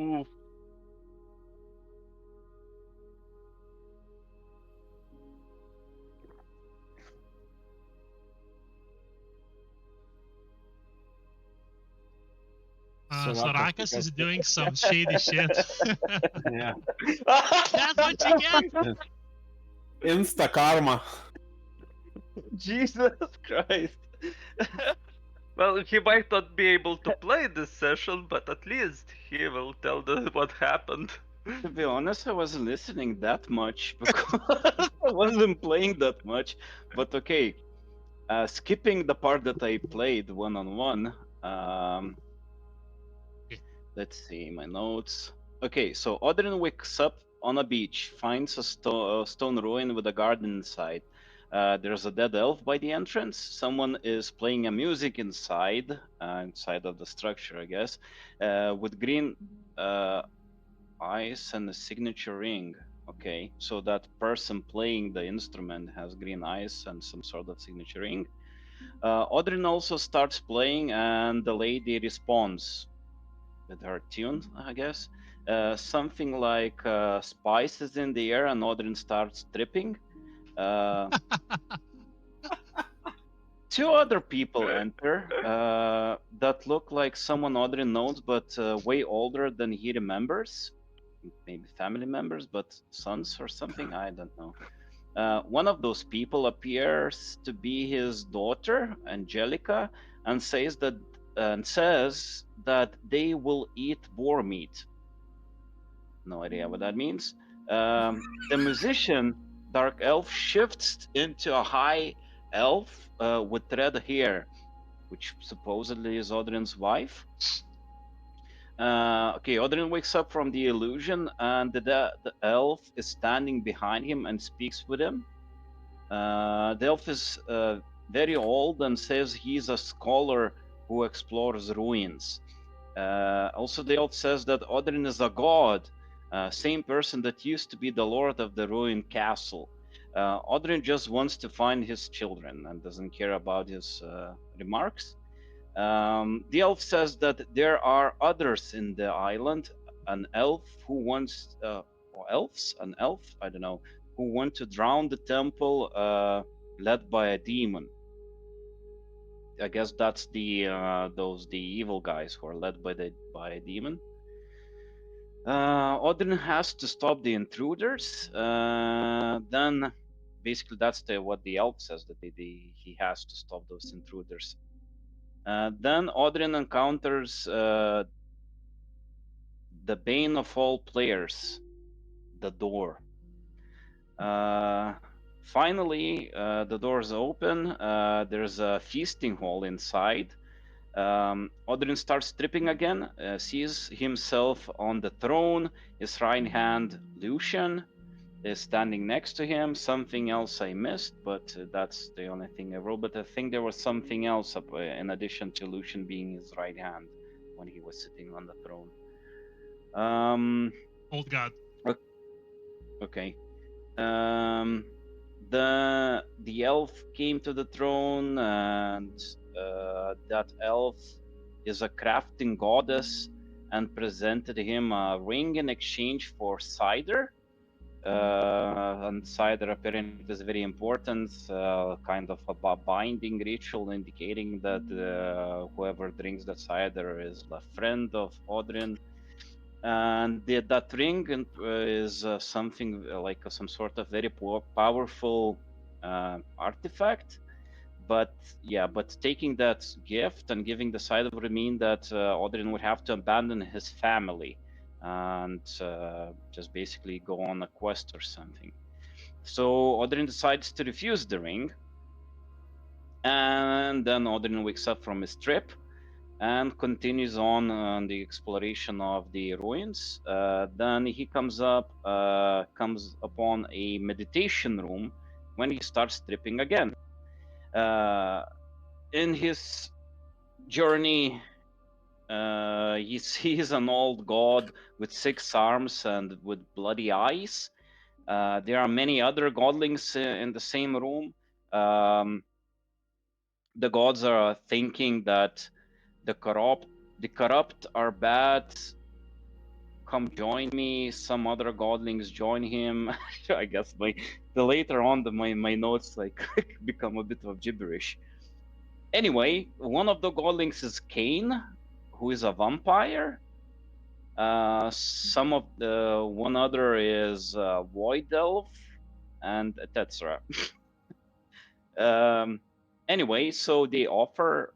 Ooh. It's a lot of Sorakas is doing some shady shit. yeah. That's what you get. Insta karma. Jesus Christ. Well, he might not be able to play this session, but at least he will tell what happened. To be honest, I wasn't listening that much because I wasn't playing that much. But okay, skipping the part that I played one-on-one. Let's see my notes. Okay, so Odrin wakes up on a beach, finds a stone ruin with a garden inside. There's a dead elf by the entrance. Someone is playing a music inside, inside of the structure, I guess, with green eyes and a signature ring. Okay, so that person playing the instrument has green eyes and some sort of signature ring. Odrin also starts playing, and the lady responds with her tune, I guess. Something like spice is in the air, and Odrin starts tripping. Uh, Two other people enter that look like someone Odrin knows, but way older than he remembers. Maybe family members, but sons or something. I don't know. One of those people appears to be his daughter, Angelica, and says that they will eat boar meat. No idea what that means. The musician, Dark Elf, shifts into a high elf with red hair, which supposedly is Odrin's wife. Okay, Odrin wakes up from the illusion, and the elf is standing behind him and speaks with him. The elf is very old and says he's a scholar who explores ruins. Also, the elf says that Odrin is a god, same person that used to be the lord of the ruined castle. Odrin just wants to find his children and doesn't care about his remarks. The elf says that there are others in the island, an elf who wants, or elves, an elf, I don't know, who want to drown the temple, led by a demon. I guess that's the evil guys who are led by a demon. Odin has to stop the intruders. Then, basically, that's what the elf says that he has to stop those intruders. Then Odin encounters the bane of all players, the door. Finally, the doors open. There's a feasting hall inside. Odin starts stripping again, sees himself on the throne. His right hand, Lucian, is standing next to him. Something else I missed, but that's the only thing I wrote. But I think there was something else in addition to Lucian being his right hand when he was sitting on the throne. Old god. Okay. The elf came to the throne, and that elf is a crafting goddess, and presented him a ring in exchange for cider. And cider apparently is very important, kind of a binding ritual indicating that whoever drinks the cider is a friend of Odrin. And that ring is something like some sort of very powerful artifact. But yeah, but taking that gift and giving the cider would mean that Odrin would have to abandon his family and just basically go on a quest or something. So Odrin decides to refuse the ring, and then Odrin wakes up from his trip and continues on the exploration of the ruins. Then he comes upon a meditation room when he starts tripping again. In his journey, he sees an old god with 6 arms and with bloody eyes. There are many other godlings in the same room. The gods are thinking that the corrupt are bad, come join me. Some other godlings join him. I guess later on my notes like become a bit of gibberish. Anyway, one of the godlings is Cain, who is a vampire. Some of the one other is Void Elf, and etc. Anyway, so they offer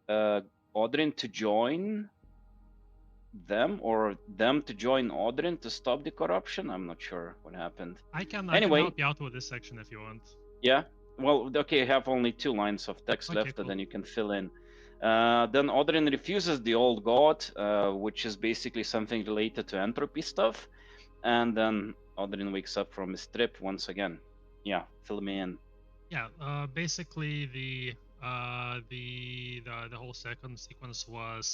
Odrin to join them, or them to join Odrin to stop the corruption. I'm not sure what happened. I can Anyway. help you out with this section if you want. Yeah. Well, okay, I have only 2 lines of text Okay, left, cool. and then you can fill in. Then Odrin refuses the old god, which is basically something related to entropy stuff. And then Odrin wakes up from his trip once again. Yeah, fill me in. Yeah, basically the whole second sequence was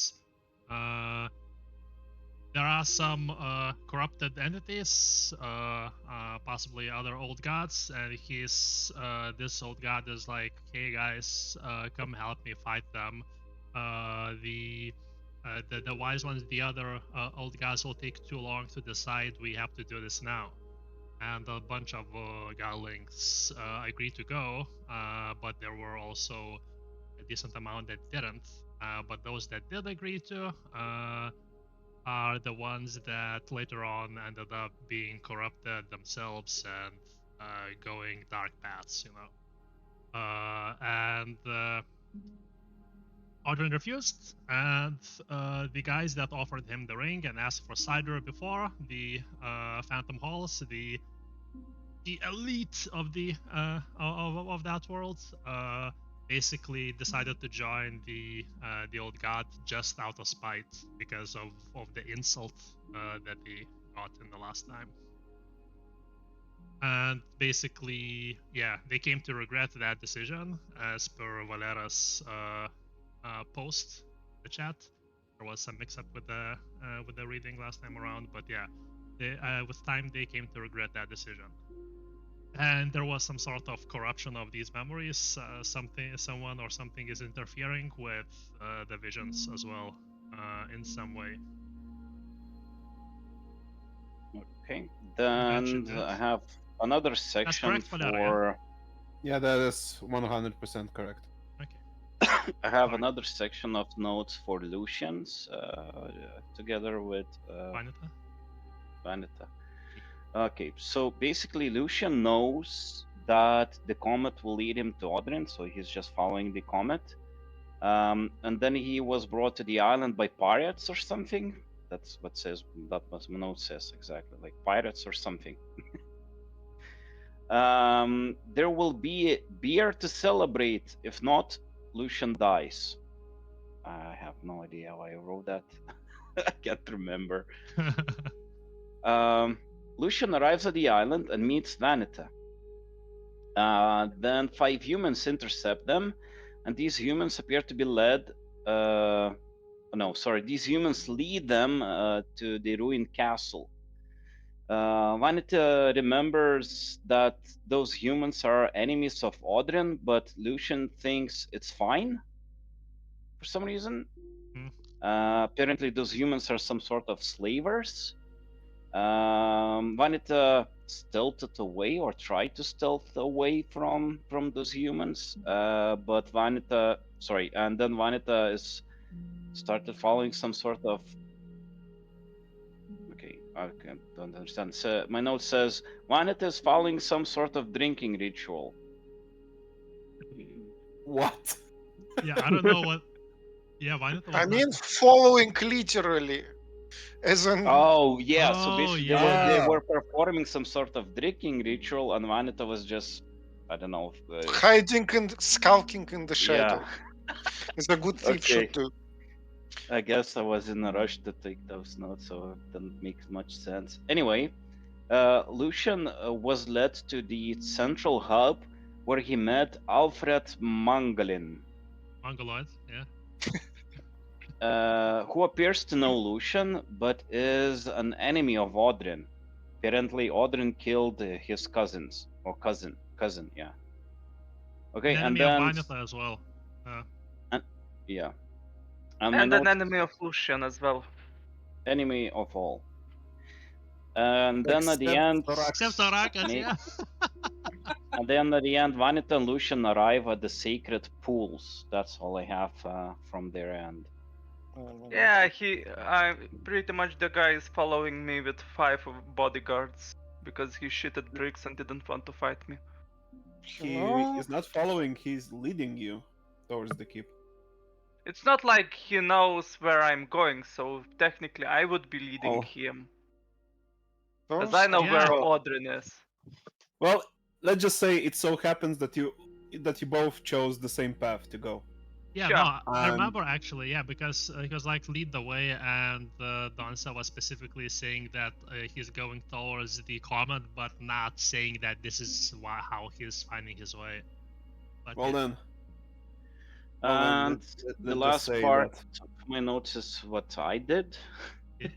there are some corrupted entities, possibly other old gods, and this old god is like, hey guys, come help me fight them. The wise ones, the other old gods will take too long to decide. We have to do this now. And a bunch of godlings agreed to go, but there were also a decent amount that didn't. But those that did agree to are the ones that later on ended up being corrupted themselves and going dark paths, you know. And Odrin refused, and the guys that offered him the ring and asked for cider before, the Phantom Halls, the elite of the of that world, basically decided to join the old god just out of spite because of the insult that they got in the last time. And basically, yeah, they came to regret that decision, as per Valera's post in the chat. There was some mix-up with the reading last time around, but yeah, with time they came to regret that decision. And there was some sort of corruption of these memories. Someone or something is interfering with the visions as well, in some way. Okay, then I have another section correct, Valera, for. Yeah, that is 100% correct. Okay. I have Sorry. another section of notes for Lucian's, together with Vanita. Okay, so basically Lucian knows that the comet will lead him to Odrin, so he's just following the comet. And then he was brought to the island by pirates or something. That's what my note says exactly, like pirates or something. There will be beer to celebrate. If not, Lucian dies. I have no idea why I wrote that. I can't remember. Lucian arrives at the island and meets Vanita. Then 5 humans intercept them, and these humans appear to be led. These humans lead them to the ruined castle. Vanita remembers that those humans are enemies of Odrin, but Lucian thinks it's fine for some reason. Apparently, those humans are some sort of slavers. Vanita stealthed away or tried to stealth away from those humans, but Vanita is started following some sort of. Okay, I don't understand. So my note says Vanita is following some sort of drinking ritual. What? Yeah, I don't know what. Yeah, Vanita was I mean, not... following literally, as in Oh yeah, so Oh, basically yeah. they were performing some sort of drinking ritual, and Vanita was just, I don't know. hiding and skulking in the shadow. Yeah. It's a good thief Okay. should do. I guess I was in a rush to take those notes, so it didn't make much sense. Anyway, Lucian was led to the central hub where he met Alfred Mangolin, Mongoloid, yeah. who appears to know Lucian, but is an enemy of Odrin. Apparently, Odrin killed his cousins, or cousin, yeah. Okay, An and enemy then of Vanita as well. yeah, And an enemy of Lucian as well. enemy of all. And then at the Except end, Thorax. Except Sorakas, Make- yeah. and then at the end, Vanita and Lucian arrive at the sacred pools. That's all I have from their end. Yeah, I pretty much the guy is following me with 5 bodyguards because he shitted bricks and didn't want to fight me. He No. is not following, he's leading you towards the keep. It's not like he knows where I'm going, so technically I would be leading Oh. him. Those Because I know where Yeah. Odrin is. Well, let's just say it so happens that you both chose the same path to go. Yeah, Sure. no, I And- remember actually, yeah, because like lead the way, and Donsa was specifically saying that he's going towards the comet, but not saying that this is how he's finding his way. But Well yeah. then. Well, then, And let's the just last say part that- of my notes is what I did. Yeah.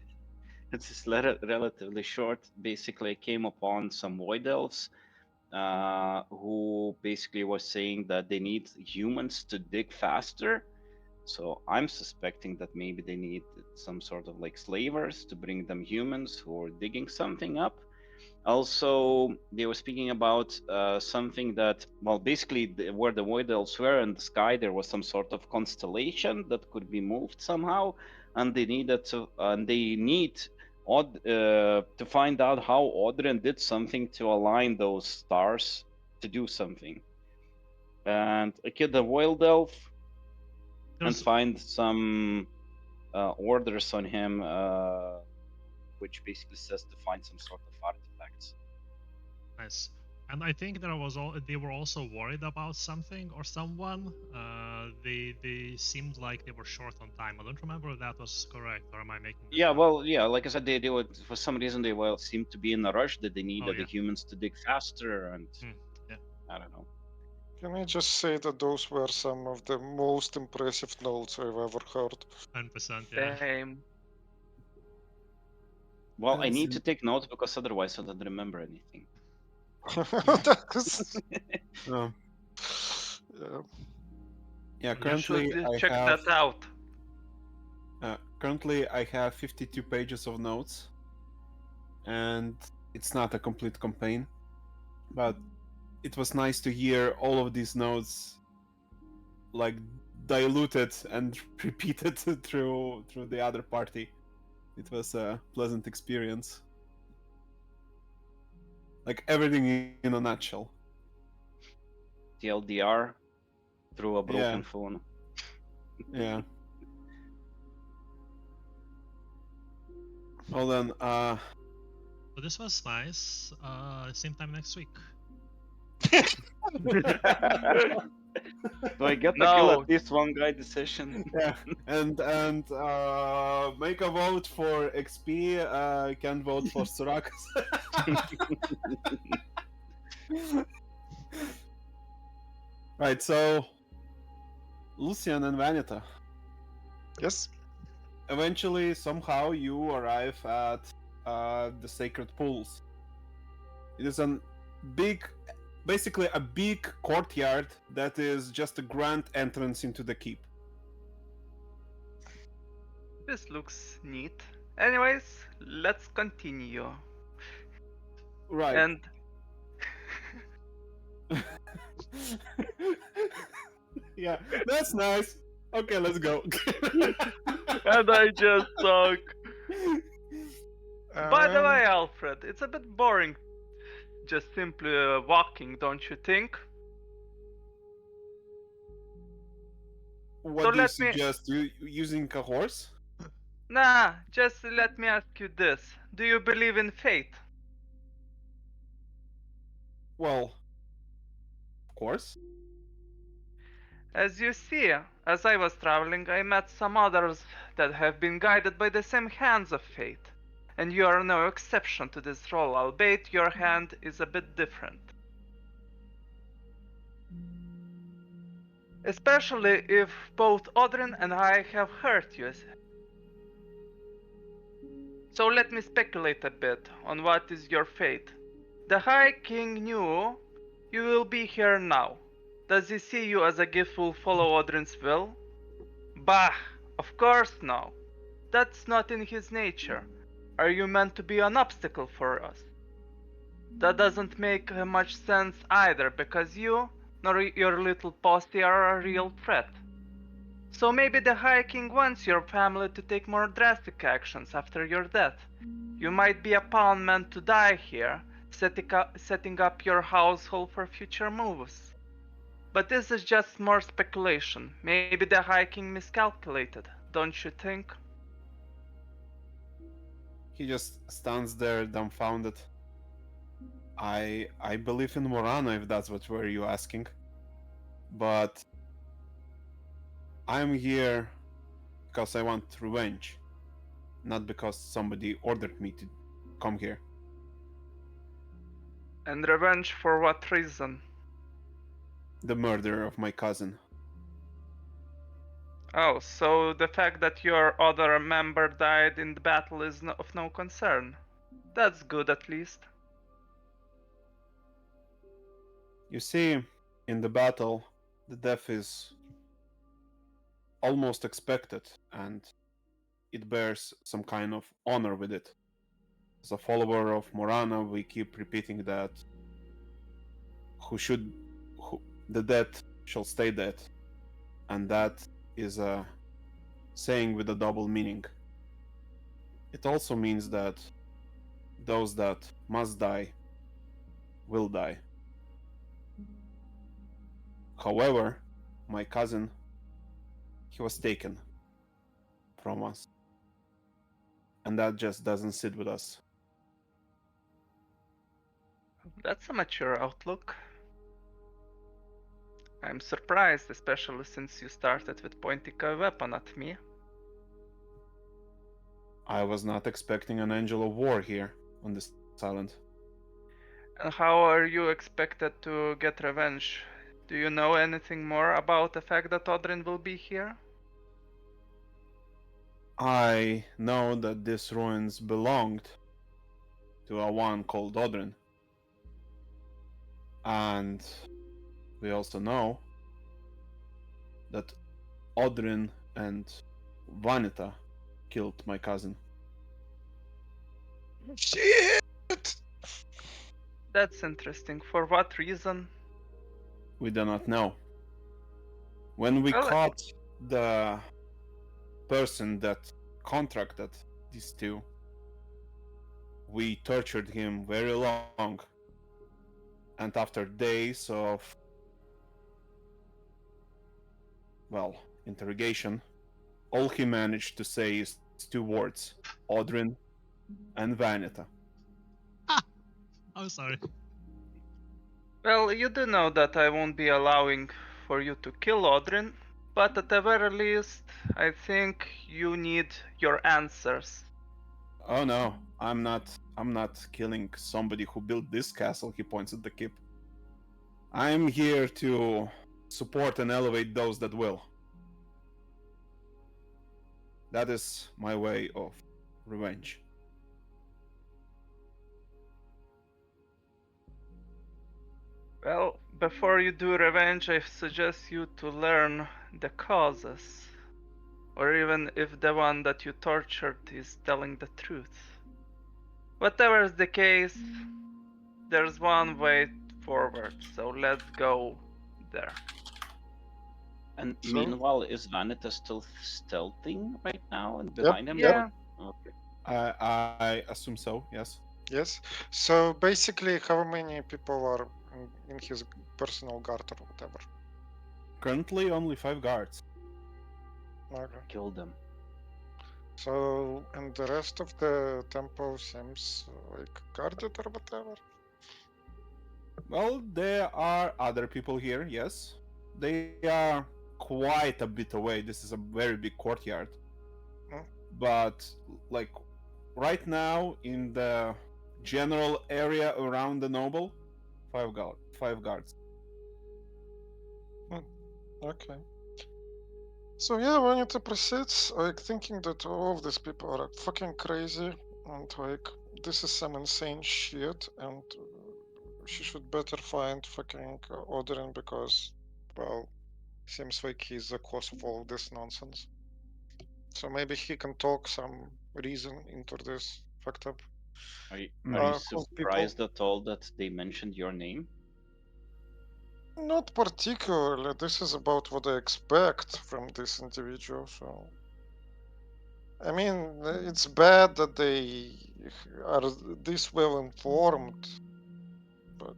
It's just relatively short. Basically, I came upon some void elves who basically was saying that they need humans to dig faster. So I'm suspecting that maybe they need some sort of like slavers to bring them humans who are digging something up. Also, they were speaking about something that, well, basically where the void elves were in the sky, there was some sort of constellation that could be moved somehow, and they needed to, and they need to find out how Odrin did something to align those stars to do something. And I killed the void elf and There's- find some orders on him, which basically says to find some sort of artifacts. Nice. And I think they were also worried about something or someone. They seemed like they were short on time. I don't remember if that was correct, or am I making this Yeah, up? well, yeah, like I said, they were, for some reason they seemed to be in a rush that they needed yeah. the humans to dig faster, and yeah. I don't know. Can I just say that those were some of the most impressive notes I've ever heard? 100%, yeah. Same. Well, I Yes, need to take notes because otherwise I don't remember anything. That's- Um, yeah. yeah, You currently should I check have that out. currently I have 52 pages of notes, and it's not a complete campaign, but it was nice to hear all of these notes like diluted and repeated through the other party. It was a pleasant experience. Like everything in a nutshell. TLDR through a broken Yeah. phone. Yeah. Well then, So this was nice. Same time next week. Do I get to No. kill at least one guy this session? yeah, and make a vote for XP. Can't vote for Sorakas. Right, so Lucian and Vanita. Yes. Eventually, somehow, you arrive at the sacred pools. It is basically a big courtyard that is just a grand entrance into the keep. This looks neat. Anyways, let's continue. Right. And Yeah, that's nice. Okay, let's go. and I just talk. By the Um, way, Alfred, it's a bit boring just simply walking, don't you think? What So do you let me- suggest? You using a horse? Nah, just let me ask you this. Do you believe in fate? Well, of course. As you see, as I was traveling, I met some others that have been guided by the same hands of fate. And you are no exception to this role, albeit your hand is a bit different. Especially if both Odrin and I have hurt you. So let me speculate a bit on what is your fate. The High King knew you will be here now. Does he see you as a gift will follow Odrin's will? Bah, of course no. That's not in his nature. Are you meant to be an obstacle for us? That doesn't make much sense either, because you, nor your little posse, are a real threat. So maybe the High King wants your family to take more drastic actions after your death. You might be a pawn meant to die here, setting up your household for future moves. But this is just more speculation. Maybe the High King miscalculated, don't you think? He just stands there dumbfounded. I believe in Morana, if that's what were you asking. But I'm here because I want revenge, not because somebody ordered me to come here. And revenge for what reason? The murder of my cousin. Oh, so the fact that your other member died in the battle is of no concern. That's good at least. You see, in the battle, the death is almost expected, and it bears some kind of honor with it. As a follower of Morana, we keep repeating that the dead shall stay dead, and that is a saying with a double meaning. It also means that those that must die will die. However, my cousin, he was taken from us, and that just doesn't sit with us. That's a mature outlook. I'm surprised, especially since you started with pointing a weapon at me. I was not expecting an angel of war here on this island. And how are you expected to get revenge? Do you know anything more about the fact that Odrin will be here? I know that these ruins belonged to a one called Odrin. And we also know that Odrin and Vanita killed my cousin. Shit! That's interesting. For what reason? We do not know. When we Well, caught the person that contracted these two, we tortured him very long. And after days of, well, interrogation, all he managed to say is two words: Odrin and Vanita. I'm sorry. well, you do know that I won't be allowing for you to kill Odrin, but at the very least, I think you need your answers. Oh no, I'm not killing somebody who built this castle, he points at the keep. I'm here to support and elevate those that will. That is my way of revenge. Well, before you do revenge, I suggest you to learn the causes. Or even if the one that you tortured is telling the truth. Whatever is the case, there's one way forward, so let's go there. And So- meanwhile, is Vanita still stealthing right now and Yep, behind him? Yeah, Okay. I assume so, yes. Yes. So basically, how many people are in his personal guard or whatever? Currently only 5 guards. Okay. Kill them. So, and the rest of the temple seems like guarded or whatever. Well, there are other people here, yes. They are quite a bit away. This is a very big courtyard. Hmm. But, like, right now, in the general area around the noble, 5 guards. Okay. So yeah, we need to proceed. Like thinking that all of these people are fucking crazy and like this is some insane shit, and she should better find fucking Odin because, well, seems like he's the cause of all of this nonsense. So maybe he can talk some reason into this fucked up. Are you Cult people. surprised at all that they mentioned your name? Not particularly. This is about what I expect from this individual. So, I mean, it's bad that they are this well informed, but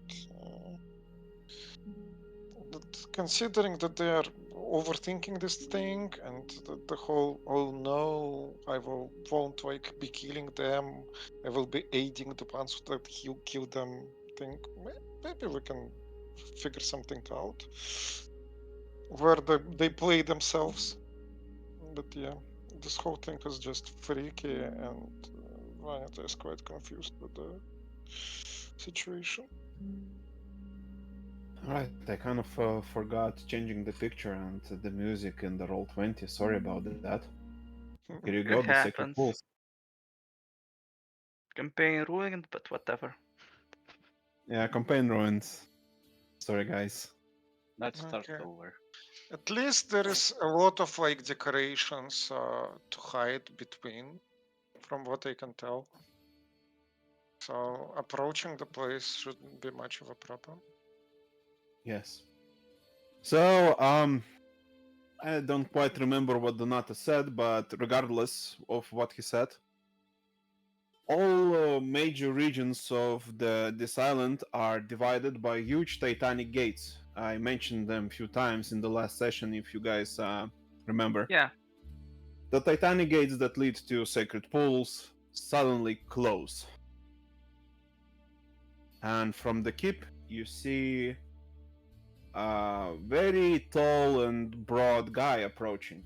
considering that they are overthinking this thing and the whole, oh no, I won't like be killing them, I will be aiding the ones that he'll kill them thing, maybe we can figure something out where they play themselves. But yeah, this whole thing is just freaky, and Vanita is quite confused with the situation. Alright, I kind of forgot changing the picture and the music in the Roll20. Sorry about that. Here you go, It the Sacred happens. Pools. Campaign ruined, but whatever. Yeah, campaign ruined. Sorry, guys. Let's start Okay. over. At least there is a lot of like decorations to hide between, from what I can tell. So approaching the place shouldn't be much of a problem. Yes. So, I don't quite remember what Donato said, but regardless of what he said, all major regions of this island are divided by huge titanic gates. I mentioned them a few times in the last session, if you guys remember. Yeah. The titanic gates that lead to sacred pools suddenly close. And from the keep, you see a very tall and broad guy approaching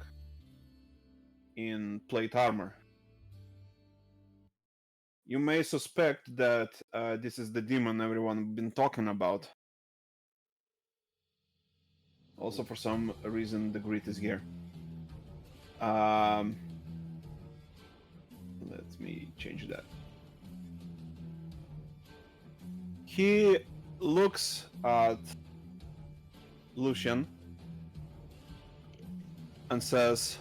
in plate armor. You may suspect that this is the demon everyone been talking about. Also, for some reason, the grid is here. Let me change that. He looks at Lucian and says,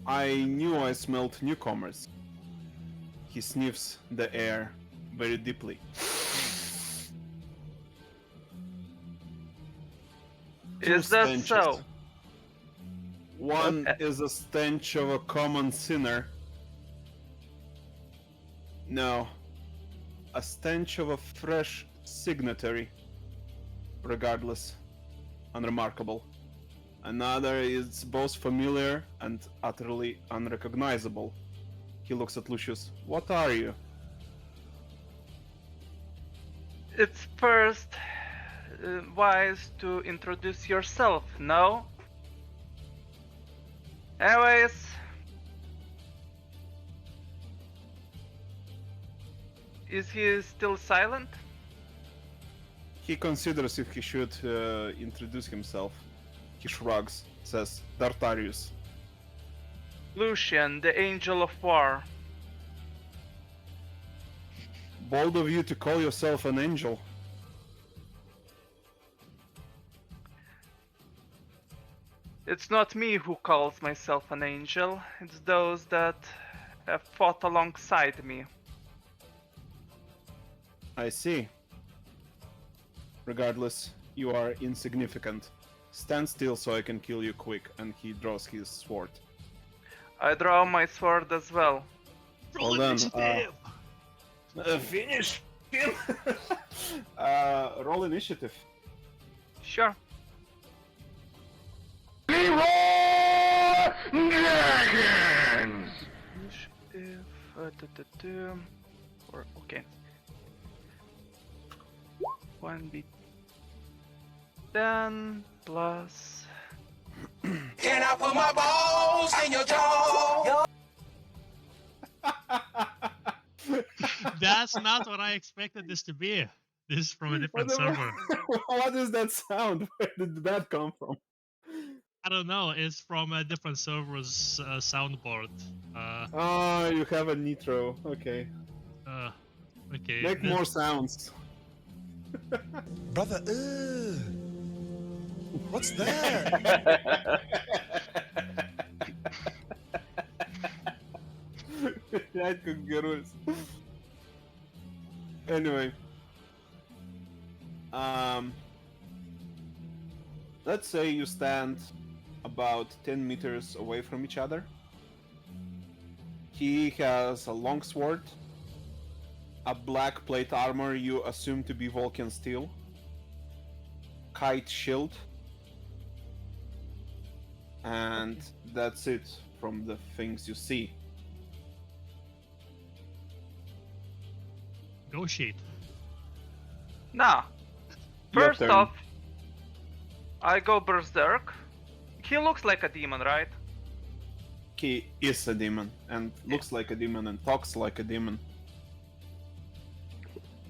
I knew I smelled newcomers. He sniffs the air very deeply. Two Is that stenches. so? One Okay. is a stench of a common sinner. No, a stench of a fresh signatory. Regardless, unremarkable. Another is both familiar and utterly unrecognizable. He looks at Lucius. What are you? It's first wise to introduce yourself, no? Anyways, is he still silent? He considers if he should introduce himself. He shrugs, says, Dartarius. Lucian, the Angel of War. Bold of you to call yourself an angel. It's not me who calls myself an angel, it's those that have fought alongside me. I see. Regardless, you are insignificant. Stand still so I can kill you quick, and he draws his sword. I draw my sword as well. Roll Hold on, initiative! Finish him! Roll initiative. Sure. Initiative. Or okay. 1d10 plus. Can I put my balls in your jaw? That's not what I expected this to be. This is from a different server. What is that sound? Where did that come from? I don't know. It's from a different server's soundboard. Oh, you have a nitro. Okay. Okay. Make more sounds. Brother, what's that? Блять, как геройс. Anyway. Let's say you stand about 10 meters away from each other. He has a long sword, a black plate armor you assume to be Vulcan steel, kite shield, and that's it from the things you see. Negotiate. Now, Your first turn. off, I go berserk. He looks like a demon, right? He is a demon and looks like a demon and talks like a demon.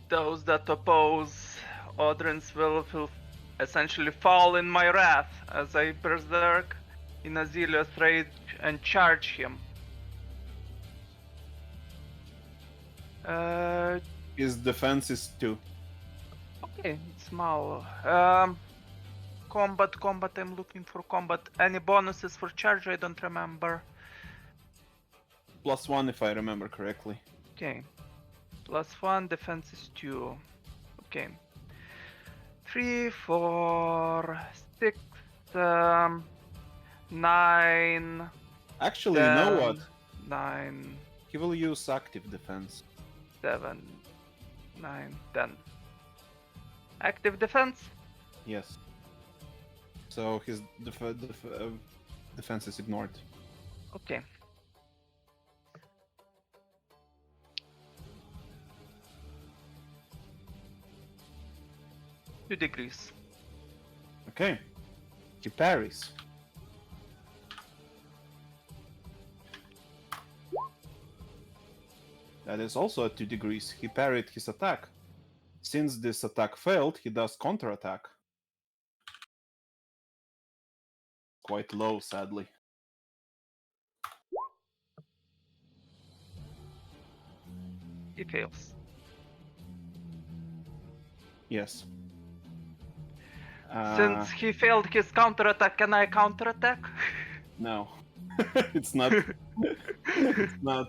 Those that oppose Odrin's will essentially fall in my wrath as I berserk in a zealous rage and charge him. His defense is 2. Okay, small. Combat, I'm looking for combat. Any bonuses for charge? I don't remember. +1 if I remember correctly. Okay. +1, defense is 2. Okay. 3, 4, 6, 9. Actually, you know what? 9, He will use active defense. 7, 9, 10. Active defense? Yes. So his defense is ignored. Okay. Two degrees. Okay. He parries. That is also at 2 degrees. He parried his attack. Since this attack failed, he does counterattack. Quite low, sadly. He fails. Yes. Since he failed his counterattack, can I counterattack? No. It's not. It's not.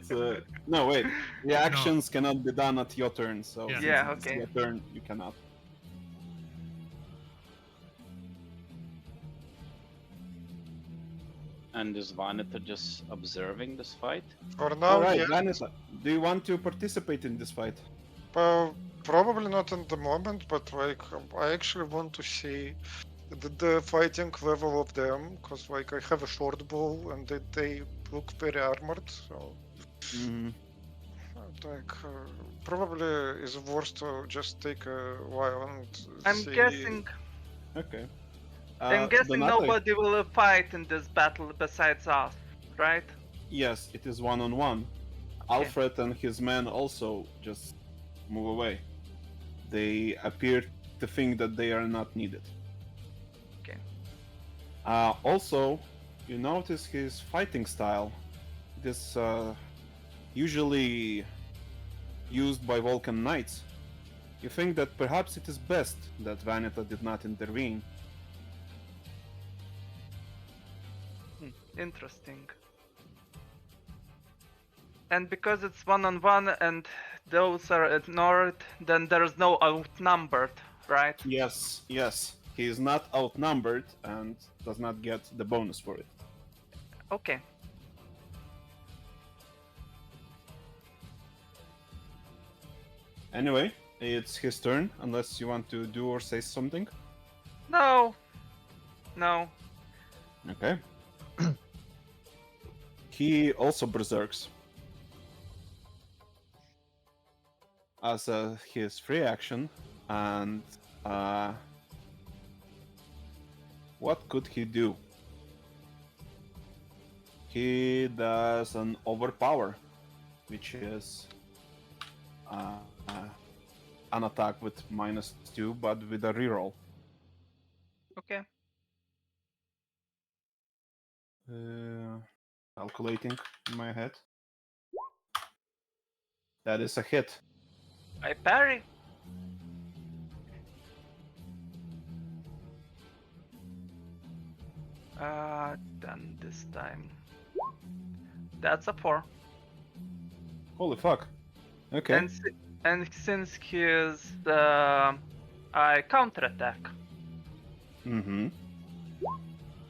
No, wait. Reactions cannot be done at your turn, so Yeah. since Yeah, it's okay. your turn, you cannot. And is Vanita just observing this fight? For now, Alright, yeah. Vanessa, do you want to participate in this fight? Probably not in the moment, but like I actually want to see the fighting level of them, because like I have a short bow and they look very armored, so Mm, like probably is worth to just take a while and I'm see. guessing. okay. I'm guessing Donato, nobody will fight in this battle besides us, right? Yes, it is 1-on-1. Alfred and his men also just move away. They appear to think that they are not needed. Okay. Also, you notice his fighting style. It is usually used by Vulcan knights. You think that perhaps it is best that Vanita did not intervene. Interesting. And because it's 1-on-1 and those are ignored, then there's no outnumbered, right? Yes, yes. He is not outnumbered and does not get the bonus for it. Okay. Anyway, it's his turn, unless you want to do or say something. No. No. Okay. He also berserks. As his free action, and what could he do? He does an overpower, which is an attack with -2, but with a reroll. Okay. Calculating in my head. That is a hit. I parry. Then this time. That's a 4. Holy fuck. Okay. And since he is I counterattack. Mm-hmm.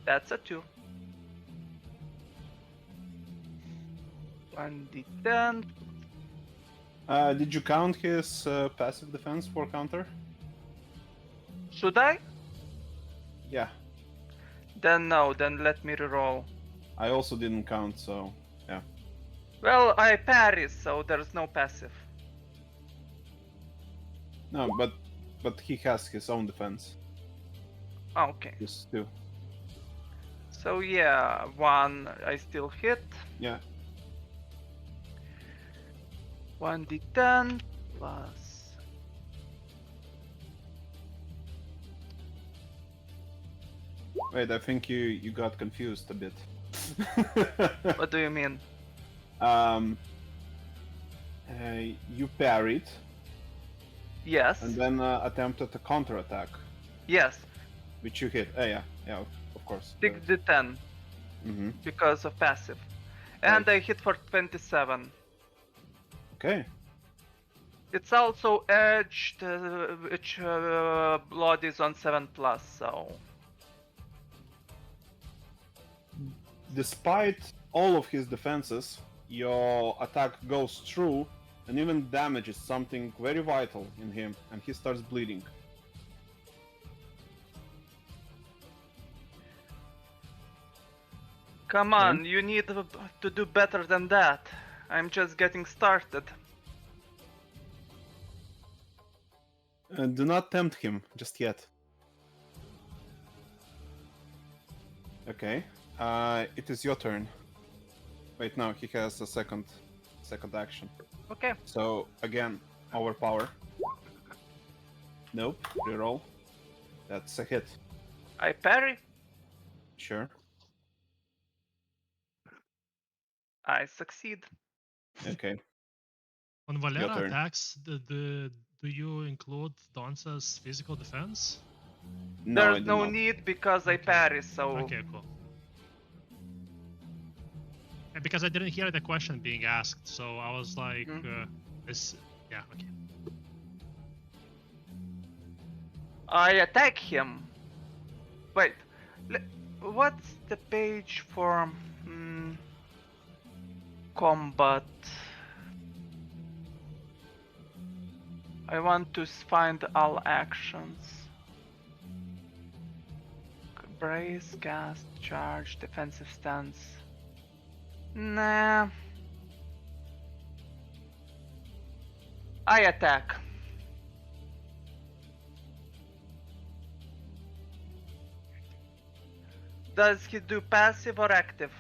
That's a 2. 1d10. Did you count his passive defense for counter? Should I? Yeah. Then no, then let me reroll. I also didn't count, so yeah. Well, I parry, so there's no passive. No, but he has his own defense. Okay. This too. So yeah, 1 I still hit. Yeah. 1d10 plus. Wait, I think you got confused a bit. What do you mean? um, you parried Yes. and then attempted a counterattack, Yes. which you hit. Yeah, of course. 6d10 Mm-hmm. because of passive. And Right. I hit for 27. Okay. It's also edged, which blood is on 7+, so... Despite all of his defenses, your attack goes through and even damages something very vital in him, and he starts bleeding. Come on, you need to do better than that. I'm just getting started. Do not tempt him just yet. Okay. It is your turn. Wait, no, he has a second action. Okay. So again, overpower. Nope. Reroll. That's a hit. I parry. Sure. I succeed. Okay. When Valera turn. attacks, do you include Donza's physical defense? No, I There's do no not. need because I Okay. parry, so... Okay, cool. Yeah, because I didn't hear the question being asked, so I was like, this. Yeah, okay. I attack him. Wait, what's the page for combat? I want to find all actions. Brace, cast, charge, defensive stance. Nah. I attack. Does he do passive or active?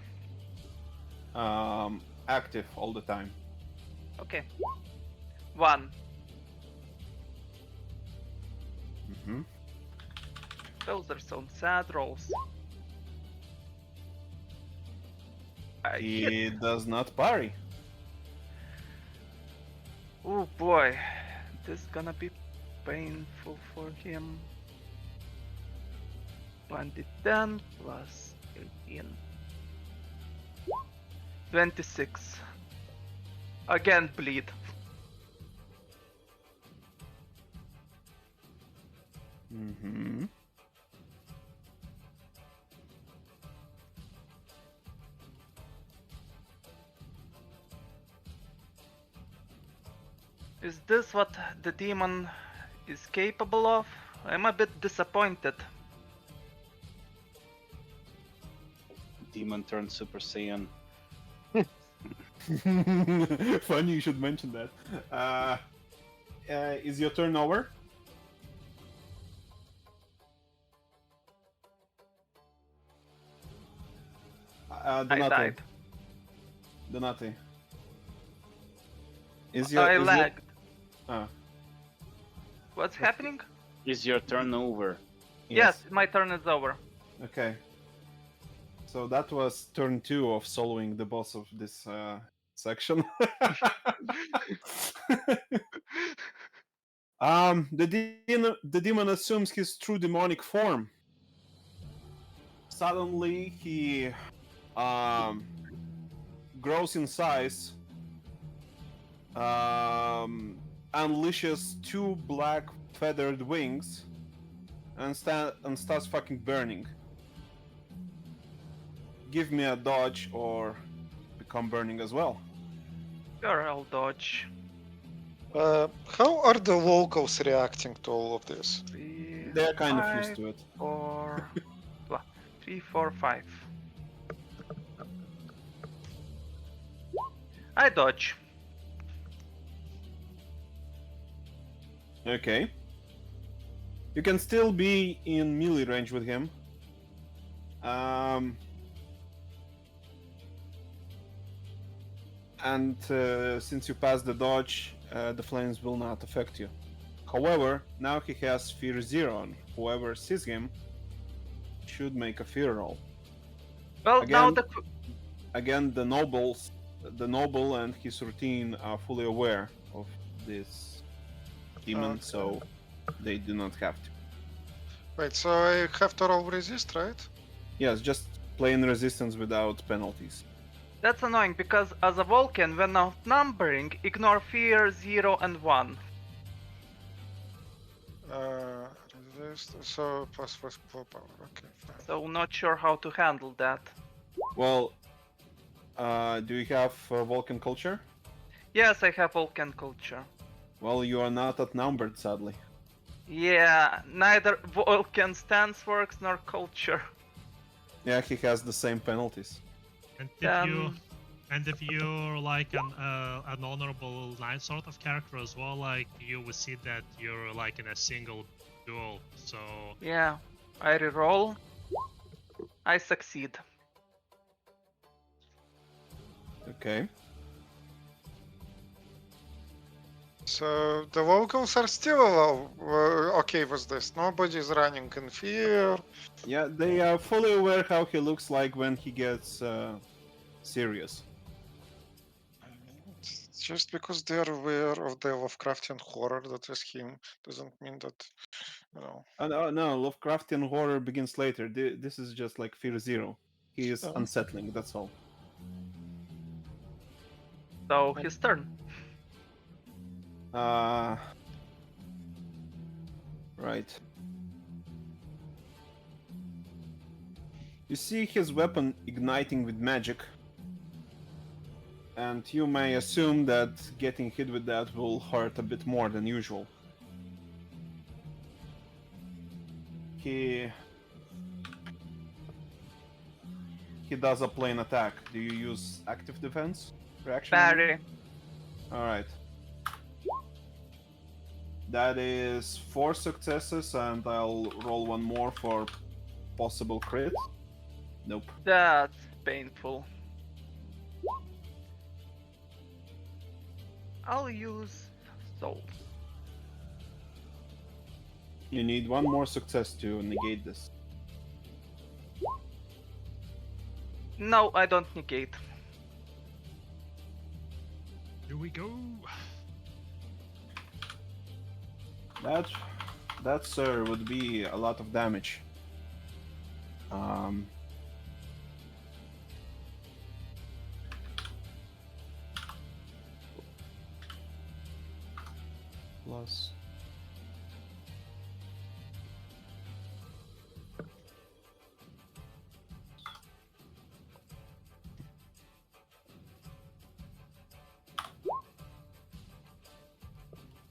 Active all the time. Okay. 1. Mm-hmm. Those are some sad rolls. I hit. He does not parry. Oh boy, this is gonna be painful for him. 1d10 plus 18. 26. Again, bleed. Mm-hmm. Is this what the demon is capable of? I'm a bit disappointed. Demon turned Super Saiyan. Funny you should mention that. Is your turn over? I Donate. died. Donate. I lagged. Ah, What's happening? Is your turn over? Yes, my turn is over. Okay. So that was turn 2 of soloing the boss of this section. The demon assumes his true demonic form. Suddenly, he grows in size unleashes 2 black feathered wings and starts fucking burning. Give me a dodge or become burning as well. Sure, I'll dodge. How are the locals reacting to all of this? 3, They're kind of 5, used to it. 4, 3, 4, 5. I dodge. Okay. You can still be in melee range with him. And since you passed the dodge, the flames will not affect you. However, now he has Fear 0, and whoever sees him should make a fear roll. Well, now Again, the noble and his routine are fully aware of this demon, Okay. so they do not have to. Wait, so I have to roll resist, right? Yes, just plain resistance without penalties. That's annoying because as a Vulcan, when outnumbering, ignore fear 0 and 1. Resist, so plus full power. Okay, fine. So not sure how to handle that. Well, do you have Vulcan culture? Yes, I have Vulcan culture. Well, you are not outnumbered, sadly. Yeah, neither Vulcan stance works nor culture. Yeah, he has the same penalties. And if you're like an honorable knight sort of character as well, like you will see that you're like in a single duel. So Yeah, I reroll. I succeed. Okay. So the locals are still okay with this. Nobody's running in fear. Yeah, they are fully aware how he looks like when he gets serious. Just because they're aware of the Lovecraftian horror that is him doesn't mean that, you know. No, Lovecraftian horror begins later. This is just like Fear 0. He is unsettling, that's all. So his turn. Right. You see his weapon igniting with magic, and you may assume that getting hit with that will hurt a bit more than usual. He does a plain attack. Do you use active defense reaction? Parry. Alright. That is 4 successes, and I'll roll one more for possible crit. Nope. That's painful. I'll use soul. You need one more success to negate this. No, I don't negate. here we go. That, sir, would be a lot of damage. Plus.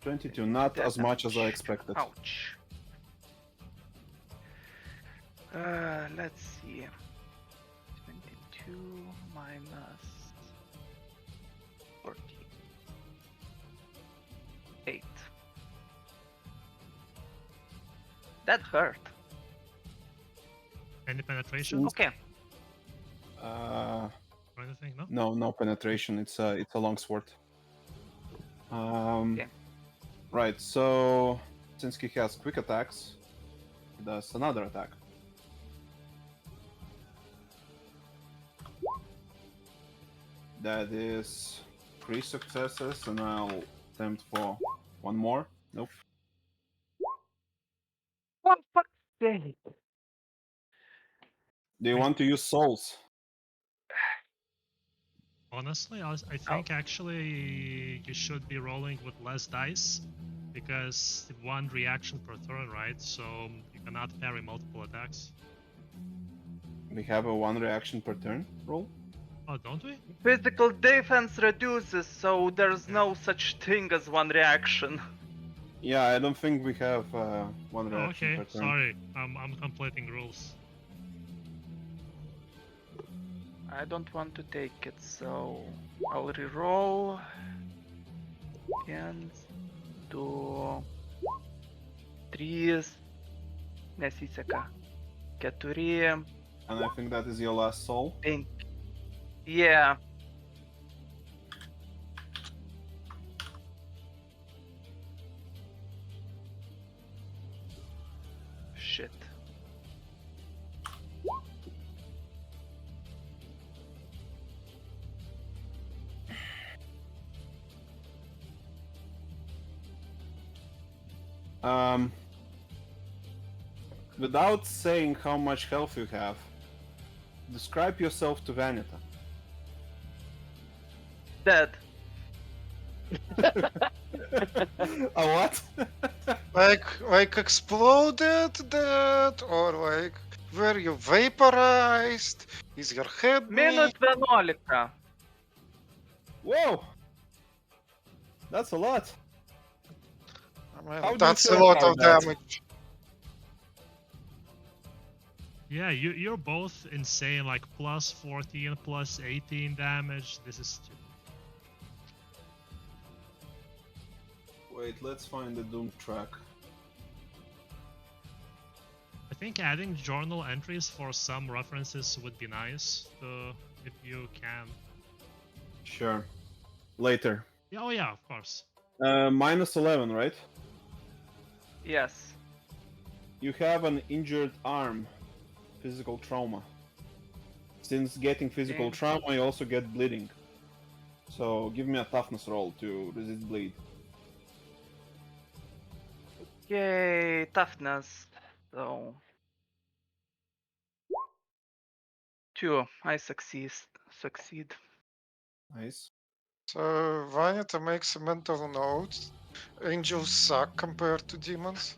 $22, not as much as I expected. Ouch. Let's see. 22 minus 40. 8. That hurt. Any penetration Okay. or anything? No. No penetration. It's a long sword. Okay. Right. So since he has quick attacks, he does another attack. That is 3 successes, and I'll attempt for one more. Nope. For fuck's sake. Do you want to use souls? Honestly, I think actually you should be rolling with less dice because one reaction per turn, right? So you cannot parry multiple attacks. We have a one reaction per turn roll. Oh, don't we? Physical defense reduces, so there's Yeah. no such thing as one reaction. Yeah, I don't think we have one Oh, reaction okay. per turn. Sorry, I'm completing rules. I don't want to take it, so I'll reroll. 1, 2, 3, nesiseka. 4, And I think that is your last soul. 5. Yeah. Shit. Without saying how much health you have, describe yourself to Vanita. Dead. A what? Like exploded that, or like were you vaporized? Is your head Minus me? 11. Whoa! That's a lot. I mean, How do you that's a feel lot about of that? damage. Yeah, you're both insane, like plus 14, plus 18 damage. This is stupid. Wait, let's find the Doom track. I think adding journal entries for some references would be nice, if you can. Sure. Later. Yeah, oh yeah, of course. Minus 11, right? Yes. You have an injured arm. Physical trauma. Since getting physical Okay. trauma, you also get bleeding. So give me a toughness roll to resist bleed. Yay, toughness. So 2. I succeed. Nice. So Vanita makes a mental note. Angels suck compared to demons.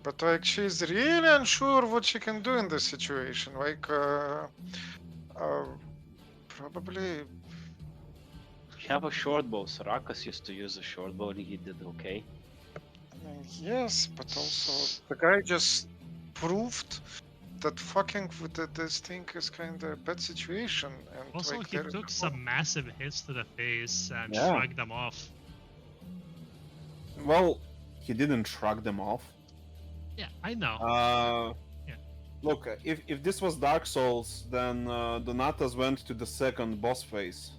But like she's really unsure what she can do in this situation. Like probably You have a short bow. Sarakas used to use a short bow and he did okay. I mean, yes, but also the guy just proved that fucking with this thing is kind of a bad situation. And Also, like he there is took no- some massive hits to the face and Yeah. shrugged them off. Well, he didn't shrug them off. Yeah, I know. Yeah. Look, if this was Dark Souls, then Donatas went to the second boss phase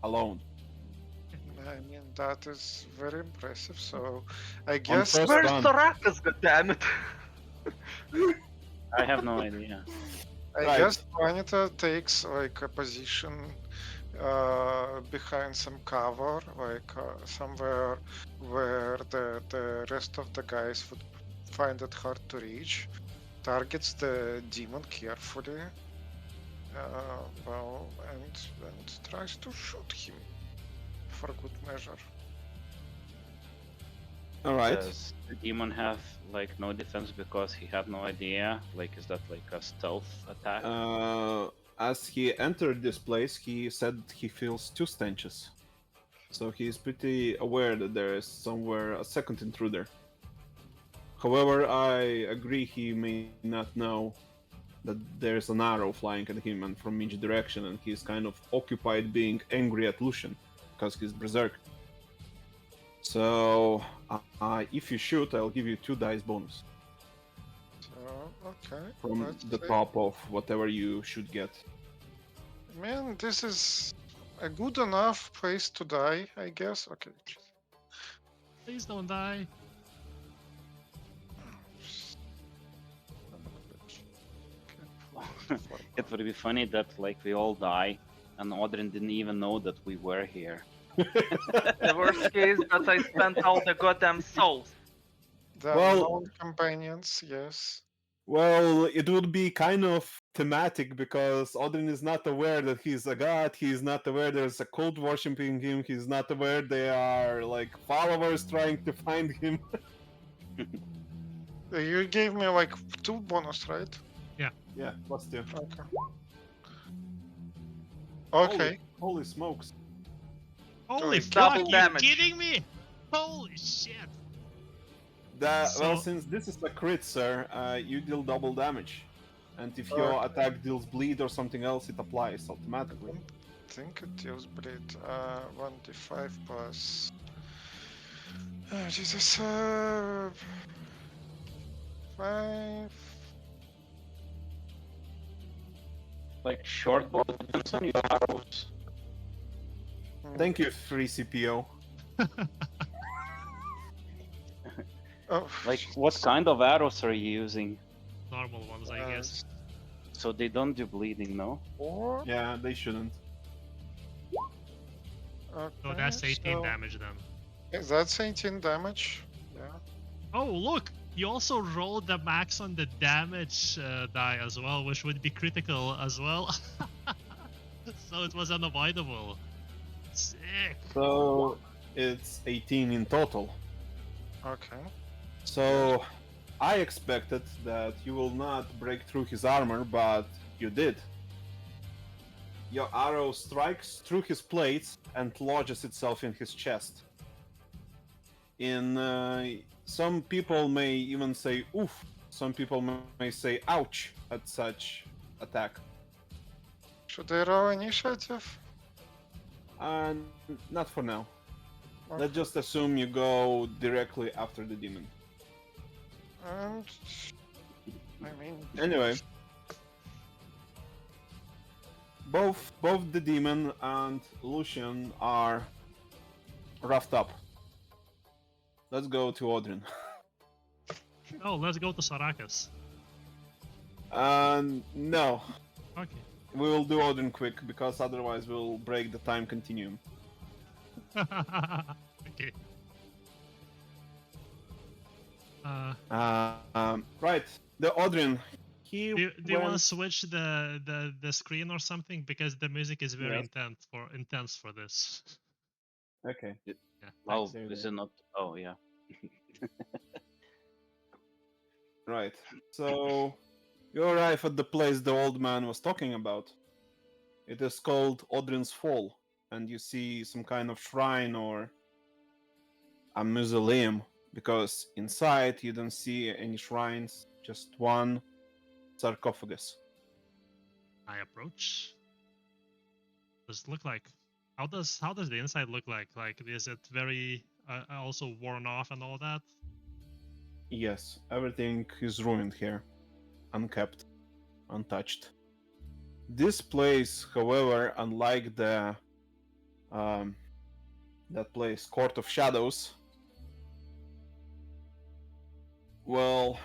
alone. I mean, that is very impressive. So I guess first Where's run. Sorakas, goddammit? I have no idea. I Right. guess Vanita takes like a position behind some cover, like somewhere where the rest of the guys would find it hard to reach. Targets the demon carefully, and tries to shoot him for good measure. All right. Does the demon have like no defense because he had no idea? Like, is that like a stealth attack? As he entered this place, he said he feels 2 stenches. So he is pretty aware that there is somewhere a second intruder. However, I agree he may not know that there's an arrow flying at him and from each direction, and he's kind of occupied being angry at Lucian because he's berserk. So, if you shoot, I'll give you 2 dice bonus So okay, from let's the see. top of whatever you should get. Man, this is a good enough place to die, I guess. Okay. Please don't die. It would be funny that like we all die and Odrin didn't even know that we were here. The worst case that I spent all the goddamn souls. The Well- unknown companions, yes. Well, it would be kind of thematic because Odin is not aware that he's a god. He's not aware there's a cult worshipping him. He's not aware they are like followers trying to find him. You gave me like 2 bonus, right? Yeah, plus 2. Okay. Okay. Holy smokes. Holy It's fuck! double You damage. kidding me? Holy shit! Well, So- since this is a crit, sir, you deal double damage. And if your Okay. attack deals bleed or something else, it applies automatically. I think it deals bleed. 1d5 plus. Jesus. 5. Like short bow guns on your arrows. Thank you, free CPO. Oh, Like, what kind of arrows are you using? Normal ones, I guess. So they don't do bleeding, no? 4. Yeah, they shouldn't. Okay, So that's 18 so- damage then. Yeah, that's 18 damage. Yeah. Oh, look! You also rolled the max on the damage die as well, which would be critical as well. So it was unavoidable. Sick! So it's 18 in total. Okay. So I expected that you will not break through his armor, but you did. Your arrow strikes through his plates and lodges itself in his chest. Some people may even say oof. Some people may say ouch at such attack. Should I roll initiative? And not for now. Okay. Let's just assume you go directly after the demon. And I mean, Anyway, both the demon and Lucian are roughed up. Let's go to Odrin. Oh, let's go to Sarakas. No, Okay. we will do Odrin quick because otherwise we'll break the time continuum. Okay. Right, the Odrin. He Do you want to went- switch the screen or something, because the music is very Yes. intense for this. Okay. Yeah. Oh, Save is that. it not? Oh, yeah. Right. So you arrive at the place the old man was talking about. It is called Odrin's Fall, and you see some kind of shrine or a mausoleum, because inside you don't see any shrines, just one sarcophagus. I approach. Does it look like? How does the inside look like? Like, is it very also worn off and all that? Yes, everything is ruined here, unkept, untouched. This place, however, unlike the that place, Court of Shadows, well,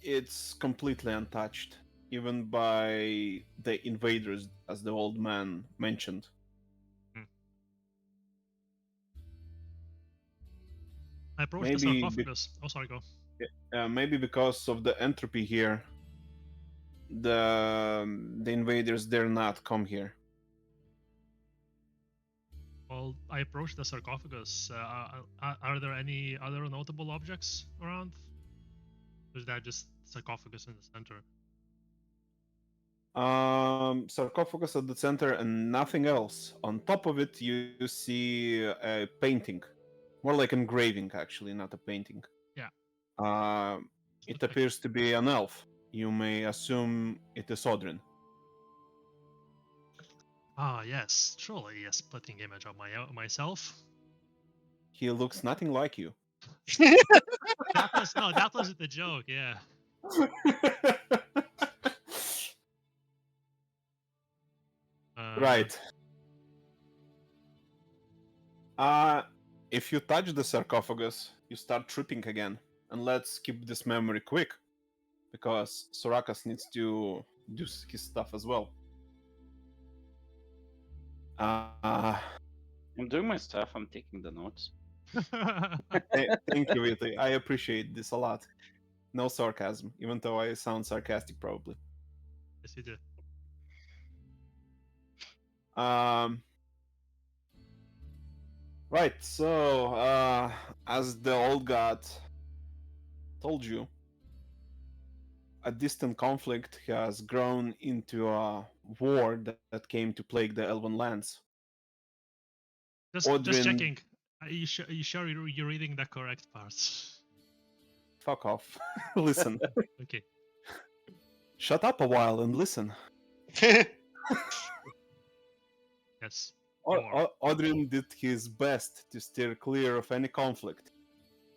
it's completely untouched, even by the invaders, as the old man mentioned. I approach Maybe the be- sarcophagus. Oh, sorry, go. Maybe because of the entropy here, the invaders dare not come here. Well, I approach the sarcophagus. Are there any other notable objects around? Or is that just sarcophagus in the center? Sarcophagus at the center and nothing else. On top of it, you see a painting, more like engraving, actually, not a painting. Yeah. It Looks like- appears to be an elf. You may assume it is Odrin. Ah, yes, truly a splitting image of myself. He looks nothing like you. That was the joke. Yeah. Right. If you touch the sarcophagus, you start tripping again. And let's keep this memory quick, because Sorakas needs to do his stuff as well. I'm doing my stuff. I'm taking the notes. Thank you, Viti. I appreciate this a lot. No sarcasm, even though I sound sarcastic probably. Yes, you do. Right, so as the old god told you, a distant conflict has grown into a war that came to plague the Elven lands. Just Odrin, checking. Are you sure you're reading the correct parts? fuck off. Listen. Okay. Shut up a while and listen. Yes. More. Odrin did his best to steer clear of any conflict,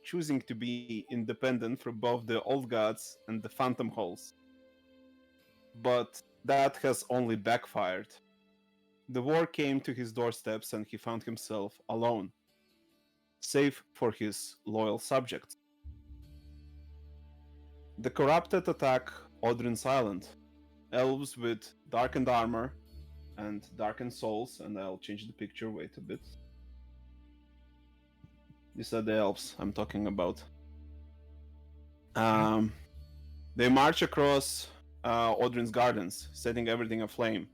choosing to be independent from both the old gods and the phantom halls. But that has only backfired. The war came to his doorsteps and he found himself alone, save for his loyal subjects. The corrupted attack Odrin's Island. Elves with darkened armor and darkened souls, and I'll change the picture, wait a bit. These are the elves I'm talking about. They march across Odrin's gardens, setting everything aflame.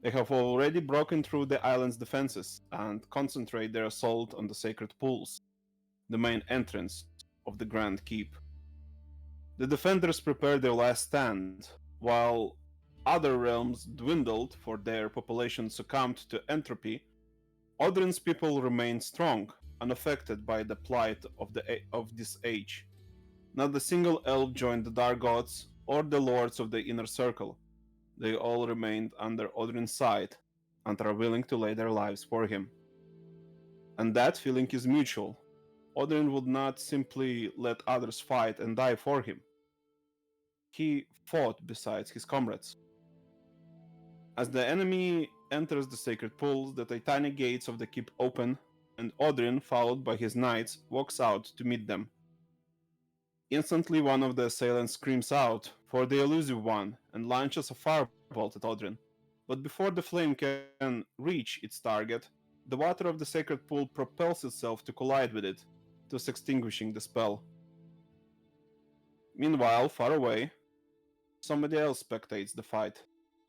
They have already broken through the island's defenses and concentrate their assault on the sacred pools, the main entrance of the Grand Keep. The defenders prepared their last stand, while other realms dwindled for their population succumbed to entropy. Odrin's people remained strong, unaffected by the plight of this age. Not a single elf joined the Dark Gods or the Lords of the Inner Circle. They all remained under Odrin's side and are willing to lay their lives for him. And that feeling is mutual. Odrin would not simply let others fight and die for him. He fought beside his comrades. As the enemy enters the sacred pools, the titanic gates of the keep open, and Odrin, followed by his knights, walks out to meet them. Instantly, one of the assailants screams out for the elusive one and launches a firebolt at Odrin. But before the flame can reach its target, the water of the sacred pool propels itself to collide with it, thus extinguishing the spell. Meanwhile, far away, somebody else spectates the fight.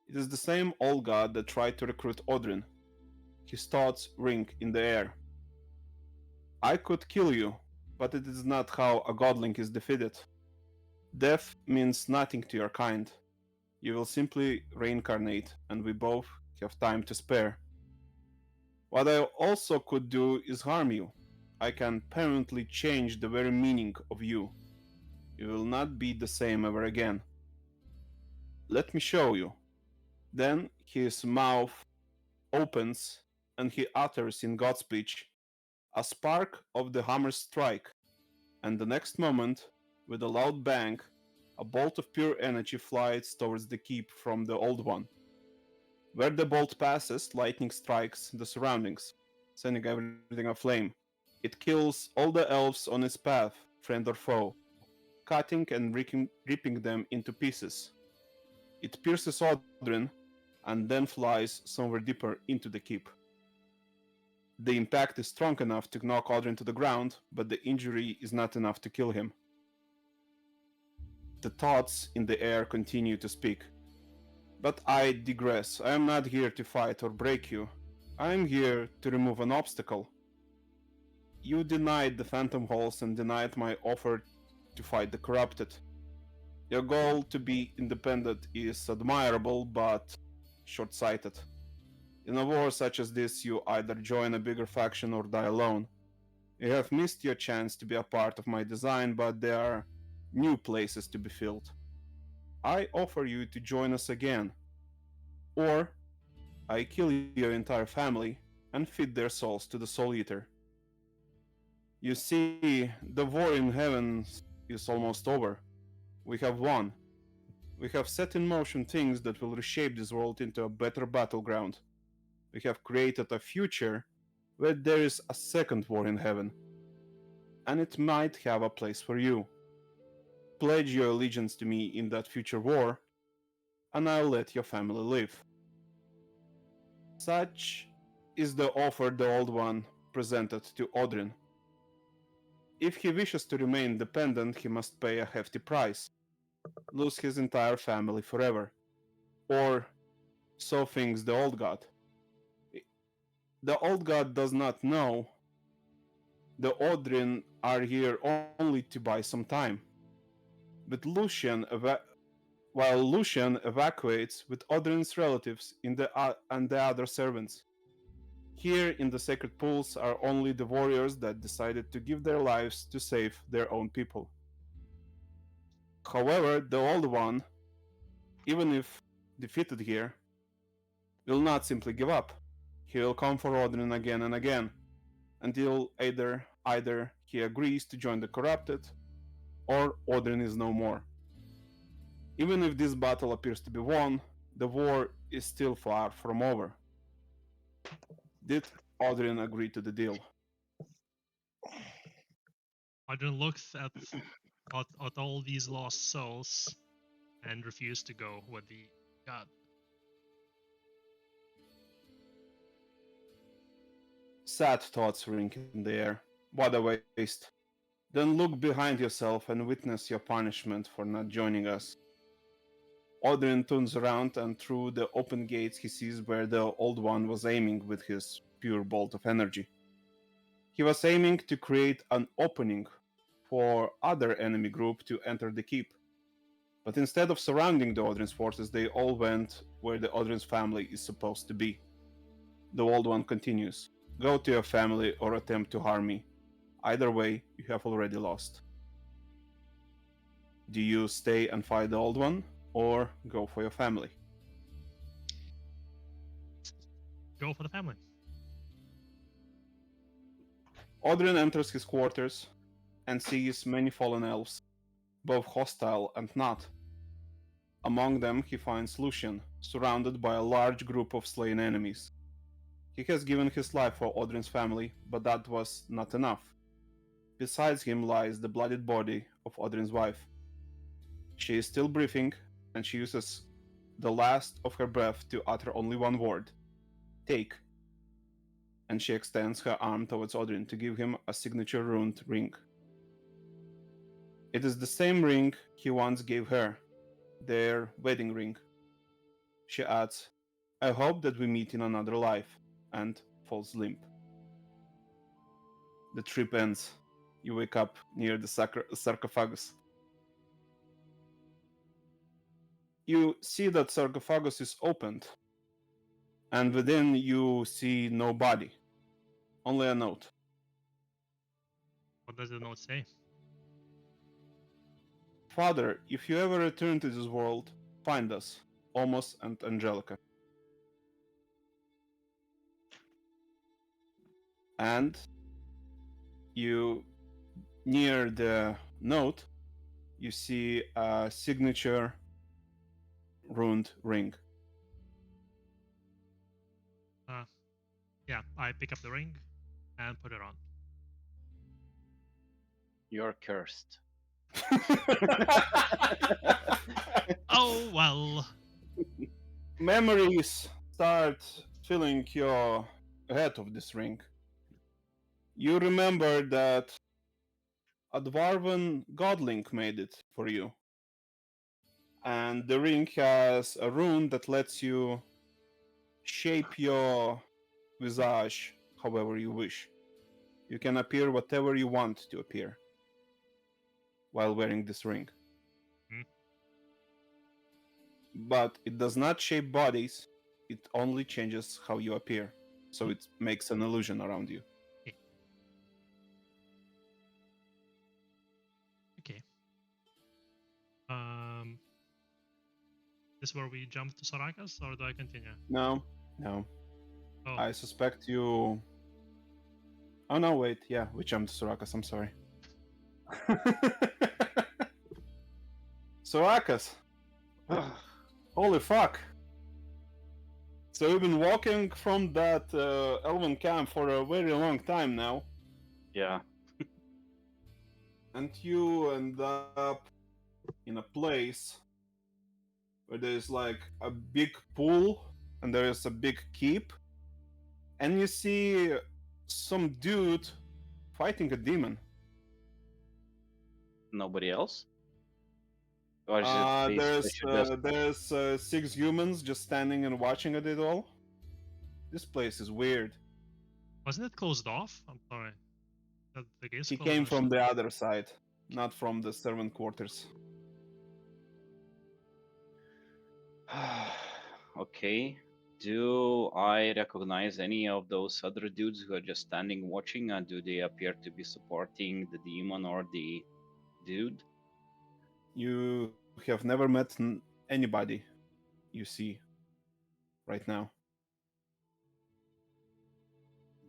It is the same old god that tried to recruit Odrin. His thoughts ring in the air. I could kill you, but it is not how a godling is defeated. Death means nothing to your kind. You will simply reincarnate, and we both have time to spare. What I also could do is harm you. I can permanently change the very meaning of you. You will not be the same ever again. Let me show you. Then his mouth opens, and he utters in God speech a spark of the hammer's strike, and the next moment, with a loud bang, a bolt of pure energy flies towards the keep from the old one. Where the bolt passes, lightning strikes the surroundings, sending everything aflame. It kills all the elves on its path, friend or foe, cutting and ripping them into pieces. It pierces Odrin, and then flies somewhere deeper into the keep. The impact is strong enough to knock Odrin to the ground, but the injury is not enough to kill him. The thoughts in the air continue to speak. But I digress. I am not here to fight or break you. I am here to remove an obstacle. You denied the Phantom Halls and denied my offer to fight the corrupted. Your goal to be independent is admirable, but short-sighted. In a war such as this, you either join a bigger faction or die alone. You have missed your chance to be a part of my design, but there are new places to be filled. I offer you to join us again. Or I kill your entire family and feed their souls to the Soul Eater. You see, the war in heaven is almost over. We have won. We have set in motion things that will reshape this world into a better battleground. We have created a future where there is a second war in heaven. And it might have a place for you. Pledge your allegiance to me in that future war, and I'll let your family live. Such is the offer the Old One presented to Odrin. If he wishes to remain independent, he must pay a hefty price, lose his entire family forever. Or so thinks the old god. The old god does not know the Odrin are here only to buy some time. But while Lucian evacuates with Odrin's relatives and the other servants. Here in the sacred pools are only the warriors that decided to give their lives to save their own people. However, the Old One, even if defeated here, will not simply give up. He will come for Odrin again and again, until either he agrees to join the corrupted, or Odrin is no more. Even if this battle appears to be won, the war is still far from over. Did Odrin agree to the deal? Odrin looks at all these lost souls and refused to go with the god. Sad thoughts ring in the air. What a waste. Then look behind yourself and witness your punishment for not joining us. Odrin turns around, and through the open gates he sees where the Old One was aiming with his pure bolt of energy. He was aiming to create an opening for other enemy group to enter the keep. But instead of surrounding the Odrin's forces, they all went where the Odrin's family is supposed to be. The Old One continues. Go to your family or attempt to harm me. Either way, you have already lost. Do you stay and fight the Old One, or go for your family? Go for the family. Odrin enters his quarters and sees many fallen elves, both hostile and not. Among them he finds Lucian, surrounded by a large group of slain enemies. He has given his life for Odrin's family, but that was not enough. Besides him lies the bloodied body of Odrin's wife. She is still breathing, and she uses the last of her breath to utter only one word: take. And she extends her arm towards Odrin to give him a signature runed ring. It is the same ring he once gave her, their wedding ring. She adds, I hope that we meet in another life, and falls limp. The trip ends. You wake up near the sarcophagus. You see that sarcophagus is opened, and within you see no body, only a note. What does the note say? Father, if you ever return to this world, find us, Omos and Angelica. And you, near the note, you see a signature runed ring. Yeah, I pick up the ring and put it on. You're cursed. Oh well. Memories start filling your head of this ring. You remember that a dwarven godling made it for you. And the ring has a rune that lets you shape your visage however you wish. You can appear whatever you want to appear while wearing this ring. But it does not shape bodies, it only changes how you appear. So it makes an illusion around you. Okay. This is where we jump to Sarakas, or do I continue? No. Oh. I suspect you... Oh no, wait, yeah, we jumped to Sorakas, I'm sorry. Sorakas! Holy fuck! So you've been walking from that elven camp for a very long time now, Yeah. and you end up in a place where there's like a big pool and there is a big keep, and you see some dude fighting a demon. Nobody else? Or is it basically There's 6 humans just standing and watching at it all. This place is weird. Wasn't it closed off? I'm sorry. The gate's He closed came or from something? the other side, not from the servant quarters. Okay. Do I recognize any of those other dudes who are just standing watching? And do they appear to be supporting the demon or the dude? You have never met anybody you see right now.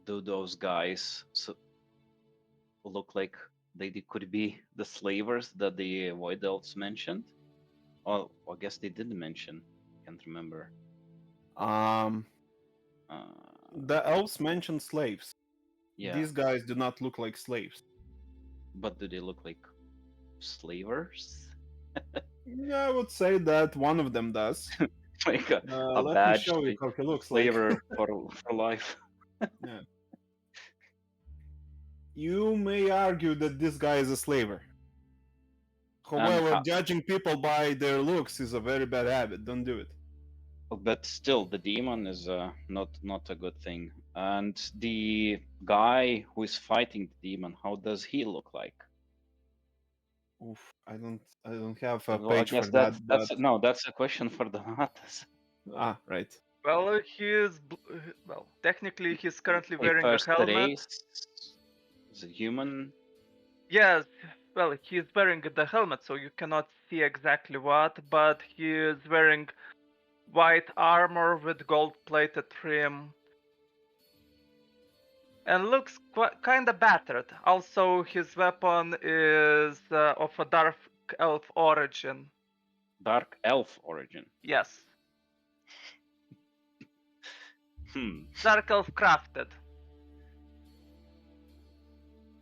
Do those guys look like they could be the slavers that the Void Elves mentioned? Oh, I guess they did mention. Can't remember. Um, Uh, the elves mentioned slaves. yeah, These guys do not look like slaves. but do they look like slavers? Yeah, I would say that one of them does. Like a Let me badge, show you like how he looks like. slaver for life. Yeah. You may argue that this guy is a slaver. And However, judging people by their looks is a very bad habit. Don't do it. but still, the demon is not a good thing. And the guy who is fighting the demon, how does he look like? Oof, I don't have a Well, I page for guess that, but that's a question for the Matas. right. Well, well, technically he's currently Okay, wearing a first helmet. race is a human. Yes, well, he's wearing the helmet, so you cannot see exactly what, but he is wearing white armor with gold-plated trim and looks kinda battered. Also, his weapon is of a dark elf origin. Dark elf origin. Yes, Hmm. dark elf crafted.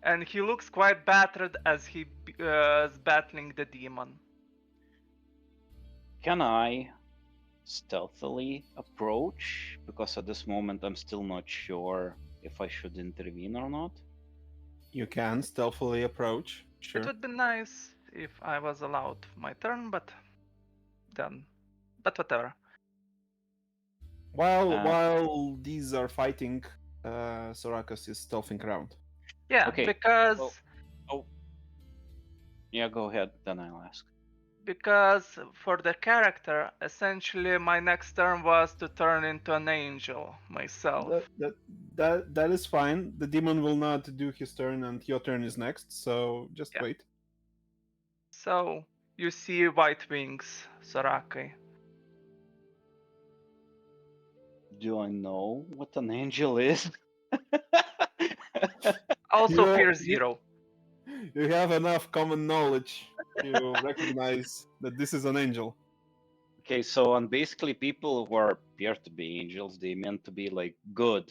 And he looks quite battered as he is battling the demon. Can I stealthily approach? Because at this moment I'm still not sure if I should intervene or not. You can stealthily approach. Sure. It would be nice if I was allowed my turn, but whatever. While these are fighting, Sorakas is stealthing around. Yeah, Okay. because Yeah, go ahead. Then I'll ask. because for the character, essentially my next turn was to turn into an angel myself. That is fine. The demon will not do his turn, and your turn is next. So just Yeah. wait. So you see white wings, Soraki. Do I know what an angel is? Also You- fear you- 0. You have enough common knowledge to recognize that this is an angel. Okay, so and basically people who are appear to be angels, they meant to be like good,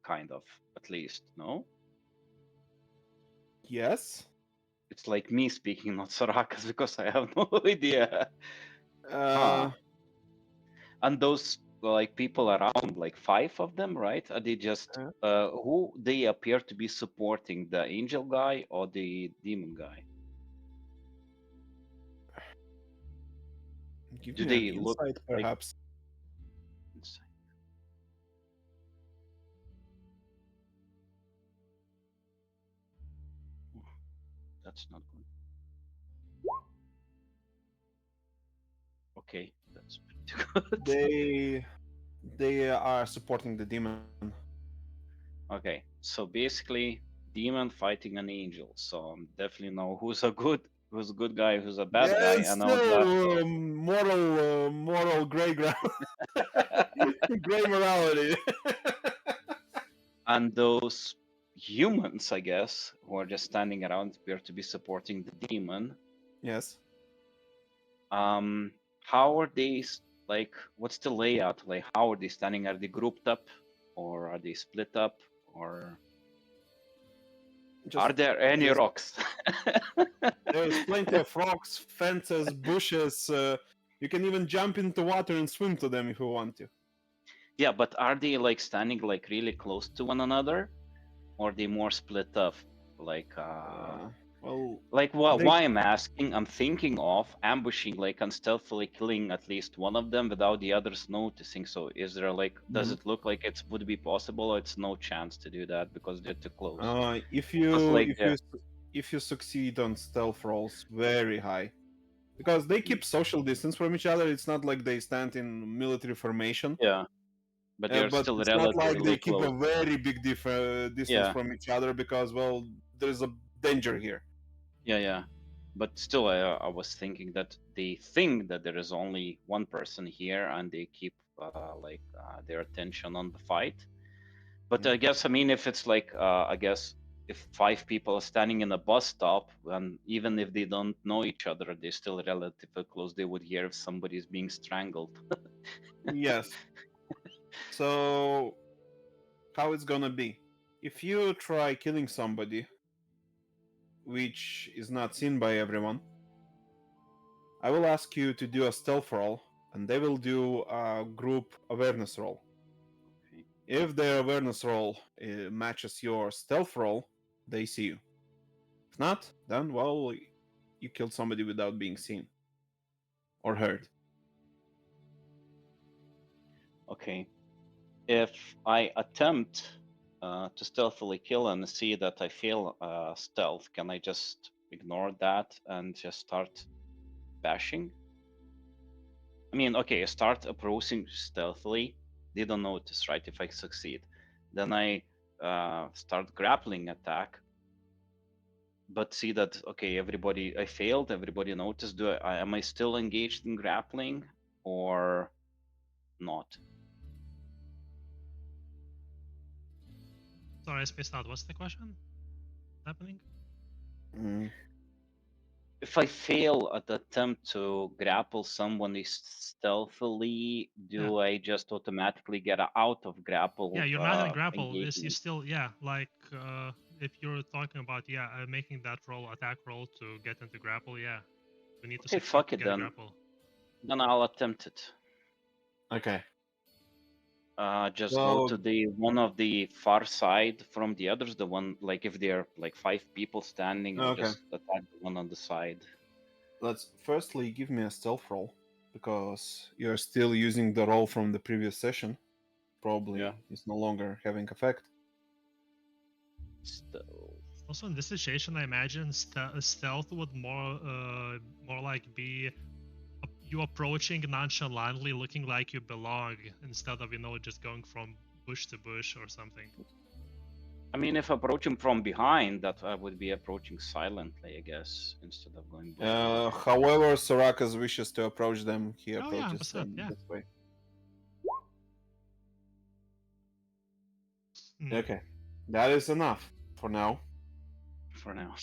kind of, at least, no? Yes. It's like me speaking, not Sorakas, because I have no idea. Uh, And those like people around, like 5 of them, right? Are they just who they appear to be supporting, the angel guy or the demon guy? Give Do me they an look insight, like perhaps. That's not good. Okay, that's pretty good. They are supporting the demon. Okay, so basically, demon fighting an angel. So definitely know who's a good guy, who's a bad Yeah, guy. it's I know that. still moral gray ground, gray morality. And those humans, I guess, who are just standing around appear to be supporting the demon. Yes. How are they like? What's the layout? Like, how are they standing? Are they grouped up, or are they split up, or are there any rocks? There's plenty of rocks, fences, bushes. You can even jump into water and swim to them if you want to. Yeah, but are they like standing like really close to one another, or are they more split up? Like, Well, Like they- why I'm asking, I'm thinking of ambushing, like, and stealthily killing at least one of them without the others noticing. So is there like, does Mhm. it look like it would be possible, or it's no chance to do that because they're too close? if Because you like if you if you succeed on stealth rolls very high, because they keep social distance from each other. It's not like they stand in military formation. yeah, but they're But still it's not like they relatively keep close. a very big distance Yeah, from each other because, well, there's a danger here. yeah. But still, I was thinking that they think that there is only one person here, and they keep their attention on the fight. But I guess, I mean, if it's like, I guess if 5 people are standing in a bus stop, and even if they don't know each other, they're still relatively close. They would hear if somebody is being strangled. Yes. So how it's gonna be? If you try killing somebody, which is not seen by everyone, I will ask you to do a stealth roll, and they will do a group awareness roll. Okay. If their awareness roll matches your stealth roll, they see you. If not, then, well, you killed somebody without being seen or heard. Okay. If I attempt to stealthily kill and see that I fail stealth, can I just ignore that and just start bashing? I mean, okay, I start approaching stealthily. They don't notice, right? If I succeed, then I start grappling attack. But see that, okay, everybody, I failed. Everybody noticed. Am I still engaged in grappling or not? Sorry, I spaced out. What's the question happening? Mm. If I fail at the attempt to grapple someone stealthily, do I just automatically get out of grapple? Yeah, you're not in grapple. This you Engagement? still like if you're talking about making that roll, attack roll to get into grapple. Yeah, we need to Okay, succeed fuck to it get a then. grapple. Then I'll attempt it. Okay. Just go So to the one of the far side from the others. The one, like, if there are like 5 people standing, I'll okay. just attack the one on the side. Let's firstly give me a stealth roll because you're still using the roll from the previous session. Probably Yeah. it's no longer having effect. Also, in this situation, I imagine stealth would more like be you approaching nonchalantly, looking like you belong, instead of just going from bush to bush or something. I mean, if approaching from behind, that I would be approaching silently, I guess, instead of going bush to bush. However, Sorakas wishes to approach them. He Oh yeah, approaches 100%. them Yeah. this way. Hmm. Okay, that is enough for now. For now.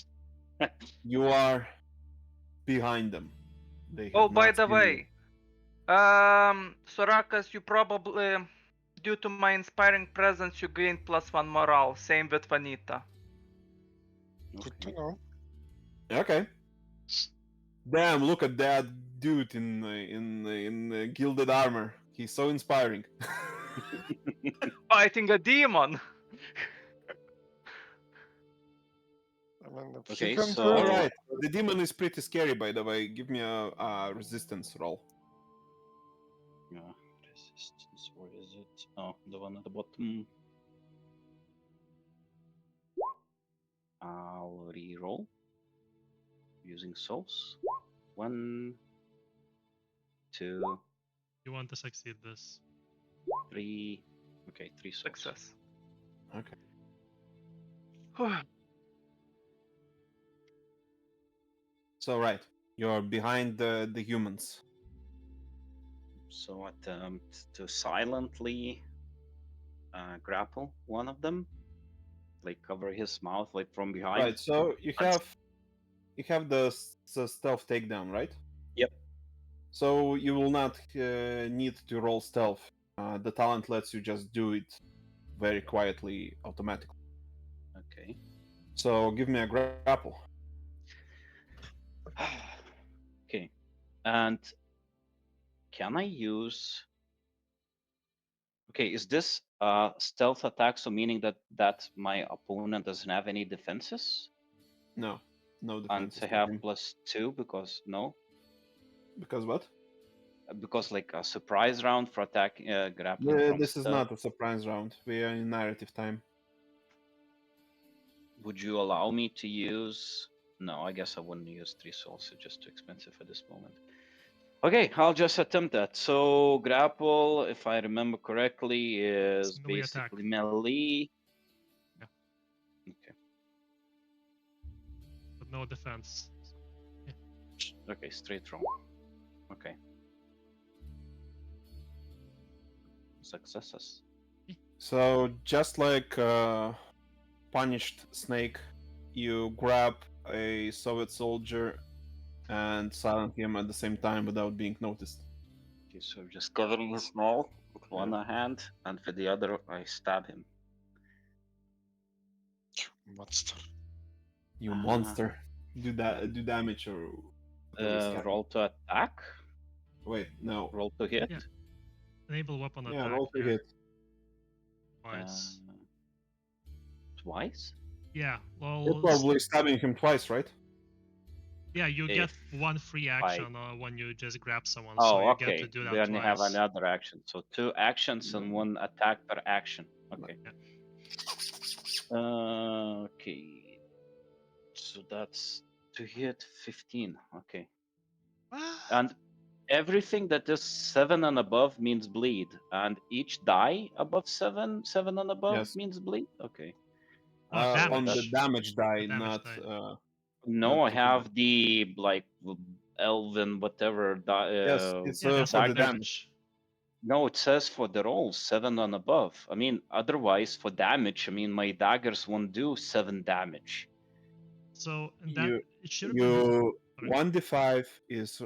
You are behind them. They have Oh, by not the seen you. way, Sorakas, you probably, due to my inspiring presence, you gained +1 morale. Same with Vanita. Good to Okay. know. Okay. Damn! Look at that dude in gilded armor. He's so inspiring. Fighting a demon. I mean, if Okay, he can do so- it, All right. The demon is pretty scary, by the way. Give me a resistance roll. Yeah, resistance. Where is it? Oh, the one at the bottom. I'll re-roll using souls. 1, 2, You want to succeed this. 3. Okay, 3 souls. Success. Okay. So right, you're behind the humans. So attempt to silently grapple one of them, like cover his mouth, like from behind. Right. So you have the stealth takedown, right? Yep. So you will not need to roll stealth. The talent lets you just do it very quietly, automatically. Okay. So give me a grapple. Okay. And can I use? Okay, is this stealth attack? So meaning that my opponent doesn't have any defenses? No. no And defenses I for have him. +2 because no, Because what? because like a surprise round for attack grappling Yeah, from this is stuff. not a surprise round. We are in narrative time. Would you allow me to use? No, I guess I wouldn't use 3 souls. It's just too expensive at this moment. Okay, I'll just attempt that. So grapple, if I remember correctly, is melee attack. basically melee. Yeah. Okay. But no defense. Okay, straight roll. Okay. Successes. So just like punished snake, you grab a Soviet soldier and silence him at the same time without being noticed. Okay, so just covering his mouth with one hand, and with the other, I stab him. Monster. You monster! Do that. Do damage or whatever is happening. Roll to attack. Wait, no. Roll to hit. Yeah. Enable weapon Yeah, attack. roll to hit. Twice. Twice. Yeah. You're Well. probably stabbing him twice, right? Yeah, you get If one free action when you just grab someone, Oh, so you okay. get to do that Then you have twice. another action. So 2 actions and 1 attack per action. Okay. Okay. So that's to hit 15. Okay. What? And everything that is 7 and above means bleed, and each die above 7 and above Yes. means bleed. Okay. Oh, On the damage. damage die, The damage not. die. No, not I to have the like elven whatever. Yes, it's Yeah, that's for for the the damage. No, it says for the rolls 7 and above. I mean, otherwise for damage, I mean my daggers won't do 7 damage. So that You it should have been. you Sorry. 1d5 is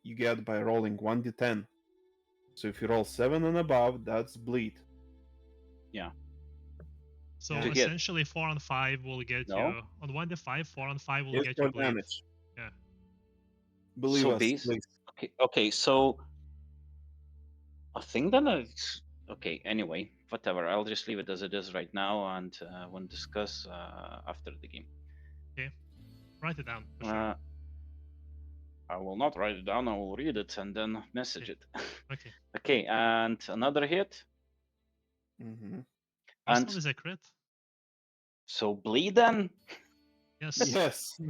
you get by rolling 1d10. So if you roll 7 and above, that's bleed. Yeah. So Yeah. To hit. essentially, 4 and 5 will get No. you on 1d5. 4 and 5 will It's get for you bleed. damage. Yeah. Believe So us, base. please. Okay. So I think that it's okay. Anyway, whatever. I'll just leave it as it is right now, and we'll discuss after the game. Okay. Write it down. For sure. I will not write it down. I will read it and then message Okay. it. Okay. Okay, and another hit. Mm-hmm. Last And one is a crit. so bleed then. Yes. Yes.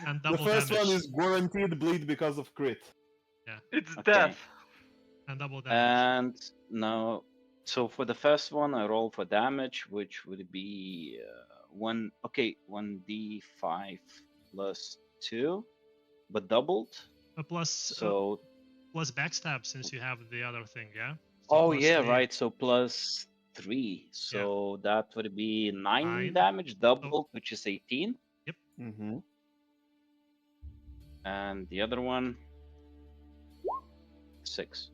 And The double first damage. one is guaranteed bleed because of crit. It's Okay. death. And double damage. And now, so for the first one, I roll for damage, which would be 1d5 plus 2, but doubled. Plus backstab since you have the other thing, yeah? So Oh plus yeah, 3. right. So plus 3. So that would be 9 damage, doubled, which is 18. Yep. Mm-hmm. And the other one, 6.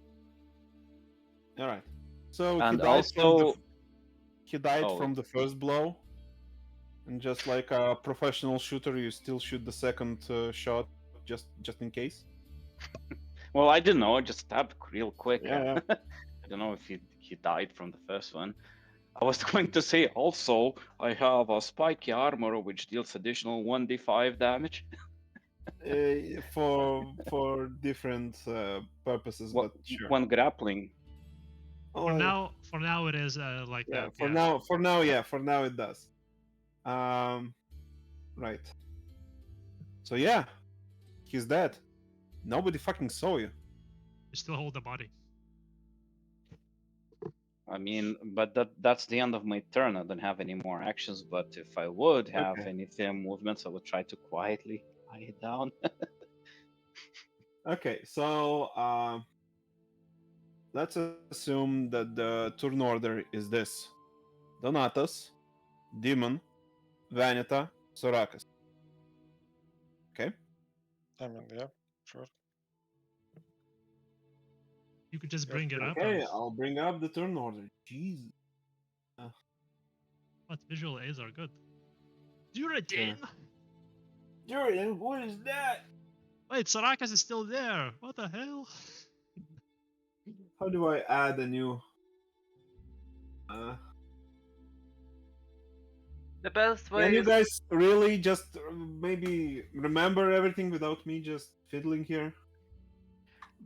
All right. So And he died also, from the first blow, and just like a professional shooter, you still shoot the second shot just in case. well, I didn't know. I just stabbed real quick. Yeah. I don't know if he died from the first one. I was going to say also I have a spiky armor which deals additional 1d5 damage. For different purposes, but sure. When grappling. For now, it is like yeah. that. For now it does. Right. So yeah, he's dead. Nobody fucking saw you. You still hold the body. I mean, but that's the end of my turn. I don't have any more actions, but if I would have any movements, I would try to quietly lie it down. Okay, so let's assume that the turn order is this: Donatus, Demon, Vanita, Sorakas. Okay. I mean, yeah, sure. You could just bring it up. Okay, I'll bring up the turn order. Jeez. What visual aids are good. Duradin! Duradin, what is that? Wait, Sorakas is still there. What the hell? How do I add a new? The best way Can you is guys really just maybe remember everything without me just fiddling here?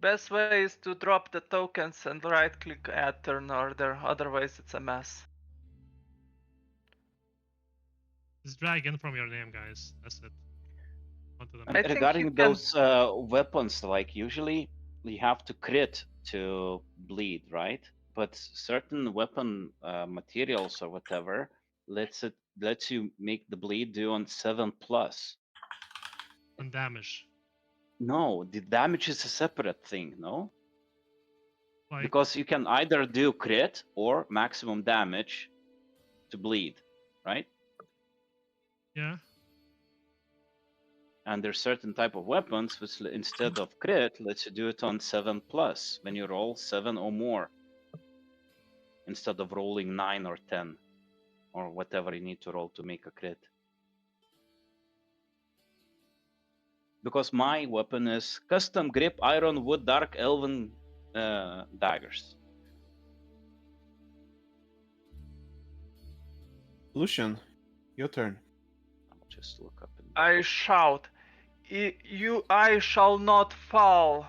best way is to drop the tokens and right click add turn order, otherwise it's a mess. Just drag in from your name, guys. That's it. Onto the I map. think you Regarding can- those weapons, like usually you have to crit to bleed, right? But certain weapon materials or whatever lets you make the bleed do on 7+. And damage. No, the damage is a separate thing, no? Like, Because you can either do crit or maximum damage to bleed, right? yeah. And there's certain type of weapons which instead of crit lets you do it on 7+ when you roll 7 or more, instead of rolling 9 or 10 or whatever you need to roll to make a crit. Because my weapon is custom grip iron wood dark elven daggers. Lucian, your turn. I'll just look up in I shout, I shall not fall.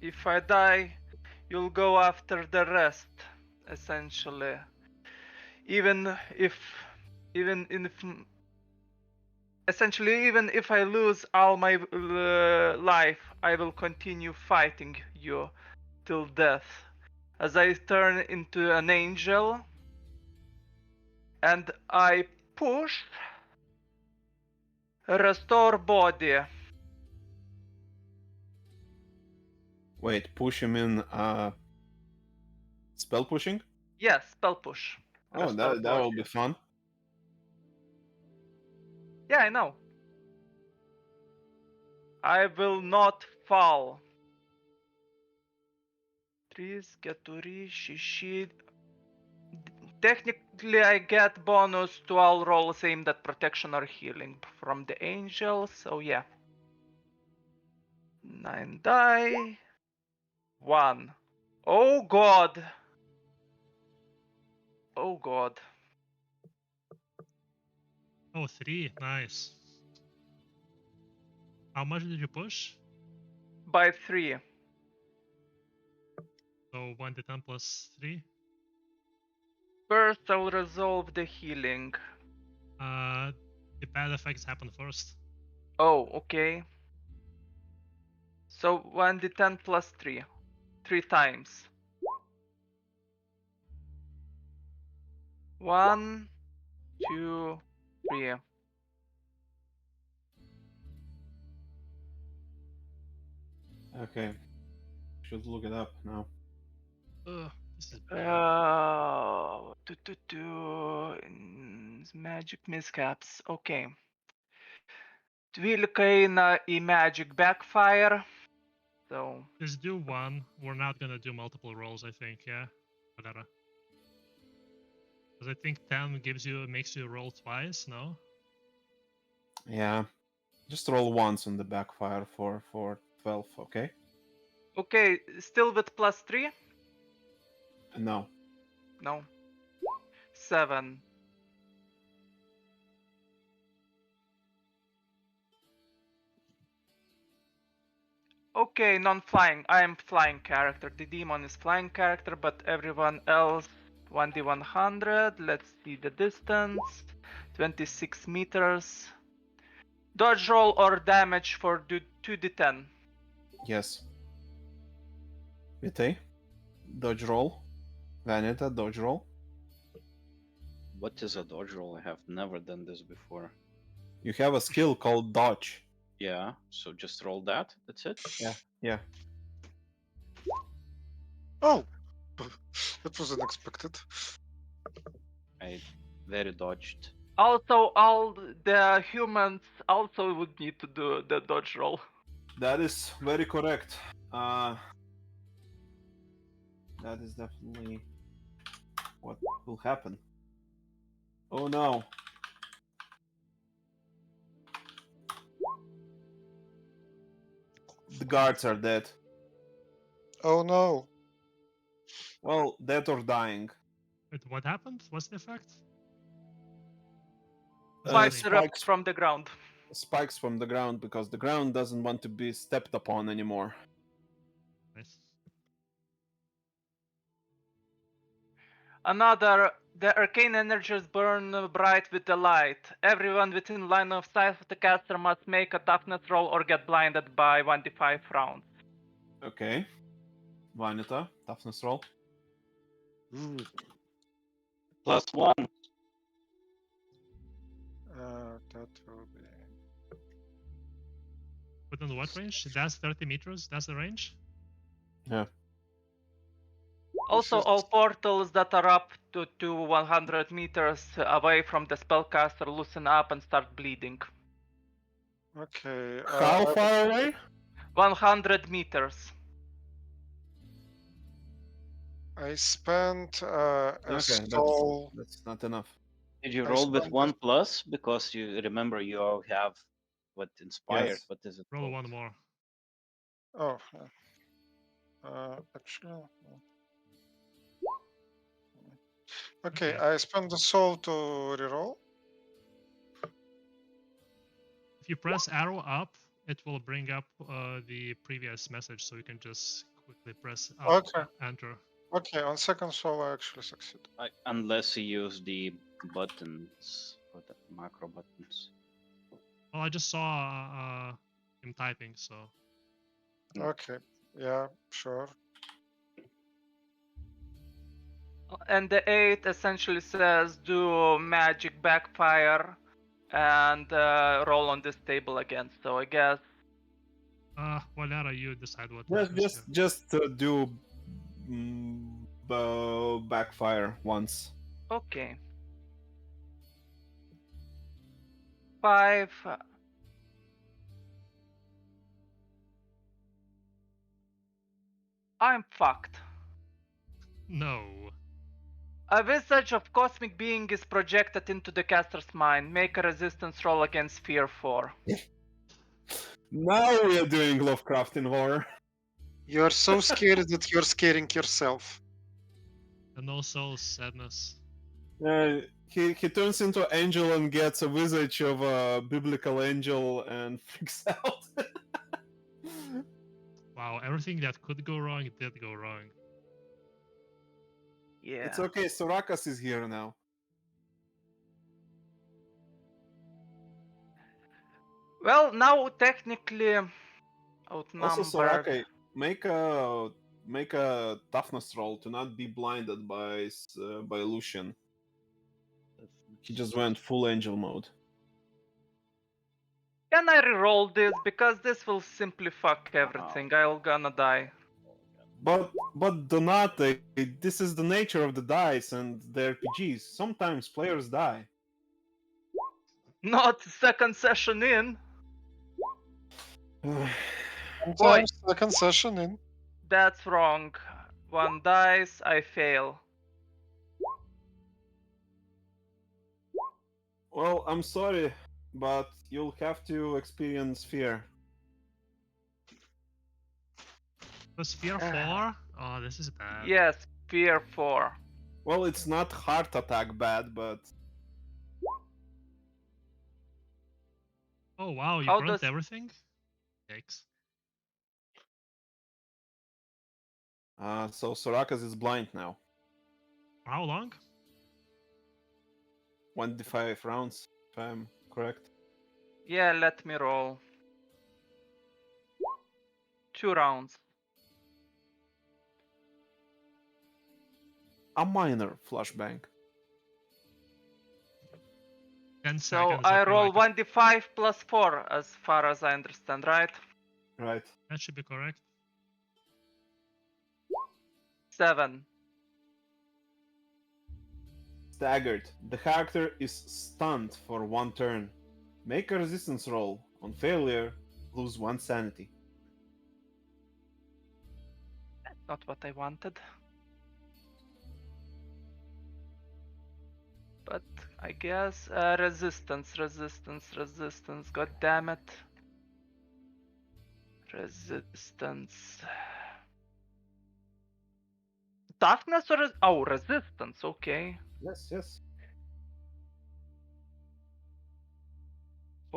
If I die, you'll go after the rest, essentially. Even if I lose all my life, I will continue fighting you till death. As I turn into an angel, and I push restore body. Wait, push him in spell pushing? Yes, spell push. Oh, Restore that will body. be fun. Yeah, I know. I will not fall. 3, 4, 6. Technically, I get bonus to all rolls aimed at protection or healing from the angels, so yeah. 9 die. 1. Oh god. Oh god. Oh, 3. Nice. How much did you push? By 3. So 1d10 plus 3. First, I'll resolve the healing. The bad effects happen first. Oh, okay. So 1d10 plus 3. 3 times. 1, 2, 3. Okay. Should look it up now. This is bad. Magic miscaps. Okay. 12 į magic backfire. So Just do one. We're not gonna do multiple rolls, I think, yeah? Whatever. Because I think 10 makes you roll twice, no? Yeah. Just roll once on the backfire for 12, okay? okay, still with plus 3? No. No. 7. Okay, non-flying. I am flying character. The demon is flying character, but everyone else 1d100. Let's see the distance. 26 meters. Dodge roll or damage for 2d10. Yes. Vitae. Dodge roll. Vanita, dodge roll. What is a dodge roll? I have never done this before. You have a skill called dodge. Yeah, so just roll that. That's it. Yeah. Oh, that was unexpected. I very dodged. Also, all the humans also would need to do the dodge roll. That is very correct. That is definitely what will happen. Oh no. The guards are dead. Oh no. Well, dead or dying. Wait, what happened? What's the effect? Spikes erupt spikes from the ground. spikes from the ground because the ground doesn't want to be stepped upon anymore. Nice. Another, the arcane energies burn bright with the light. Everyone within line of sight of the caster must make a toughness roll or get blinded by 1d5 rounds. Okay. Vanita, toughness roll. +1. That will be. Within what range? That's 30 meters. That's the range. Yeah. Also, is- all portals that are up to 100 meters away from the spellcaster loosen up and start bleeding. Okay. How far away? 100 meters. I spent a Okay, soul. that's not enough. Did you I roll with spent 1 plus? Because you remember you all have what inspired. Yes. What is it Roll called? one more. Oh, yeah. Actually. Okay, Okay. I spent the soul to reroll. If you press arrow up, it will bring up the previous message, so you can just quickly press up, Okay. enter. Okay, on second soul I actually succeed. Unless you use the buttons for the macro buttons. Well, I just saw him typing, so Okay, yeah, sure. And the 8 essentially says do magic backfire and roll on this table again. So I guess Valara, you decide what happens here. Just do backfire once. okay. 5. I'm fucked. No. A visage of cosmic being is projected into the caster's mind. Make a resistance roll against fear 4. Now we are doing Lovecraftian horror. You're so scared that you're scaring yourself. The no souls sadness. He turns into an angel and gets a visage of a biblical angel and freaks out. Wow, everything that could go wrong did go wrong. Yeah. It's okay, Sorakas is here now. Well, now technically outnumbered. Also, Soraka, make a toughness roll to not be blinded by Lucian. He just went full angel mode. Can I reroll this? Because this will simply fuck everything. I'm gonna die. But Donate, this is the nature of the dice and the RPGs. Sometimes players die. Not second session in. Sometimes second session in. That's wrong. 1 dice, I fail. Well, I'm sorry, but you'll have to experience fear. Was fear 4? Oh, this is bad. Yes, fear 4. Well, it's not heart attack bad, but Oh wow, you How burnt does- everything? Yikes. so Sorakas is blind now. For how long? 1d5 rounds, if I'm correct. Yeah, let me roll. 2 rounds. A minor flashbang. 10 So seconds. I feel roll like 1d5 plus 4 as far as I understand, right? Right. that should be correct. 7. Staggered. The character is stunned for 1 turn. Make a resistance roll. On failure, lose 1 sanity. That's not what I wanted. But I guess resistance. God damn it. Resistance. Toughness or resistance? Okay. Yes.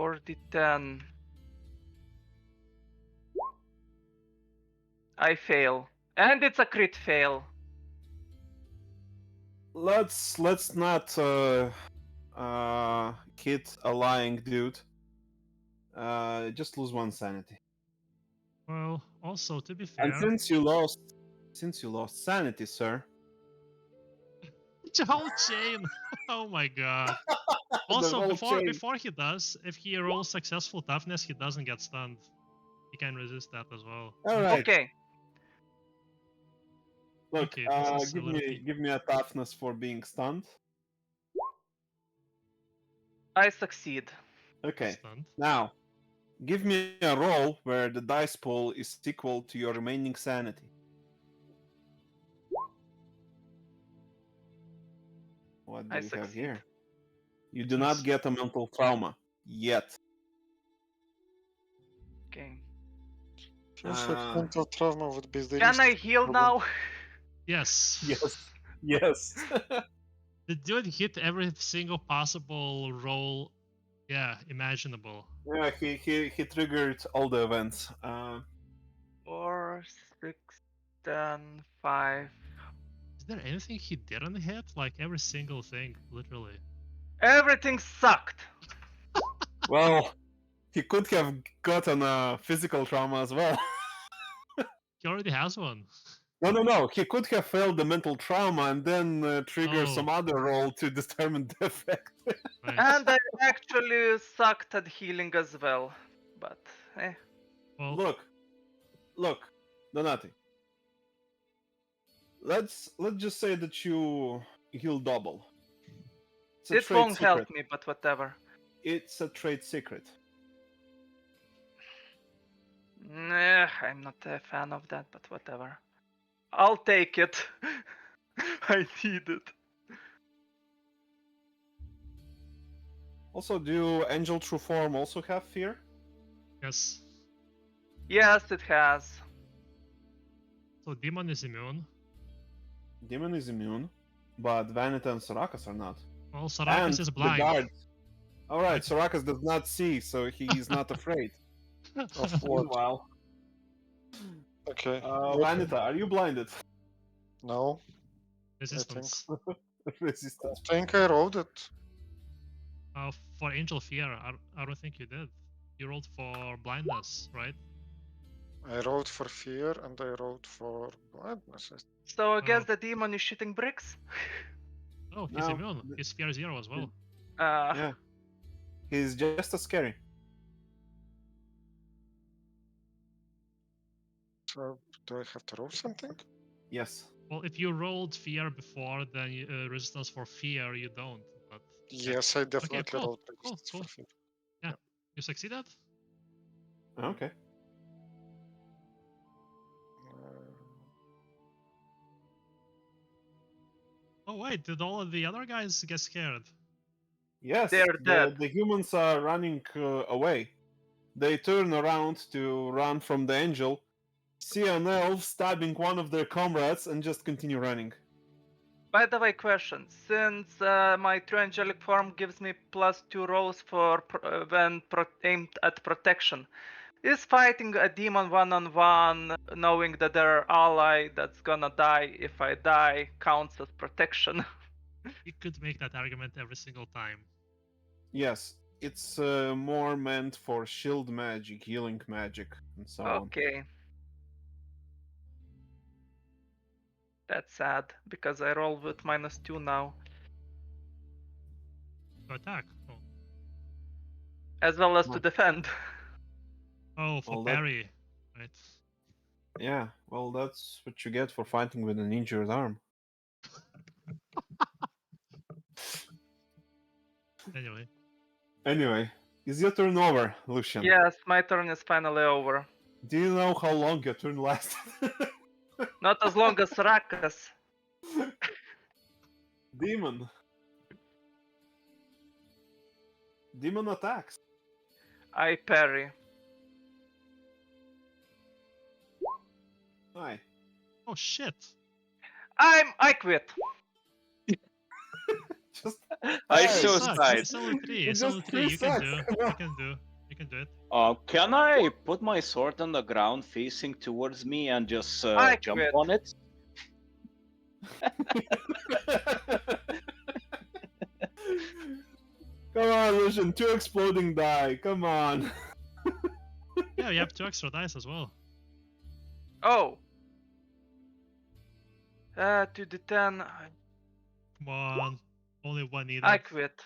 4d10. I fail. And it's a crit fail. Let's not hit a lying dude. Just lose 1 sanity. Well, also to be And fair, since you lost sanity, sir. the whole chain. Oh my god. The Also, whole chain. before he does, if he rolls successful toughness, he doesn't get stunned. He can resist that as well. All right. Okay. Look, Okay, this is a little give me a toughness for being stunned. I succeed. Okay. stunned. Now, give me a roll where the dice pool is equal to your remaining sanity. What do I you have succeed. here? You do not get a mental trauma yet. Okay. Feels like Uh, mental trauma would be the Can least I heal problem. now? Yes. Yes. Yes. The dude hit every single possible roll, yeah, imaginable. Yeah, he triggered all the events. 4, 6, 10, 5. Is there anything he didn't hit? Like every single thing, literally. Everything sucked. Well, he could have gotten a physical trauma as well. He already has one. No. He could have failed the mental trauma and then trigger Oh. some other roll to determine the effect. Nice. And I actually sucked at healing as well. But, Well, Look, Donati. Let's just say that you heal double. It's a it trade won't secret. help me, but whatever. It's a trade secret. Nah, I'm not a fan of that, but whatever. I'll take it. I need it. Also, do Angel True Form also have fear? yes. Yes, it has. So Demon is immune. Demon is immune, but Vanita and Sorakas are not. Well, Sarakas is blind. The guard. Alright, Sorakas does not see, so he is not afraid. Of what? Meanwhile, Okay. Vanita, are you blinded? No. Resistance. Resistance. I think I rolled it. For Angel Fear, I don't think you did. You rolled for blindness, right? I rolled for fear and I rolled for blindness. So I guess Oh. the demon is shooting bricks? Oh, he's No. immune. He's Fear 0 as well. Yeah. He's just as scary. So do I have to roll something? Yes. Well, if you rolled Fear before, then resistance for Fear you don't. But Yes, I definitely cool, rolled cool, resistance cool. for fear. you succeeded? Okay. Oh wait, did all of the other guys get scared? Yes, They're dead. the humans are running away. They turn around to run from the angel, see an elf stabbing one of their comrades, and just continue running. By the way, question. Since my true angelic form gives me +2 rolls for when aimed at protection, is fighting a demon one-on-one, knowing that their ally that's gonna die if I die, counts as protection? You could make that argument every single time. Yes, it's more meant for shield magic, healing magic, and so on. Okay. That's sad, because I roll with -2 now. To attack. Oh, As well as to Nice. defend. oh for Well, that- parry. Right. Yeah, well, that's what you get for fighting with an injured arm. Anyway, Is your turn over, Lucian? Yes, my turn is finally over. Do you know how long your turn lasted? Not as long as Rakas. Demon. Demon attacks. I parry. Hi. oh shit. I quit. Just I Hey, suicide. It's only 3. It's It's only just 3. You can sucks. do. Come on. You can do it. Can I put my sword on the ground facing towards me and just I jump quit. on it? Come on, Lucian, 2 exploding die. Come on. Yeah, you have 2 extra dice as well. Oh. To the 10. Come on. Only 1 needed. I quit.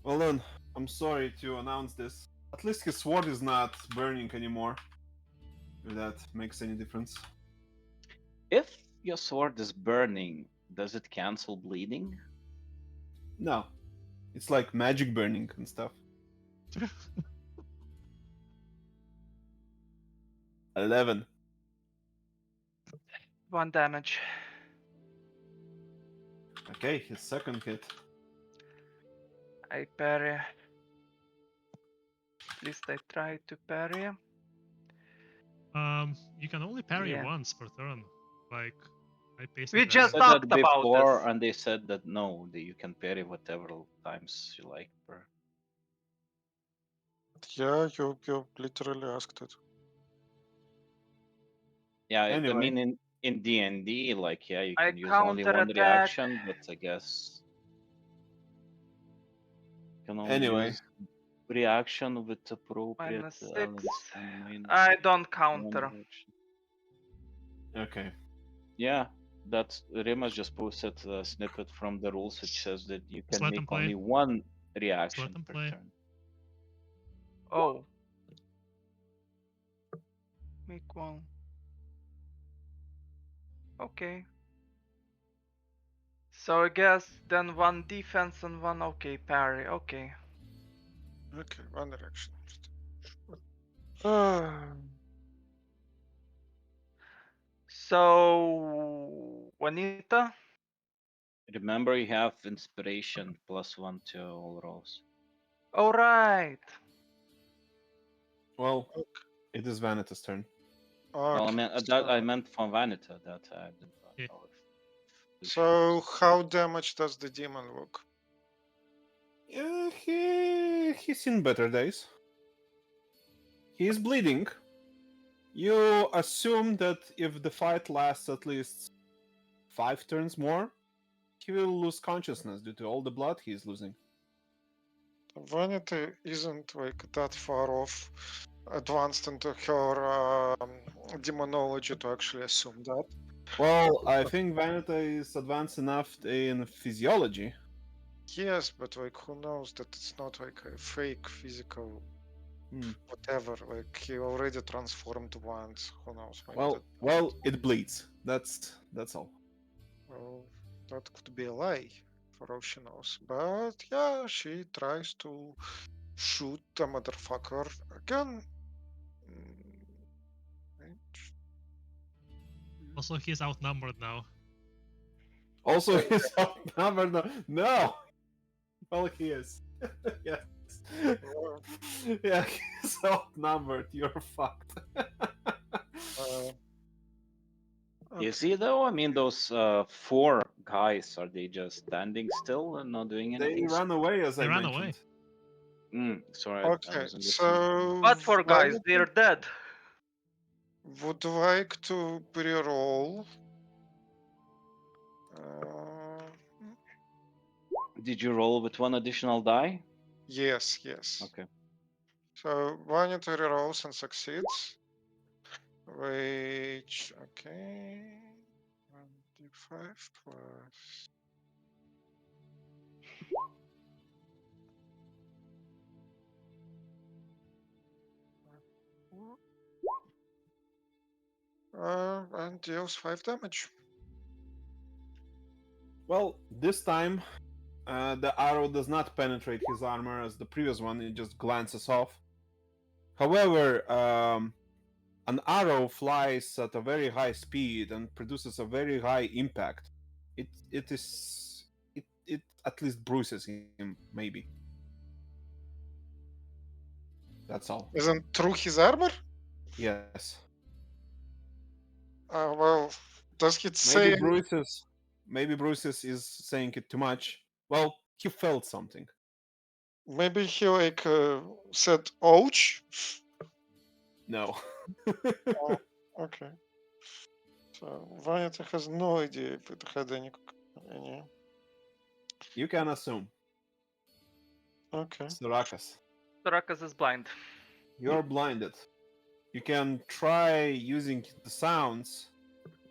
Well then, I'm sorry to announce this. At least his sword is not burning anymore. If that makes any difference. If your sword is burning, does it cancel bleeding? No. It's like magic burning and stuff. 11. 1 damage. Okay, his second hit. I parry. At least I try to parry. You can only parry Yeah. once per turn. Like, I pasted We that just in. Said talked that about before, this. and they said that no, that you can parry whatever times you like per. Yeah, you literally asked it. Yeah, I Anyway. mean in D&D, like you I can use only one counterattack. reaction, but I guess you can only Anyway. use reaction with appropriate -6. elements and minus I don't one counter. reaction. Okay. Yeah, that's Remus just posted a snippet from the rules which says that you Just can let them make play. only one reaction them per play. turn. Oh. Make one. Okay. So I guess then 1 defense and 1 okay parry. Okay. Okay, one direction. Ah, So Juanita? Remember, you have inspiration +1 to all rolls. Alright. Well, it is Vanita's turn. Well, I okay, mean I meant for Vanita that I didn't Yeah. know if so how damaged does the demon look? Yeah, he's seen better days. He's bleeding. You assume that if the fight lasts at least 5 turns more, he will lose consciousness due to all the blood he's losing. Vanity isn't like that far off advanced into her demonology to actually assume that. Well, I think Vanita is advanced enough in physiology. Yes, but like who knows that it's not like a fake physical whatever. Like he already transformed once. Who knows? Maybe Well, it bleeds. That's all. well, that could be a lie for all she knows. But yeah, she tries to shoot the motherfucker again. Right. Also, he's outnumbered now. Also, he's outnumbered. No. Well, he is. Yes. Yeah, he's outnumbered. You're fucked. Is he though? I mean, those 4 guys, are they just standing still and not doing They anything? ran away, as They I ran mentioned. away. Sorry, I Okay, was understanding. so But for guys, Vanity they're dead. would like to pre-roll. Uh, Did you roll with 1 additional die? yes, yes. Okay. So Vanity rolls and succeeds. Which okay. 1d5 plus. And deals 5 damage. Well, this time, the arrow does not penetrate his armor as the previous one, it just glances off. However, an arrow flies at a very high speed and produces a very high impact. It at least bruises him, maybe. That's all. Isn't through his armor? Yes. Well, does he say Maybe bruises. maybe Bruce is saying it too much. Well, he felt something. Maybe he like said ouch. No. Oh, okay. So Vanity has no idea if it had any. You can assume. Okay. Sarakas, Sarakas is blind. you're blinded. You can try using the sounds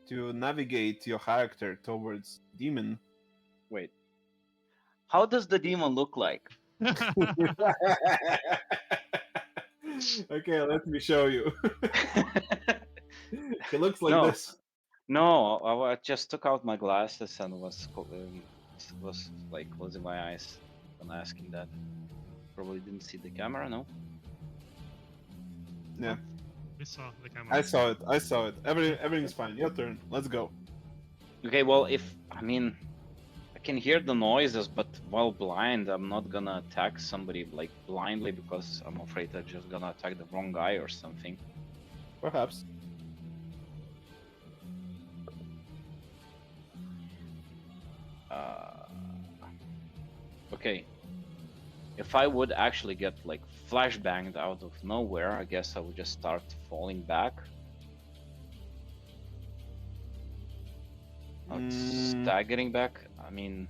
to navigate your character towards demon. Wait. How does the demon look like? Okay, let me show you. He looks like No. this. No, I just took out my glasses and was like closing my eyes when asking that. Probably didn't see the camera, no? Yeah, We saw the camera. I saw it. I saw it. Everything's fine. Your turn. Let's go. Okay, well, I can hear the noises, but while blind, I'm not gonna attack somebody like blindly because I'm afraid I'm just gonna attack the wrong guy or something. Perhaps. Okay. If I would actually get like flashbanged out of nowhere, I guess I would just start falling back. Not staggering back. I mean,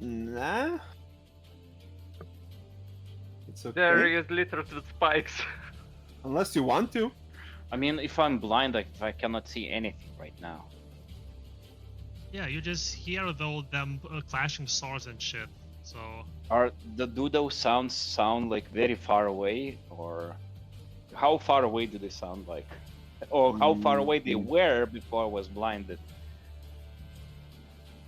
Nah. It's okay. There is littered with spikes. Unless you want to. I mean, if I'm blind, I cannot see anything right now. Yeah, you just hear them clashing swords and shit. So Do those sounds sound like very far away, or how far away do they sound like, or how far away they were before I was blinded?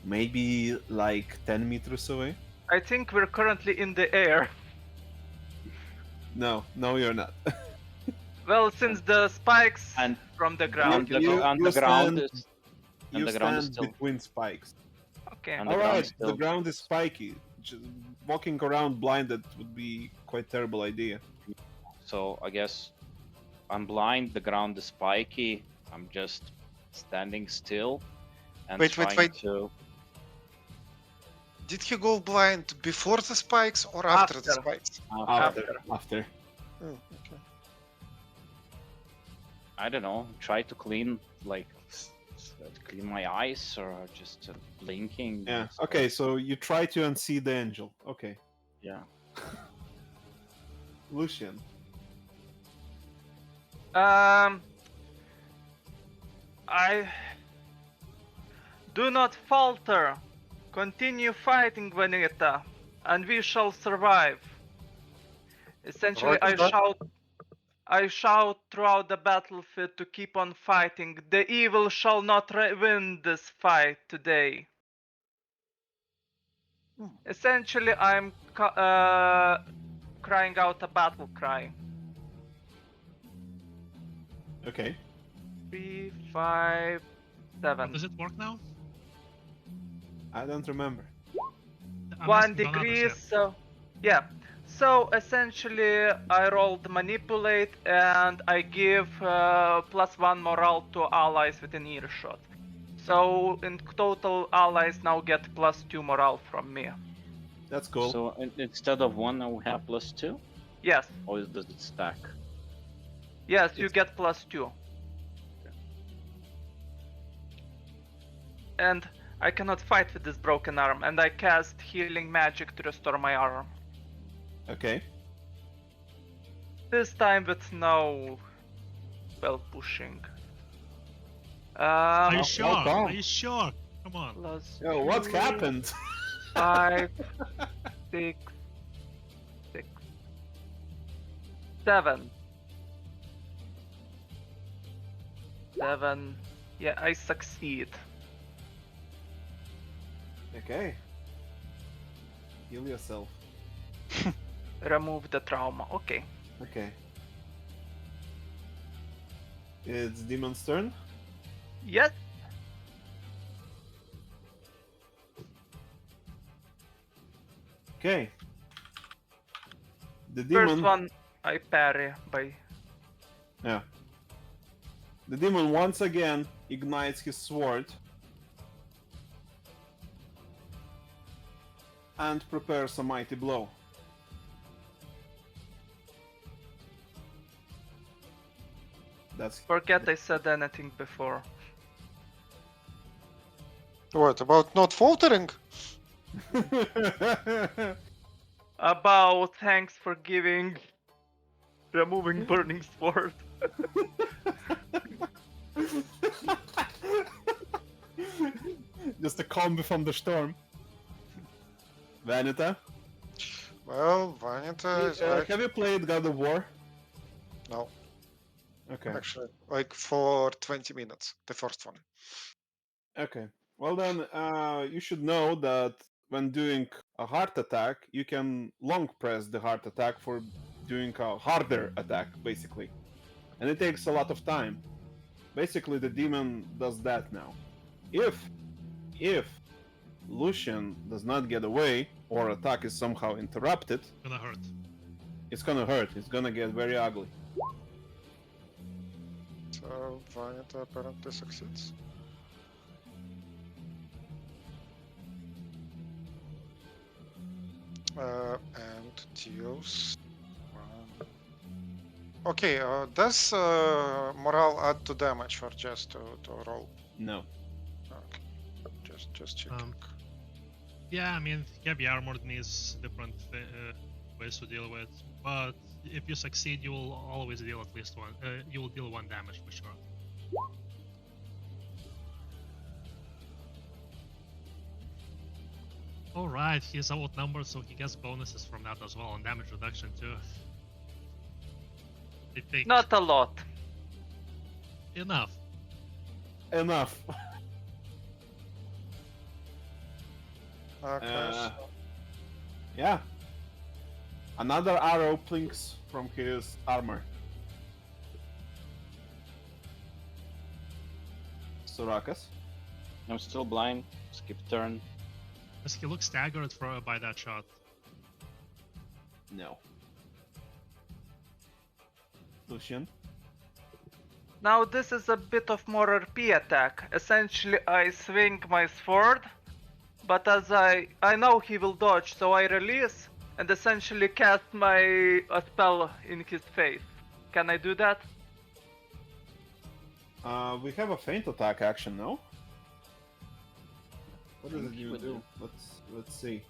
Maybe like 10 meters away. I think we're currently in the air. No, you're not. Well, since the spikes And from the on ground, the, you know. on the ground stand- is You the ground is stand still- between spikes. Okay. And the All ground right, is still- the ground is spiky. Walking around blinded would be quite terrible idea. So I guess I'm blind. The ground is spiky. I'm just standing still and Wait. trying to. Did he go blind before the spikes or after the After. spikes? After. Oh, okay. I don't know. Try to clean my eyes or just blinking. Yeah. Okay, so you try to unsee the angel. Okay. Yeah. Lucian. I do not falter. Continue fighting, Vanita, and we shall survive. Essentially, Roger that. I shout throughout the battlefield to keep on fighting. The evil shall not win this fight today. Essentially, I'm crying out a battle cry. Okay. 3, 5, 7. does it work now? I don't remember. I'm 1 asking Donatus, degree, yeah. so yeah. So essentially, I rolled manipulate and I give +1 morale to allies within earshot. So in total, allies now get +2 morale from me. That's cool. So instead of 1, I will have +2, Yes, or does it stack? yes, you get +2. And I cannot fight with this broken arm, and I cast healing magic to restore my arm. Okay. This time with no spell pushing. Are you sure? come. Are you sure? Come on. Plus Yo, what 2, happened? 5, 6, 7. 7. Yeah, I succeed. Okay. Heal yourself. Remove the trauma. Okay. Okay. It's Demon's turn. Yes. Okay. The First demon. one I parry by. Yeah. The demon once again ignites his sword and prepares a mighty blow. That's Forget I said anything before. What about not faltering? About thanks for giving removing burning sword. Just a calm before the storm. Vanita, Well, Vanita is have you played God of War? no, Okay. actually, like for 20 minutes, the first one. Okay. Well then, you should know that when doing a heart attack, you can long press the heart attack for doing a harder attack, basically. And it takes a lot of time. Basically, the demon does that now. If Lucian does not get away, or attack is somehow interrupted, Gonna hurt. it's gonna hurt. It's gonna get very ugly. So Vanita apparently succeeds. And deals one. Okay, does morale add to damage or just to roll? No. Okay, just checking. Yeah, I mean, heavy armored needs different ways to deal with, but if you succeed, you will always deal at least one. You will deal 1 damage for sure. Alright, he's outnumbered, so he gets bonuses from that as well, and damage reduction too. I think Not a lot. enough. Enough. Okay, Uh, Yeah. Another arrow plinks from his armor. Sorakas. I'm still blind. Skip turn. Does he look staggered by that shot? No. Lucian. Now this is a bit of more RP attack. Essentially I swing my sword, but as I know he will dodge, so I release and essentially cast a spell in his face. Can I do that? We have a feint attack action, no? What does Think it he even would do? Let's see.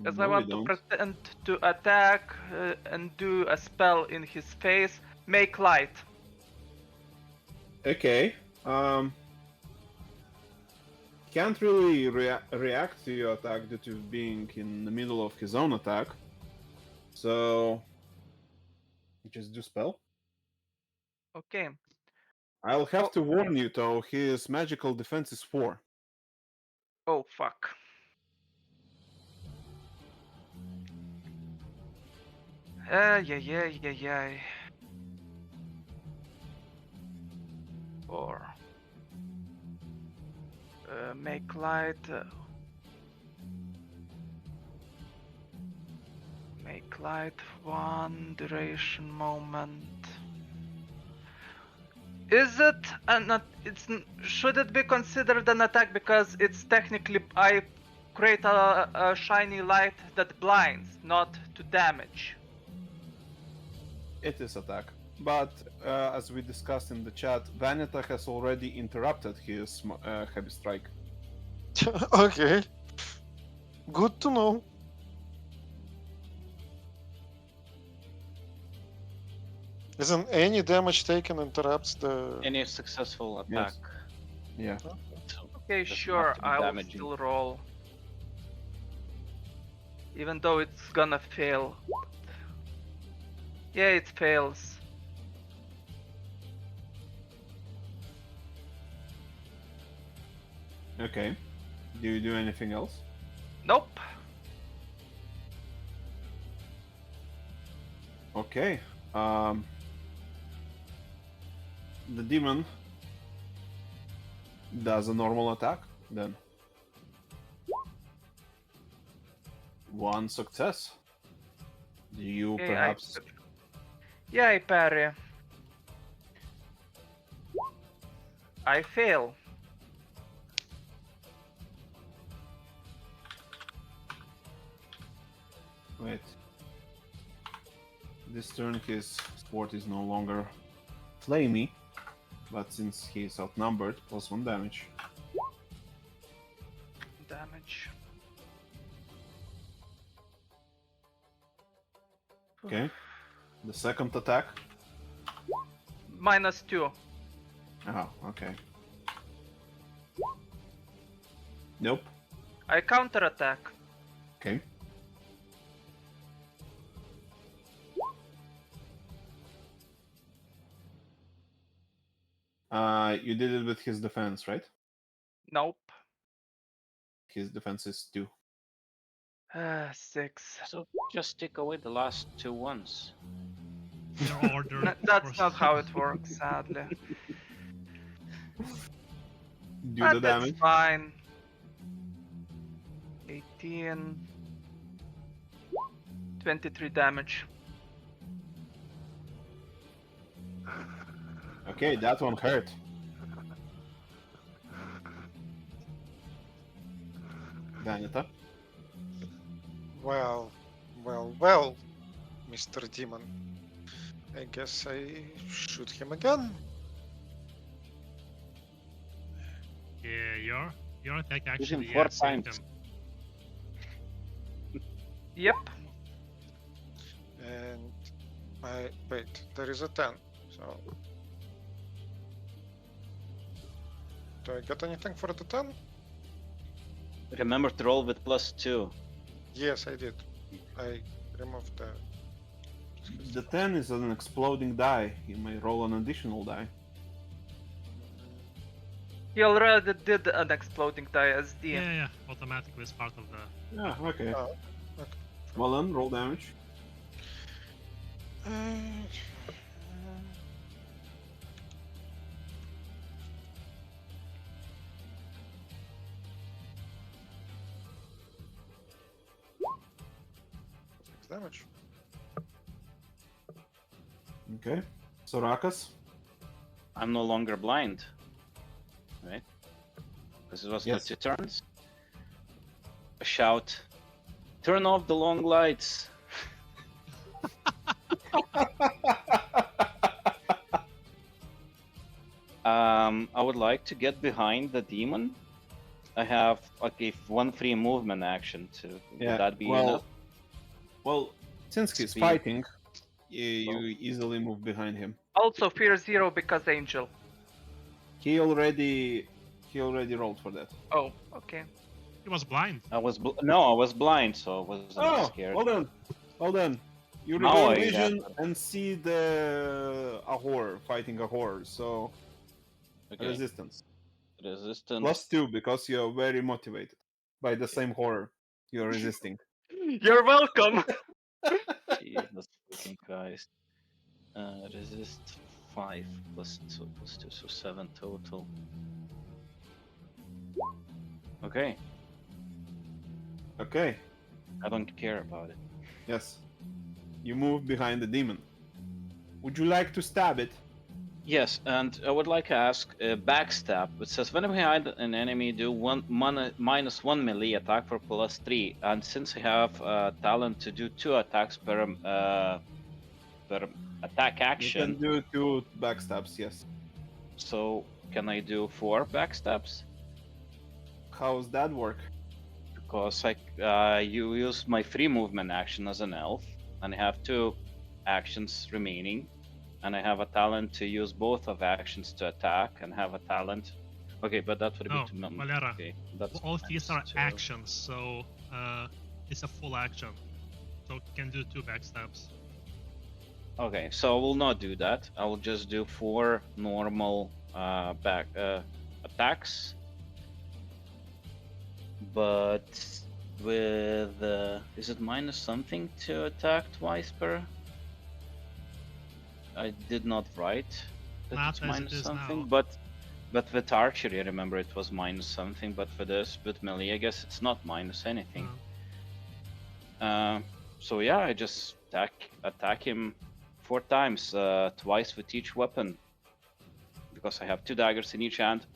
As No, I we want to don't. pretend to attack and do a spell in his face. Make light. Okay. Can't really react to your attack due to being in the middle of his own attack. So just do spell. Okay. I'll have to warn you though, his magical defense is 4. Oh fuck. Yeah. 4. Make light. Make light 1 duration moment. Is it should it be considered an attack because it's technically I create a shiny light that blinds, not to damage. It is attack. But as we discussed in the chat, Vanita has already interrupted his heavy strike. okay. Good to know. Isn't any damage taken interrupts the... Any successful attack. Yeah. So Okay, doesn't sure, have to be I'll damaging. still roll. Even though it's gonna fail. Yeah, it fails. Okay. Do you do anything else? Nope. Okay. The demon does a normal attack then. 1 success. Do you Okay, perhaps... Yeah, I parry. I fail. Wait. This turn his sword is no longer flamey, but since he is outnumbered, +1 damage. Damage. Okay. The second attack. -2. Oh, okay. Nope. I counterattack. Okay. You did it with his defense, right? Nope. His defense is 2. 6. So just take away the last 2 ones. In order. of That's course. not how it works, sadly. Do But the that's damage. fine. 18. 23 damage. Okay, that one hurt. Danita. Well, Mr. Demon. I guess I shoot him again. Yeah, your attack Use him actually 4 saved times. him. Yep. And wait, there is a 10. So do I get anything for the 10? Remember to roll with +2. Yes, I did. I removed the. The 10 is an exploding die. You may roll an additional die. He already did an exploding die as D. Yeah, automatically as part of the. Yeah, okay. Oh, okay. Well then, roll damage. Damage. Okay. Sorakas. I'm no longer blind. Right? Because it was Yes. the 2 turns. A shout. Turn off the long lights. I would like to get behind the demon. I have like 1 free movement action to. Yeah, Would that be well, enough? Well, since he's Speed. fighting, you easily move behind him. Also fear 0 because Angel. He already rolled for that. Oh, okay. He was blind. I was I was blind, so I wasn't Oh, scared. hold on. You Now regain I vision and see the Ahor fighting Ahor, so Okay. resistance. Resistance. +2 because you're very motivated by the same horror you're resisting. You're welcome. Jesus fucking Christ. Resist 5 +2 +2, so 7 total. Okay, Okay, I don't care about it. yes. You move behind the demon. Would you like to stab it? Yes, and I would like to ask backstab. It says when behind an enemy, do -1 melee attack for +3, and since I have talent to do 2 attacks per attack You action, can do 2 backstabs, yes. so can I do 4 backstabs? How's that work? Because you use my free movement action as an elf, and I have 2 actions remaining, and I have a talent to use both of actions to attack, and have a talent. Okay, but that would No, be to Valera. Okay, that's All these are -2. actions, so it's a full action. So you can do 2 backstabs. Okay, so I will not do that. I will just do 4 normal attacks. But with is it minus something to attack twice per? I did not write that Not it's as it minus is something, now. but with archery, I remember it was minus something. But for this, with melee, I guess it's not minus anything. So yeah, I just attack him 4 times, twice with each weapon, because I have 2 daggers in each hand.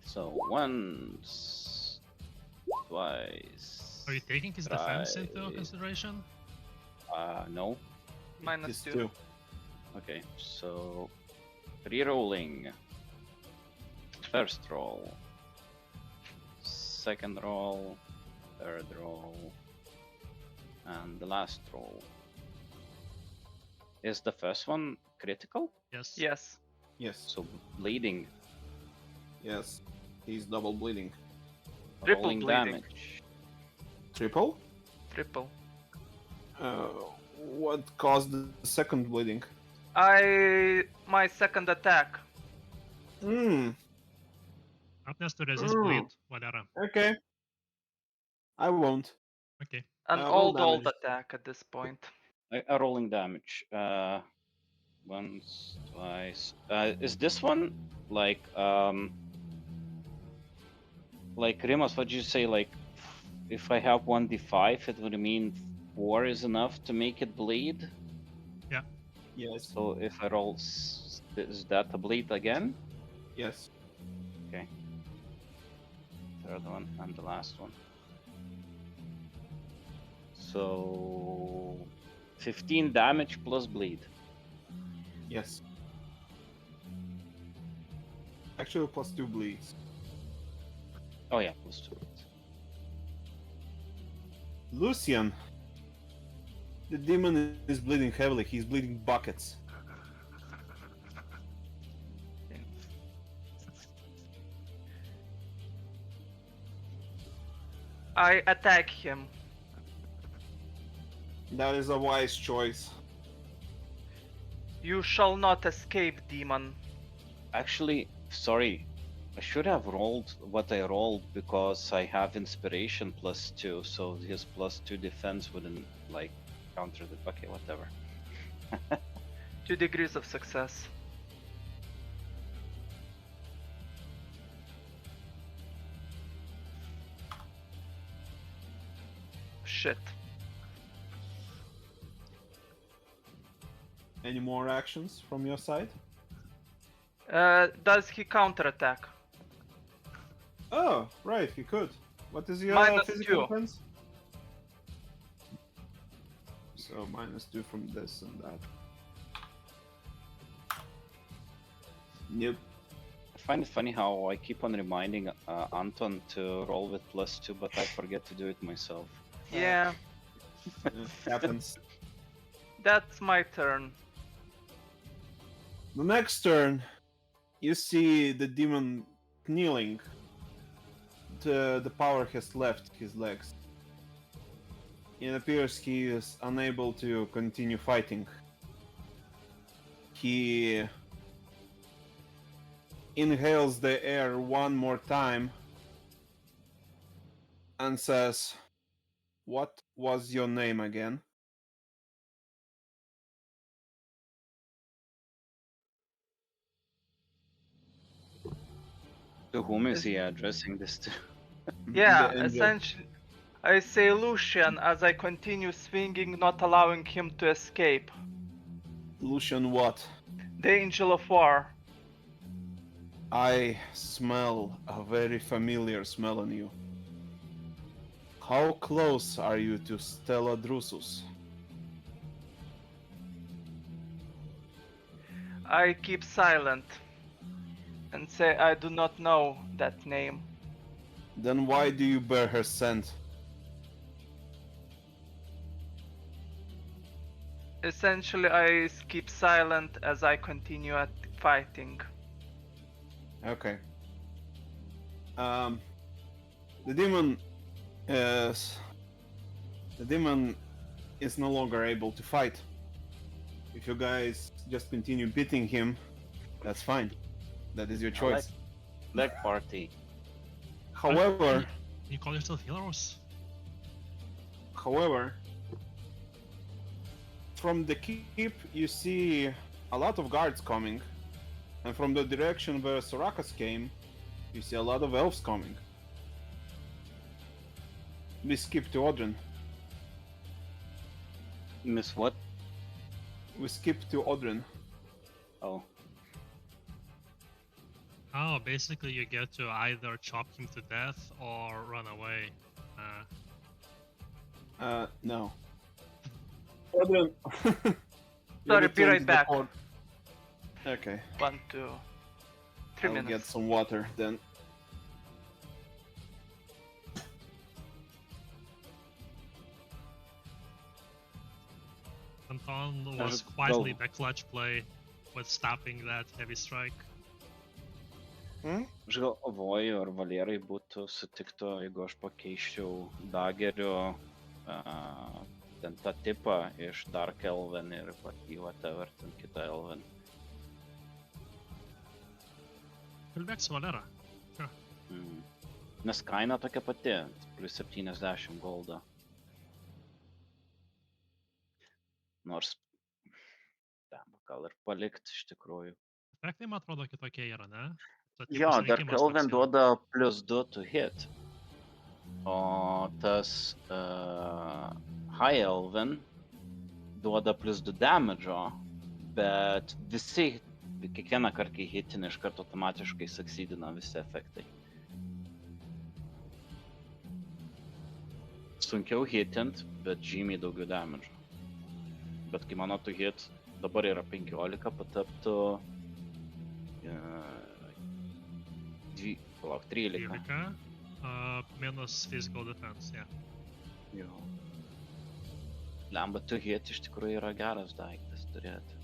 So once, twice. Are you taking his defense into thrice. consideration? No. Minus Just 2. Okay, so re-rolling. First roll, second roll, third roll, and the last roll. Is the first one critical? Yes. Yes. Yes. So bleeding, Yes. He's double bleeding. Triple rolling bleeding. damage. Triple? Triple. What caused the second bleeding? My second attack. Hmm. Up to resist bleed, whatever. Okay. I won't. Okay. An roll old damage. attack at this point. Rolling damage. Once, twice. Is this one like Rimas? What did you say? Like, if I have 1d5, it would mean 4 is enough to make it bleed. Yes. So if I roll, is that a bleed again? Yes. Okay. Third one and the last one. So 15 damage plus bleed. Yes. Actually, plus 2 bleeds. Oh yeah, plus 2 bleeds. Lucian. The demon is bleeding heavily. He's bleeding buckets. I attack him. That is a wise choice. You shall not escape, demon. Actually, sorry. I should have rolled what I rolled because I have inspiration plus 2, so his plus 2 defense wouldn't like counter the. Okay, whatever. 2 degrees of success. Shit. Any more actions from your side? Does he counterattack? Oh, right, he could. What is your Minus physical 2. defense? So minus 2 from this and that. Yep. I find it funny how I keep on reminding Anton to roll with plus 2, but I forget to do it myself. Yeah, It happens. that's my turn. The next turn, you see the demon kneeling. The power has left his legs. It appears he is unable to continue fighting. He inhales the air one more time and says, "What was your name again?" To whom is he addressing this to? Yeah, The angel. essentially, I say Lucian as I continue swinging, not allowing him to escape. Lucian what? The Angel of War. I smell a very familiar smell on you. How close are you to Stella Drusus? I keep silent and say I do not know that name. Then why do you bear her scent? Essentially, I keep silent as I continue at fighting. Okay. The demon is no longer able to fight. If you guys just continue beating him, that's fine. That is your I like choice. Leg party. However, You call yourself heroes? However, from the keep you see a lot of guards coming, and from the direction where Sorakas came, you see a lot of elves coming. We skip to Odrin. Miss what? We skip to Odrin. Oh. Oh, basically you get to either chop him to death or run away. No. Odrin. You Sorry, need be to right enter the back. port. Okay. 1, 2, 3 I'll minutes. get some water then. Anton Aš was quietly gal- the clutch play with stopping that heavy strike. Aš galvoju, ar Valierai būtų sutiktų, jeigu aš pakeiščiau dageriu ten tą tipą iš Dark Elven ir į whatever, ten kitą Elven. Kalbėk su Valera. Nes kaina tokia pati, plus 70 goldo. Nors, gal ir palikt iš tikrųjų. Efektai, man atrodo, kitokie yra, ne? Jo, Dark Elven duoda plus 2 to hit. O tas High Elven duoda plus 2 damage'o, bet visi, kiekvieną kartą kai hitina, iš karto automatiškai succeedina visi efektai. Sunkiau hitint, bet žymiai daugiau damage'o. Bet kai mano to hit dabar yra 15, pataptų 13. Minus physical defense, yeah. Jo. Lemba to hit iš tikrųjų yra geras daiktas turėti.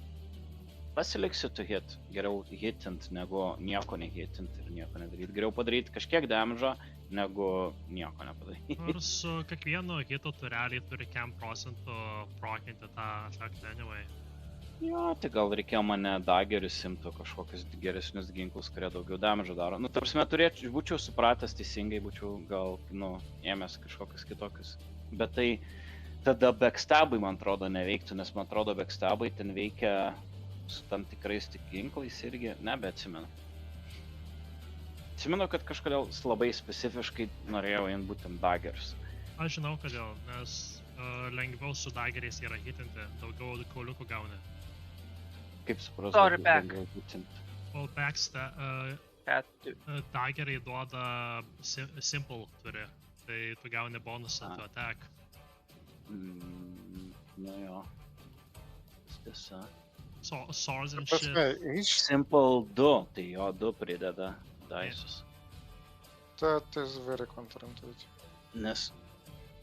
Pasiliksiu to hit, geriau hitint negu nieko nehitint ir nieko nedaryti. Geriau padaryti kažkiek damage'o, negu nieko nepadaryti. Ir su kiekvienu hitu tu realiai turi 100% prokinti tą efektą anyway. Jo, tai gal reikėjo mane dagerius imti kažkokius geresnius ginklus, kurie daugiau damage'o daro. Nu, tarsi būčiau supratęs teisingai, būčiau gal, ėmęs kažkokius kitokius. Bet tai tada backstabai, man atrodo, neveiktų, nes man atrodo, backstabai ten veikia su tam tikrais tik ginklais irgi, nebeatsimenu. Atsimenu, kad kažkodėl labai specifiškai norėjau imti būtent daggers. Aš žinau kodėl, nes lengviau su daggeriais yra hitinti, daugiau kauliukų gauni. Kaip supratau, Sorry, back. lengviau hitinti. O Had to. daggeriai duoda simple turi, tai tu gauni bonusą to attack. Nu jo. Tiesa. Swords and Prasme, shit. each Simple 2, tai jo 2 prideda daisus. that is very counterintuitive. Nes,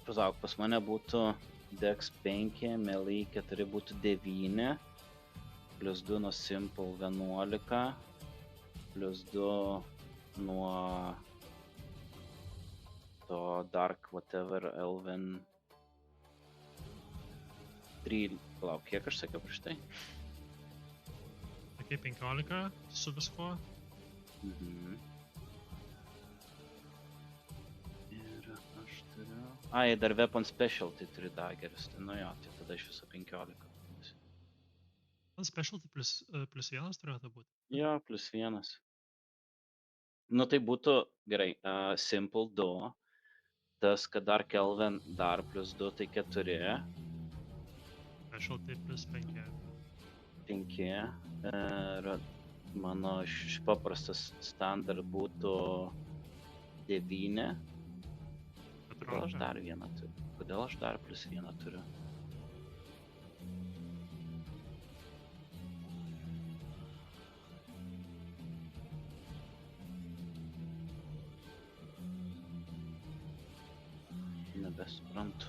palauk, pas mane būtų Dex 5, Melee 4 būtų 9, plus 2 nuo Simple 11, plus 2 nuo to Dark whatever Elven 3, palauk, kiek aš sakiau prieš tai? Okay, 15 su viskuo. Ir aš turiu... Ai, dar Weapon Specialty turi daggerius, tai nu jo, tai tada iš viso 15. Specialty plus 1 turėtų būti. Jo, plus 1. Nu tai būtų, gerai, Simple 2, tas, kad Dark Elven dar plus 2, tai 4, Specialty plus 5. 5, ir mano paprastas standard būtų 9. Kodėl aš dar vieną turiu? Kodėl aš dar plus 1 turiu? Nebesuprantu.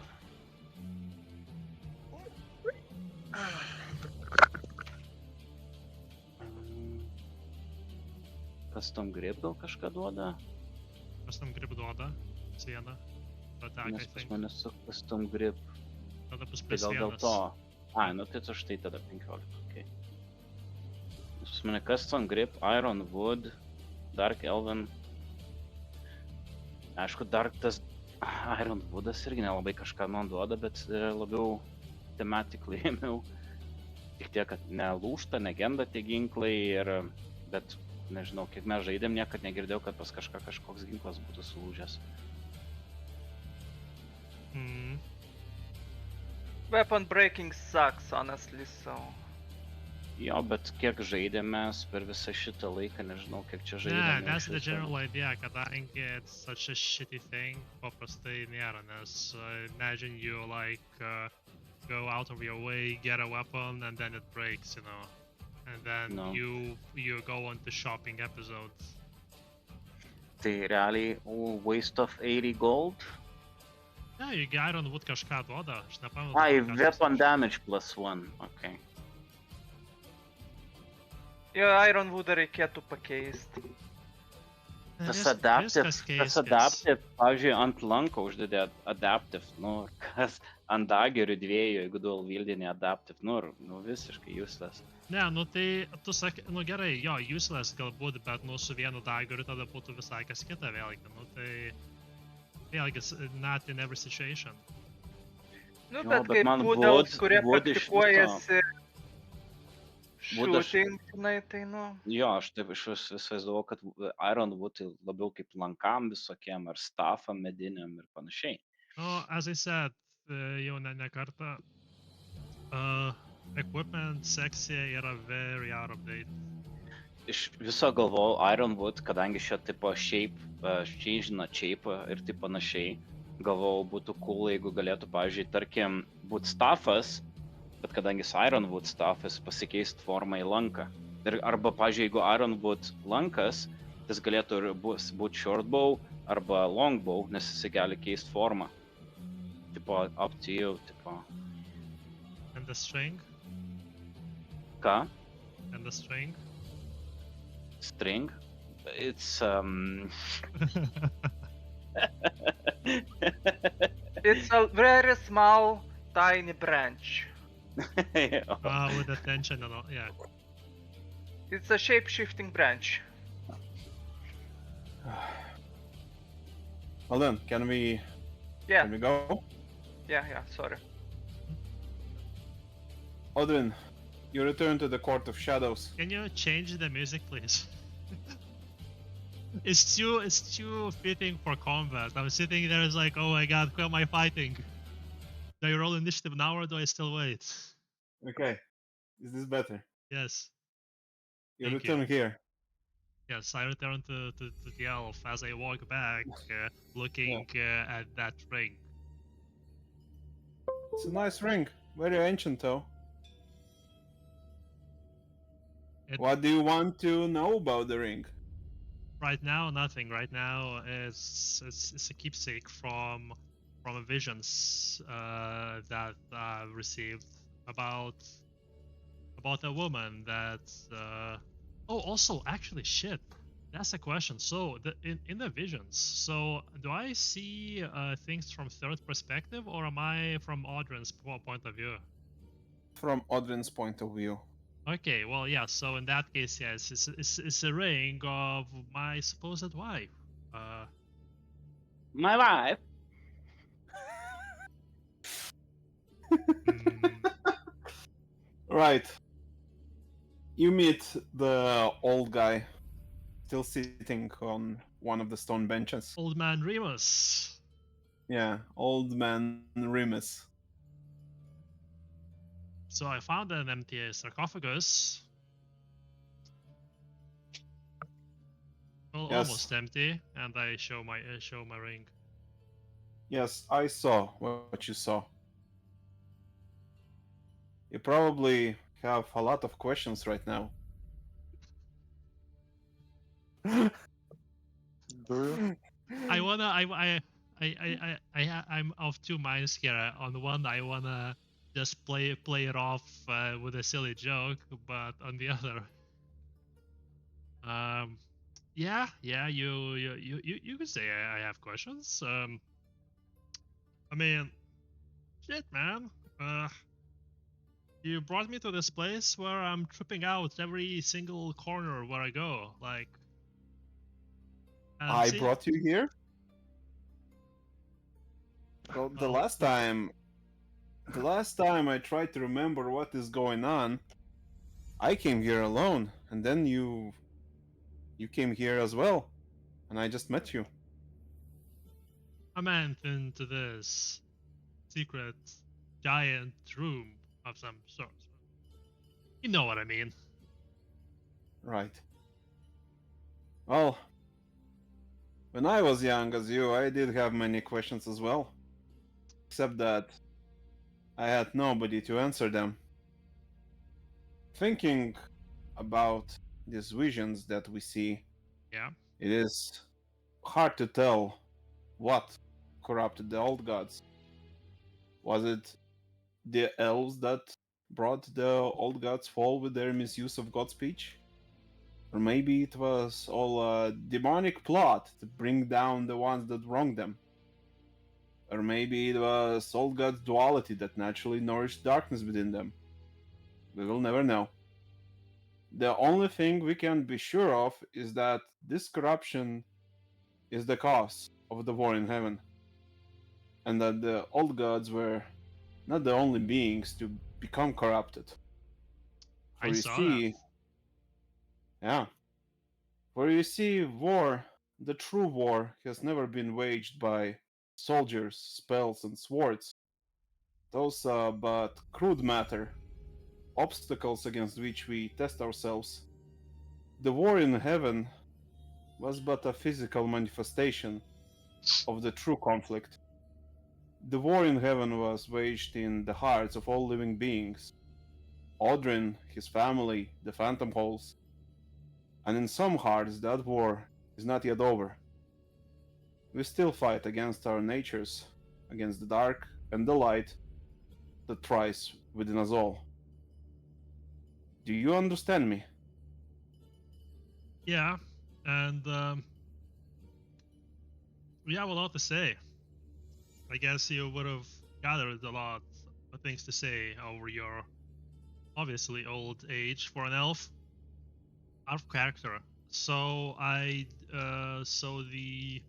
Custom grip gal kažką duoda? Custom grip duoda, plus 1. Attack, Nes I pas think. mane su custom grip. Tada bus Tai plus gal dėl 1. to. Ai, nu tai tu štai tada 15, okei. Nes pas mane custom grip, Iron Wood, Dark Elven. Aišku, Dark tas Iron Woodas irgi nelabai kažką man duoda, bet labiau thematically ėmiau. Tik tiek, kad nelūžta, negenda tie ginklai ir... Bet, nežinau, kiek mes žaidėm, niekad negirdėjau, kad pas kažkoks ginklas būtų sulūžęs. Weapon breaking sucks, honestly, so... Jo, bet kiek žaidėm mes per visą šitą laiką, nežinau, kiek čia Yeah, žaidėm. that's the general idea, kadangi it's such a shitty thing, paprastai nėra, nes imagine you like go out of your way, get a weapon, and then it breaks, you know, and then No. you go on to shopping episodes. Tai realiai waste of 80 gold. Yeah, you Iron Wood kažką duoda, aš nepamenu. Ai, ką weapon tas- damage +1, okay. Jo, Ironwoodą reikėtų pakeisti. Tas Vis- adaptive, viskas tas keiskis. adaptive, pavyzdžiui, ant lanko uždedė adaptive, nu, kas ant dagerių 2, jeigu dual wieldinį adaptive, nu, visiškai useless. Ne, nu tai tu sakai, nu gerai, jo, useless galbūt, bet nu su vienu dageriu tada būtų visai kas kita vėlgi, nu tai vėlgi, not in every situation. Nu, Jo, bet bet kaip man būdams, kurie Wood iš praktikuojasi Wood aš- shooting, žinai, tai nu... Jo, aš taip iš įsivaizduoju, kad Ironwood tai labiau kaip lankam visokiem ar staffam mediniam ir panašiai. No, as I said, jau ne kartą, equipment sekcija yra very out of date. Iš viso galvojau Ironwood, kadangi šio tipo shape, change'ina shape ir taip panašiai, galvojau būtų cool, jeigu galėtų, pavyzdžiui, tarkim, būt staffas, bet kadangi su Ironwood staffas pasikeist formą į lanką. Ir arba, pavyzdžiui, jeigu Ironwood lankas, tas galėtų ir būti shortbow arba longbow, nes jis gali keist formą. Tipo, up to you, tipo. And the string, Ką? and the string. String? It's, It's a very small, tiny branch. With the tension and all, yeah. It's a shape-shifting branch. Well then, can we Yeah, go? yeah, sorry. Odrin, you return to the Court of Shadows. Can you change the music, please? It's too fitting for combat. I'm sitting there, it's like, oh my god, who am I fighting? Do I roll initiative now or do I still wait? Okay. Is this better? Yes, You Thank return here. yes, I return to the elf as I walk back, looking at that ring. It's a nice ring. Very ancient though. It- What do you want to know about the ring? Right now, nothing. Right now, it's a keepsake from visions that I've received about a woman that. Oh, also, actually, shit. That's a question. So, in the visions, so do I see things from third perspective, or am I from Audrin's point of view? From Odrin's point of view. Okay, well, yeah. So in that case, yes, it's a ring of my supposed wife. My wife. mm, Right. You meet the old guy still sitting on one of the stone benches. Old man Remus. Yeah, old man Remus. So I found an empty sarcophagus. Well, Yes. almost empty, and I show my ring. Yes, I saw what you saw. You probably have a lot of questions right now. Do you? I'm of two minds here. On one, I wanna just play it off with a silly joke, but on the other, yeah, you could say I have questions. I mean, shit, man. You brought me to this place where I'm tripping out every single corner where I go, like. and I see- brought you here? Well, the last time I tried to remember what is going on, I came here alone, and then you came here as well, and I just met you. I meant into this secret giant room of some sort. You know what I mean. Right. Well, when I was young as you, I did have many questions as well. Except that I had nobody to answer them. Thinking about these visions that we see, Yeah. it is hard to tell what corrupted the old gods. Was it the elves that brought the old gods fall with their misuse of God speech? Or maybe it was all a demonic plot to bring down the ones that wronged them? Or maybe it was old gods' duality that naturally nourished darkness within them? We will never know. The only thing we can be sure of is that this corruption is the cause of the war in heaven, and that the old gods were not the only beings to become corrupted. I For you saw that. see, yeah, for you see, war, the true war, has never been waged by soldiers, spells, and swords. Those are but crude matter, obstacles against which we test ourselves. The war in heaven was but a physical manifestation of the true conflict. The war in heaven was waged in the hearts of all living beings. Odrin, his family, the Phantom Halls, and in some hearts that war is not yet over. We still fight against our natures, against the dark and the light that thrives within us all. Do you understand me? Yeah, and we have a lot to say. I guess you would have gathered a lot of things to say over your obviously old age for an elf. Out of character. So so the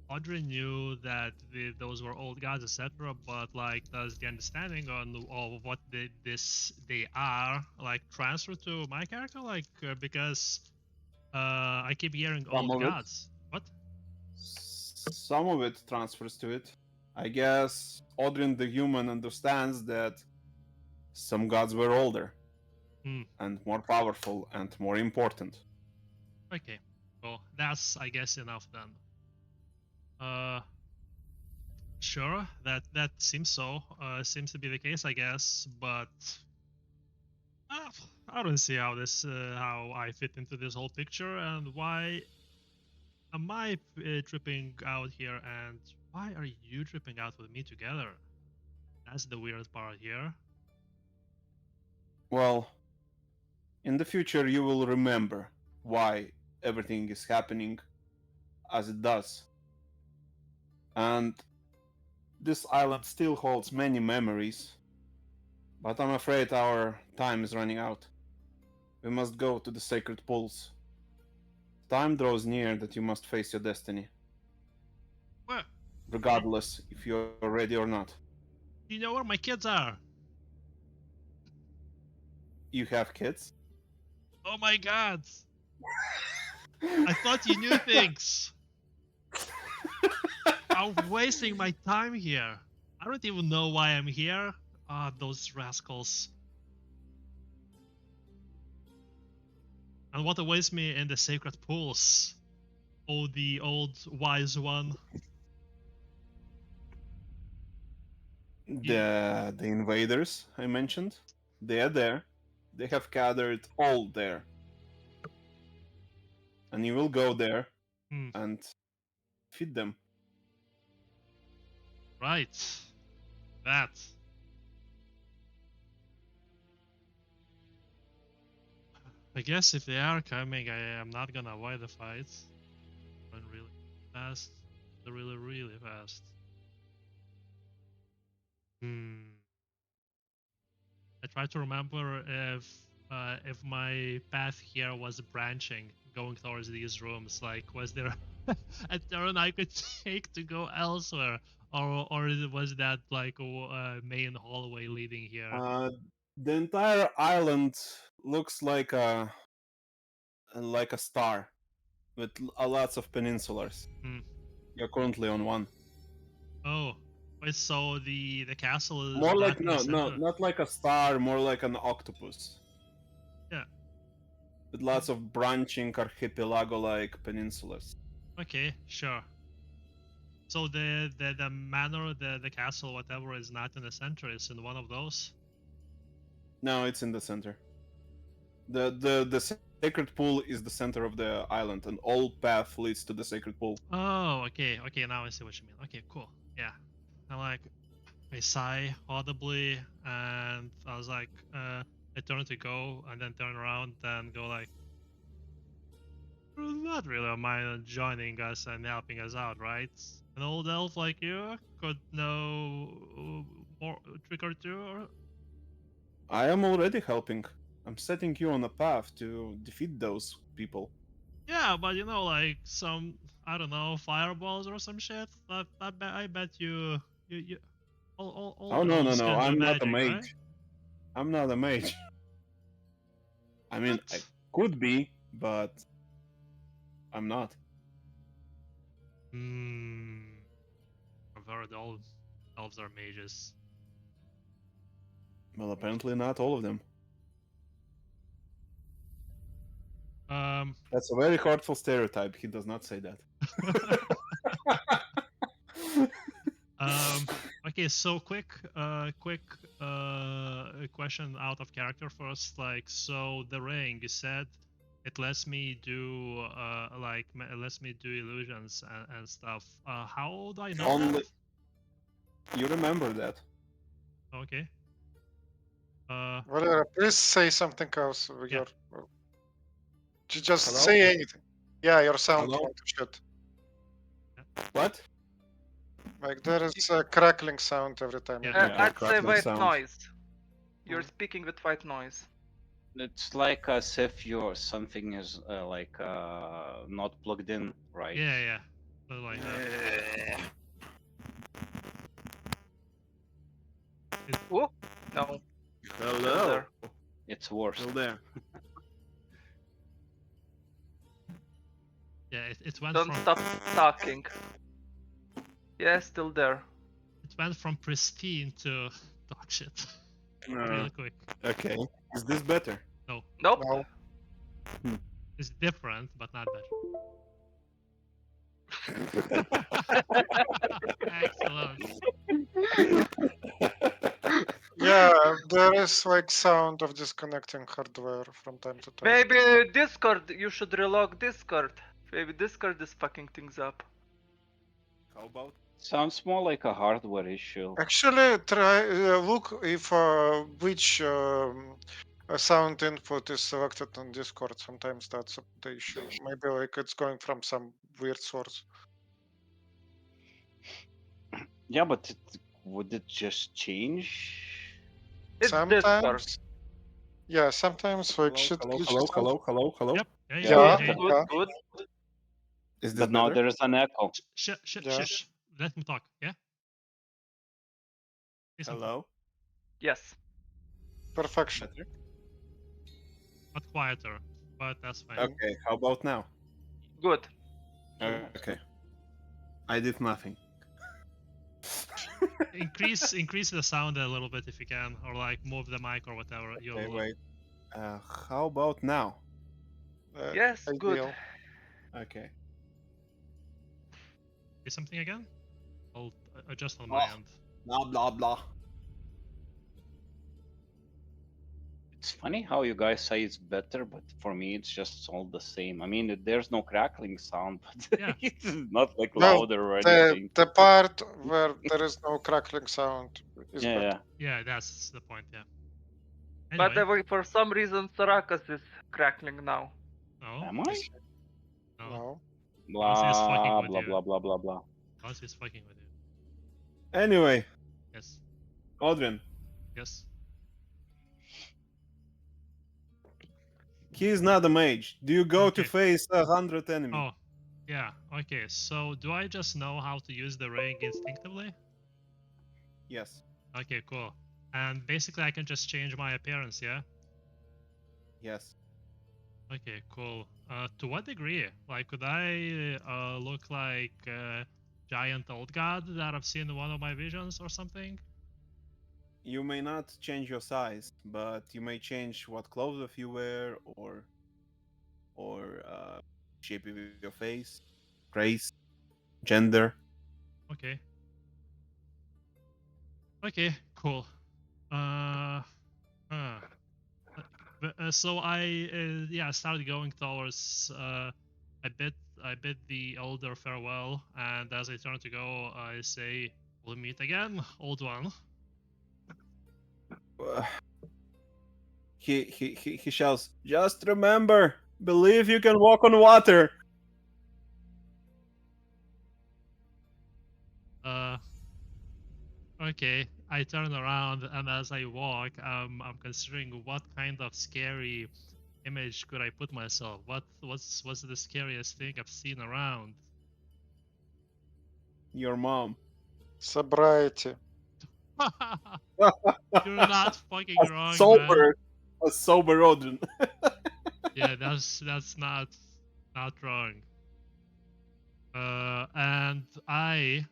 Audrey knew that those were old gods, etc. But like, does the understanding on of what they are like transfer to my character? Like, because I keep hearing Some old of it. gods. What? Some of it transfers to it. I guess Odrin the human understands that some gods were older Hmm. and more powerful and more important. Okay. Well, that's I guess enough then. Uh, sure. That seems so. Seems to be the case, I guess. But uh, I don't see how I fit into this whole picture, and why am I tripping out here, and why are you tripping out with me together? That's the weird part here. Well, in the future you will remember why everything is happening as it does. And this island still holds many memories, but I'm afraid our time is running out. We must go to the sacred pools. Time draws near that you must face your destiny, What? regardless if you're ready or not. You know where my kids are? You have kids? Oh my god! I thought you knew things. I'm wasting my time here. I don't even know why I'm here. Ah, those rascals. And what awaits me in the sacred pools? Oh, the old wise one. The invaders I mentioned, they are there. They have gathered all there. And you will go there Hmm. and feed them. Right. That. I guess if they are coming, I am not gonna avoid the fight. Run really fast. Really, really fast. Hmm. I try to remember if my path here was branching, going towards these rooms. Like, was there a turn I could take to go elsewhere, or was that like a main hallway leading here? The entire island looks like a star with lots of peninsulars. Hmm. You're currently on one. Oh, wait. So the castle is More not like in the no, center. not like a star. More like an octopus. with lots of branching archipelago-like peninsulas. Okay, sure. So the manor, the castle, whatever, is not in the center. It's in one of those. No, it's in the center. The sacred pool is the center of the island, and all path leads to the sacred pool. Oh, okay, okay. Now I see what you mean. Okay, cool. Yeah, I sigh audibly, and I was like, I turn to go, and then turn around and go like, not really a mind joining us and helping us out, right? An old elf like you could know more trick or two. Or... I am already helping. I'm setting you on a path to defeat those people. Yeah, but you know, like some, I don't know, fireballs or some shit. I bet you all Oh no, elves no! can do I'm not a magic, mage. right? I'm not a mage. I mean, I What? could be, but I'm not. I've heard all elves are mages. Well, apparently not all of them. That's a very hurtful stereotype. He does not say that. Okay, so quick question out of character first. Like, so the ring, you said it lets me do it lets me do illusions and stuff. How do I know Only that? you remember that. Okay. Valera, please say something else. Yeah. Just Hello? say anything. Yeah, your sound Hello? went to shit. What? Like there is a crackling sound every time. Yeah. you Yeah, I'd say crackling white sound. noise. You're Mm. speaking with white noise. It's like as if your something is not plugged in, right? Yeah. So like that. Oh no. Hello. there. It's worse. Still there. Yeah, it went Don't from stop talking. Yeah, still there. it went from pristine to dog shit really quick. Okay. Is this better? No, Nope. No. it's different, but not better. Excellent. Yeah, there is like sound of disconnecting hardware from time to time. Maybe Discord. You should relog Discord. Maybe Discord is fucking things up. How about? Sounds more like a hardware issue. Actually, try look if which sound input is selected on Discord. Sometimes that's the issue. Maybe like it's going from some weird source. Yeah, but would it just change? It's Discord. Sometimes, yeah, sometimes like shit glitches out. Hello. Yep. Yeah. Yeah, Hey, Good, yeah. good. Is this But now better? there is an echo. Yeah. Shh. Let me talk. Yeah. Say something. Hello. Yes. Perfection. Better? But quieter. But that's fine. Okay. How about now? Good. Okay. I did nothing. Increase the sound a little bit if you can, or like move the mic or whatever. Okay, wait. How about now? Yes, good. Ideal. Okay. Say something again. I'll adjust on my end. Blah blah blah. It's funny how you guys say it's better, but for me it's just all the same. I mean, there's no crackling sound, but Yeah. it's not like Well, louder or anything. The part where there is no crackling sound is better. Yeah. Yeah, that's the point. Yeah. By Anyway. the way, for some reason, Sarakas is crackling now. No. Am I? No. No. Unless he's fucking Blah with blah you. blah blah blah blah. Unless he's fucking with you. Anyway, Yes. Odrin, Yes. he is not a mage. Do you go to Okay. face 100 enemies? Oh. Yeah. Okay. So do I just know how to use the ring instinctively? Yes. Okay. Cool. And basically, I can just change my appearance. Yeah. Yes. Okay, cool. To what degree? Like, could I look like a giant old god that I've seen in one of my visions or something? You may not change your size, but you may change what clothes you wear or or shape of your face, race, gender. Okay. Okay, cool. Uh, huh. So I started going towards I bid the elder farewell, and as I turn to go, I say, "We'll meet again, old one." Uh, he shouts, "Just remember, believe you can walk on water." Uh, okay. I turn around, and as I walk, I'm considering what kind of scary image could I put myself. What's the scariest thing I've seen around? Your mom. Sobriety. You're not fucking A wrong, man. sober, a sober Odin. Yeah, that's not wrong. And I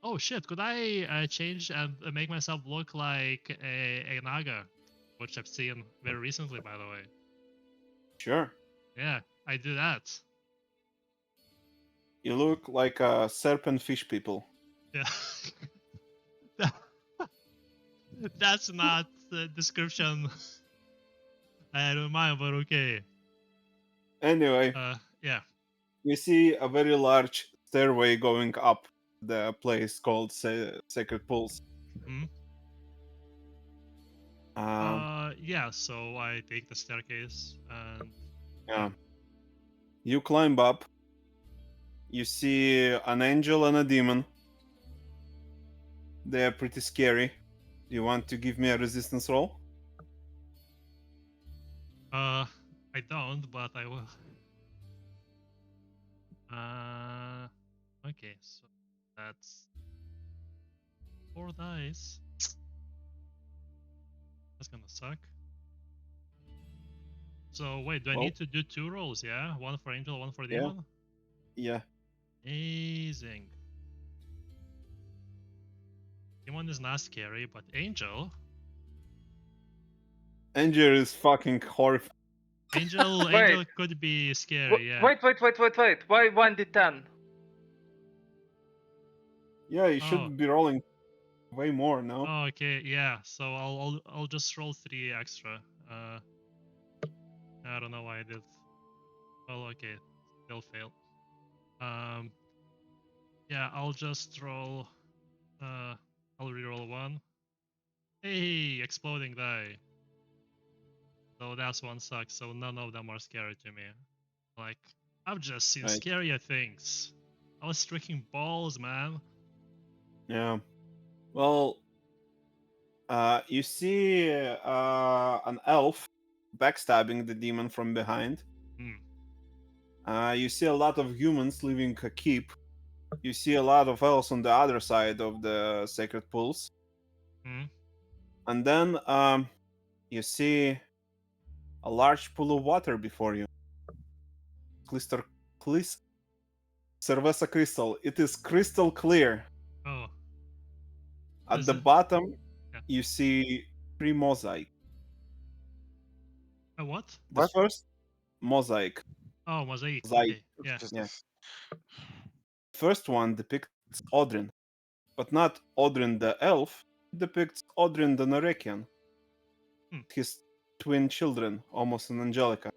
oh shit, could I change and make myself look like a naga, which I've seen very recently, by the way. Sure. Yeah, I do that. You look like a serpent fish people. Yeah. That's not the description I had in mind, but okay. Anyway, Yeah. you see a very large stairway going up the place called Sacred Pools. Hmm? Yeah, so I take the staircase and Yeah. You climb up. You see an angel and a demon. They are pretty scary. Do you want to give me a resistance roll? I don't, but I will. Okay, so that's 4 dice. That's gonna suck. So wait, do I Well, need to do 2 rolls? Yeah, one for angel, one for yeah. demon. Yeah. Amazing. Demon is not scary, but angel. Angel is fucking horrifying. Angel Wait. could be scary. Yeah. Wait. Why 1d10? Yeah, you Oh. should be rolling way more, no? Oh, okay. Yeah. So I'll just roll 3 extra. I don't know why I did. Well, okay, still failed. Yeah, I'll just roll. I'll reroll 1. Hey, exploding die. So that's 1 sucks. So none of them are scary to me. Like I've just seen Right. scarier things. I was striking balls, man. Yeah. Well, you see an elf backstabbing the demon from behind. You see a lot of humans leaving a keep. You see a lot of elves on the other side of the sacred pools. And then you see a large pool of water before you. Cerveza crystal. It is crystal clear. Oh. At Is the it- bottom, Yeah. you see 3 mosaic. A what? The What? first mosaic. Oh, mosaic. Mosaic. Okay. Yeah. Jesus. First one depicts Odrin, but not Odrin the elf. It depicts Odrin the Norekian. His twin children, Almost and Angelica.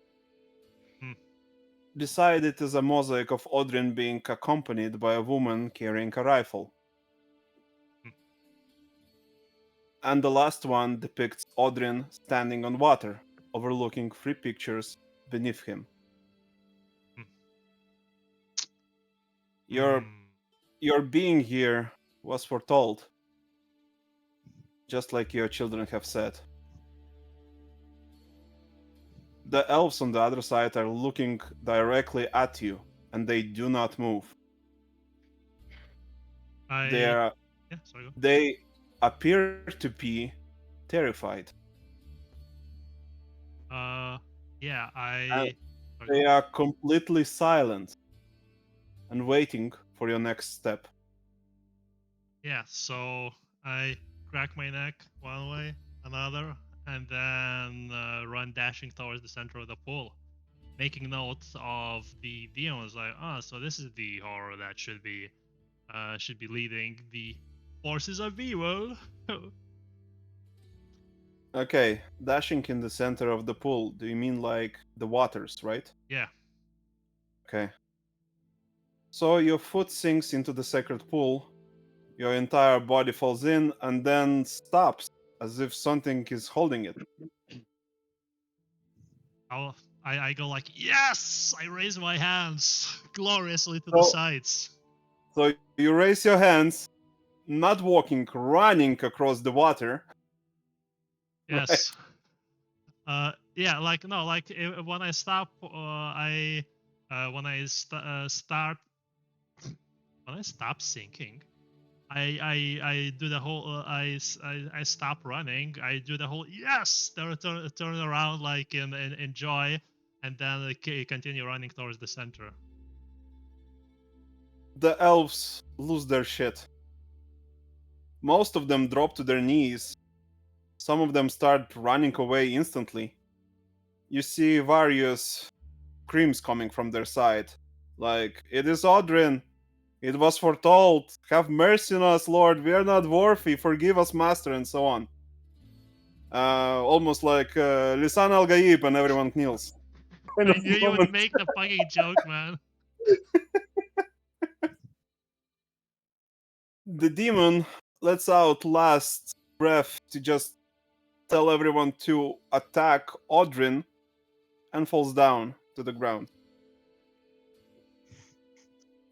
Beside it is a mosaic of Odrin being accompanied by a woman carrying a rifle. And the last one depicts Odrin standing on water, overlooking 3 pictures beneath him. Your being here was foretold, just like your children have said. The elves on the other side are looking directly at you, and they do not move. They appear to be terrified. Yeah, They are completely silent and waiting for your next step. Yeah, so I crack my neck one way, another, and then run dashing towards the center of the pool. making notes of the demons. Like, oh, so this is the horror that should be leading the forces of evil. Okay, dashing in the center of the pool. Do you mean like the waters, right? Yeah. Okay. So your foot sinks into the sacred pool, your entire body falls in, and then stops, as if something is holding it. I go like, yes! I raise my hands gloriously to the So, sides. so you raise your hands, not walking, running across the water. Yes. Yeah, like no, like when I stop, when I start, when I stop sinking, I do the whole, I stop running. I do the whole yes, turn around like in joy, and then continue running towards the center. The elves lose their shit. Most of them drop to their knees. Some of them start running away instantly. You see various screams coming from their side, like, "It is Odrin! It was foretold! Have mercy on us, Lord! We are not worthy! Forgive us, Master!" and so on. Almost like Lisan al Gaib, and everyone kneels. Kind I of knew you would moment. make the fucking joke, man. The demon lets out last breath to just tell everyone to attack Odrin and falls down to the ground.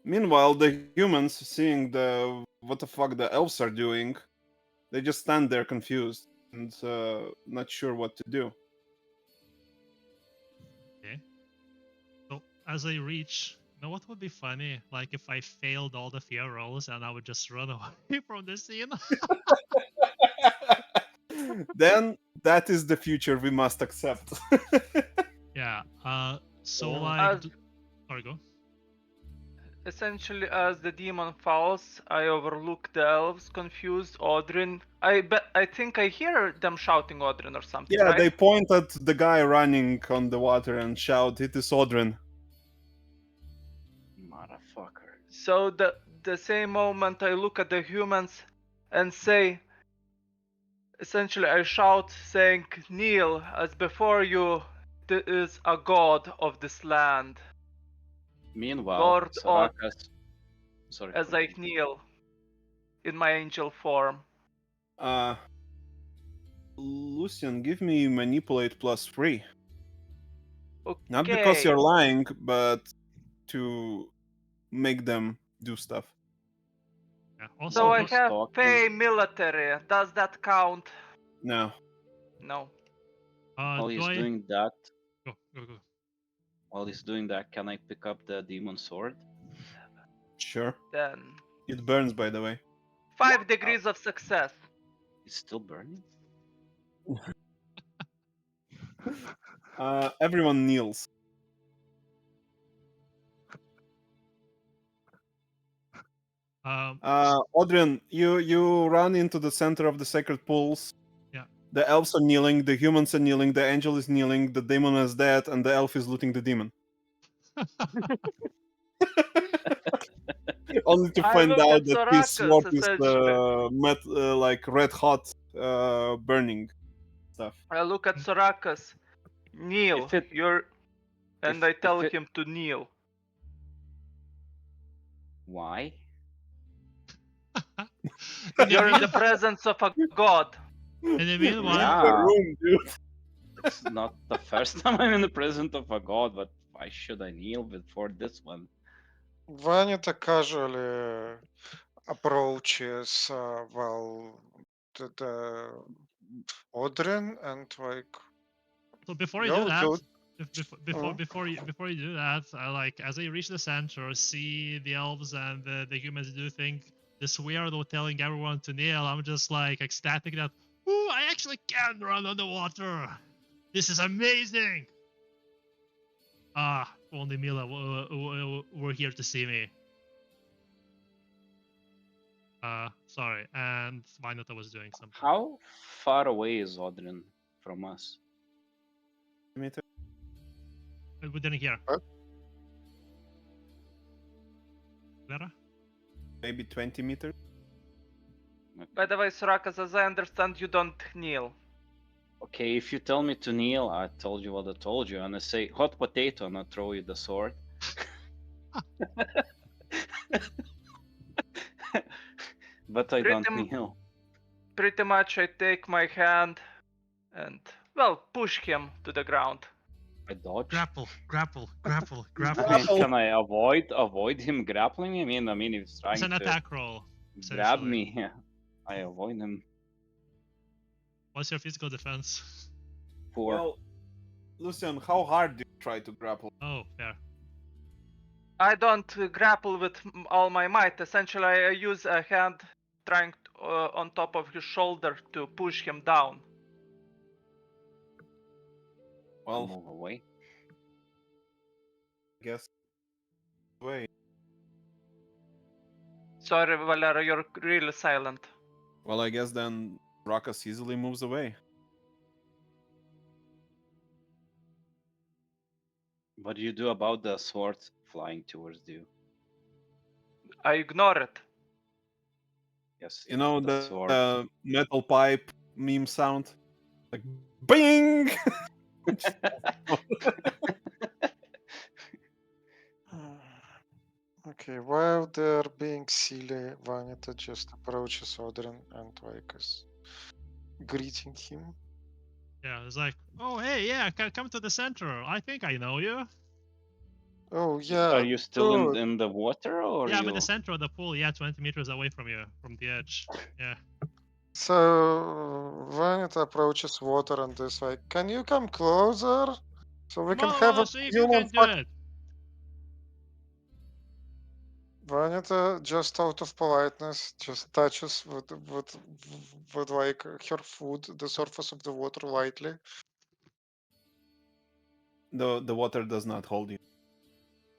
Meanwhile, the humans, seeing the what the fuck the elves are doing, they just stand there confused and not sure what to do. Okay. So as I reach, you know what would be funny? Like if I failed all the fear rolls and I would just run away from the scene. Then that is the future we must accept. Yeah. So Yeah. like, As sorry, go. essentially as the demon falls, I overlook the elves, confused Odrin. I think I hear them shouting Odrin or something, Yeah, right? they point at the guy running on the water and shout, "It is Odrin." Motherfucker. So the same moment I look at the humans and say, essentially I shout saying, "Kneel, as before you there is a god of this land." Meanwhile, Lord Od, Sorakas. Sorry. as I continue. kneel in my angel form. Uh, Lucian, give me manipulate +3. Not because Okay. you're lying, but to make them do stuff. Yeah. So Also, I he's have talking. pay military. Does that count? No. No. While do he's I doing that, go? can I pick up the demon sword? Sure. Then It burns, by the way. 5 degrees of success. It's still burning? Everyone kneels. Odrin, you run into the center of the sacred pools. Yeah. The elves are kneeling, the humans are kneeling, the angel is kneeling, the demon is dead, and the elf is looting the demon. Only to I find look out at that his Sorakas sword is essentially. like red hot, burning stuff. I look at Sorakas. Kneel. If it- You're and if- I tell if it- him to kneel. Why? You're in the presence of a god. In the meanwhile, Yeah. The room, dude. It's not the first time I'm in the presence of a god, but why should I kneel before this one? Vanya casually approaches, the Odrin and like, so before you do you're that, good. before you do that, I like as I reach the center, see the elves and the humans do think this weirdo telling everyone to kneel. I'm just like ecstatic that, ooh, I actually can run on the water. This is amazing. Ah, only Mila were here to see me. Sorry, and Vinota was doing something. How far away is Odrin from us? We didn't hear. What? Clara? Maybe 20 meters. By the way, Surakas, as I understand, you don't kneel. Okay, if you tell me to kneel, I told you what I told you, and I say hot potato, and I throw you the sword. But I don't kneel. Pretty much, I take my hand and, well, push him to the ground. I dodge. Grapple. Can I avoid him grappling me? I mean, if he's It's trying an to attack roll. grab essentially. me, I avoid him. What's your physical defense? 4. Well, Lucian, how hard do you try to grapple? Oh, fair. I don't grapple with all my might. Essentially, I use a hand trying on top of his shoulder to push him down. I'll Well, move away. I guess. Wait. Sorry, Valera, you're really silent. Well, I guess then Rakas easily moves away. What do you do about the sword flying towards you? I ignore it. Yes, You know the the sword. metal pipe meme sound? Like, bing! Okay, while they're being silly, Vanita just approaches Odrin and like is greeting him. Yeah, it's like, oh hey, yeah, come to the center. I think I know you. Oh yeah, Are you still good. in the water, or Yeah, I'm you? in the center of the pool. Yeah, 20 meters away from you, from the edge. Yeah. So Vanita approaches water and is like, "Can you come closer so we Come can on, I have a wanna see if you human can do fuck?" it. Vanita, just out of politeness, just touches with like her foot the surface of the water lightly. The water does not hold you.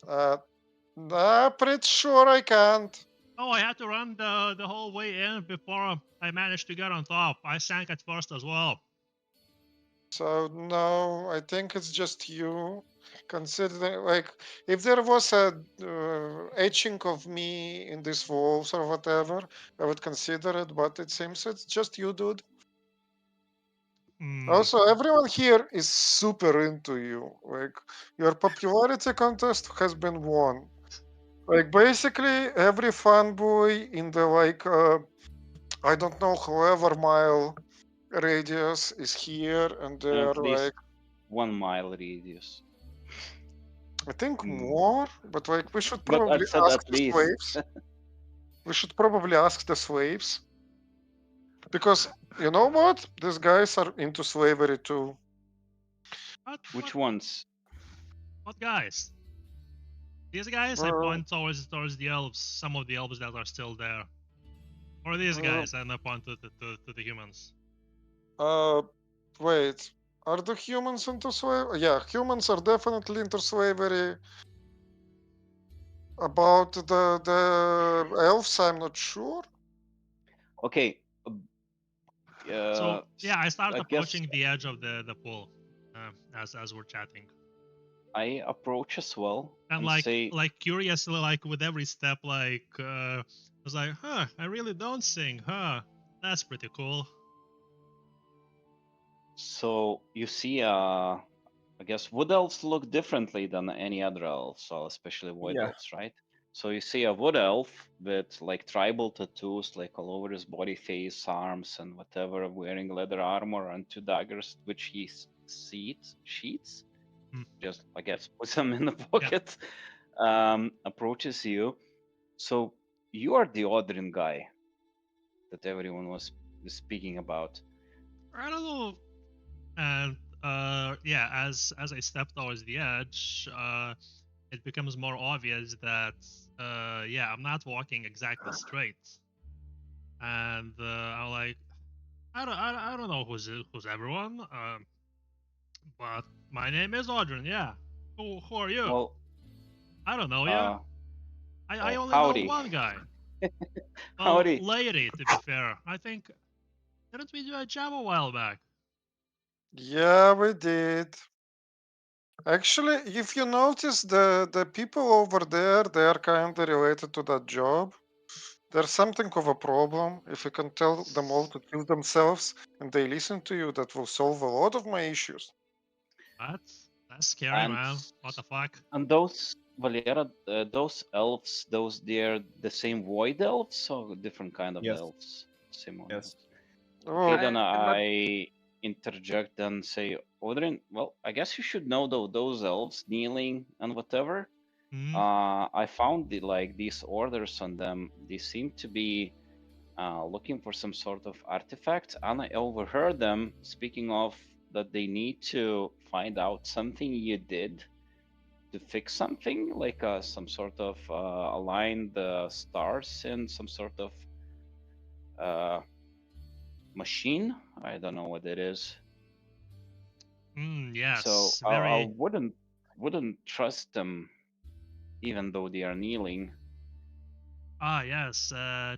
I'm pretty sure I can't. Oh, I had to run the whole way in before I managed to get on top. I sank at first as well. So no, I think it's just you. Considering, like, if there was a etching of me in these walls or whatever, I would consider it. But it seems it's just you, dude. Hmm. Also, everyone here is super into you. Like, your popularity contest has been won. Like, basically, every fanboy in the like, I don't know, however mile radius is here, and they're At least like, 1 mile radius. I think Hmm. more, but like we should But I probably said ask at the least. slaves. We should probably ask the slaves because you know what? These guys are into slavery too. Which ones? What guys? These guys, I Uh, point towards the elves, some of the elves that are still there. Or these uh, guys, and I point to the humans. uh, wait, are the humans into slavery? Yeah, humans are definitely into slavery. About the elves, I'm not sure. Okay. So yeah, I start I guess approaching the edge of the pool as we're chatting, I approach as well and and say, like curiously, like with every step, like I was like, huh, I really don't sing, huh? That's pretty cool. so you see, I guess wood elves look differently than any other elves, so especially white Yeah. elves, right? So you see a wood elf with like tribal tattoos, like all over his body, face, arms, and whatever, wearing leather armor and 2 daggers, which he sheets, Hmm. just I guess puts them in the pocket. Approaches you. So you are the Odrin guy that everyone was speaking about. I don't know. And yeah, as I step towards the edge, it becomes more obvious that yeah, I'm not walking exactly straight, and I'm like, I don't know who's everyone, but my name is Audrin. Yeah, who are you? Well, I don't know you. uh, I well, only know howdy, one guy. Well, howdy. lady, to be fair. I think didn't we do a job a while back? Yeah, we did. Actually, if you notice, the people over there, they are kind of related to that job. There's something of a problem. If you can tell them all to kill themselves and they listen to you, that will solve a lot of my issues. That's scary, And man. What the fuck? and those Valera, those elves, they're the same void elves or different kind of Yes. elves? Same one. Yes. Oh, Okay, then I'm not. I interject and say, Odrin, well, I guess you should know though those elves kneeling and whatever. Hmm? I found these orders on them. They seem to be looking for some sort of artifact, and I overheard them speaking of that they need to find out something you did to fix something, like some sort of align the stars in some sort of uh, machine. I don't know what it is. So Yes, I very. wouldn't trust them, even though they are kneeling. Ah, yes,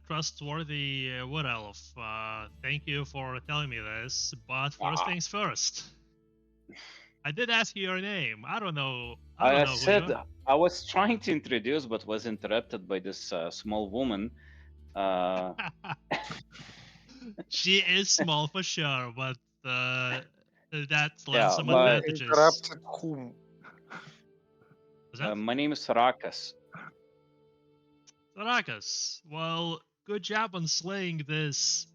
trustworthy wood elf. Thank you for telling me this. But first Ah, things first. I did ask you your name. I don't know. I don't I know who you said are. I was trying to introduce, but was interrupted by this small woman. Uh, She is small for sure, but that lends yeah, some who but advantages. interrupted whom? Was that my name is Rakas. Sarakas? Well, good job on slaying this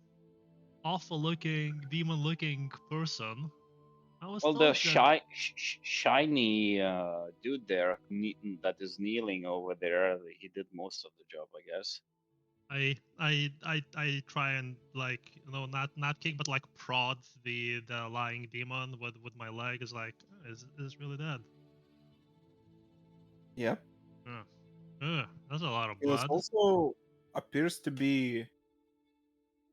awful-looking, demon-looking person. I was Well, the told that. shiny dude there that is kneeling over there, he did most of the job, I guess. I try and not kick but like prod the lying demon with my leg. Is like, is this really dead? Yeah. That's a lot of It was blood. also appears to be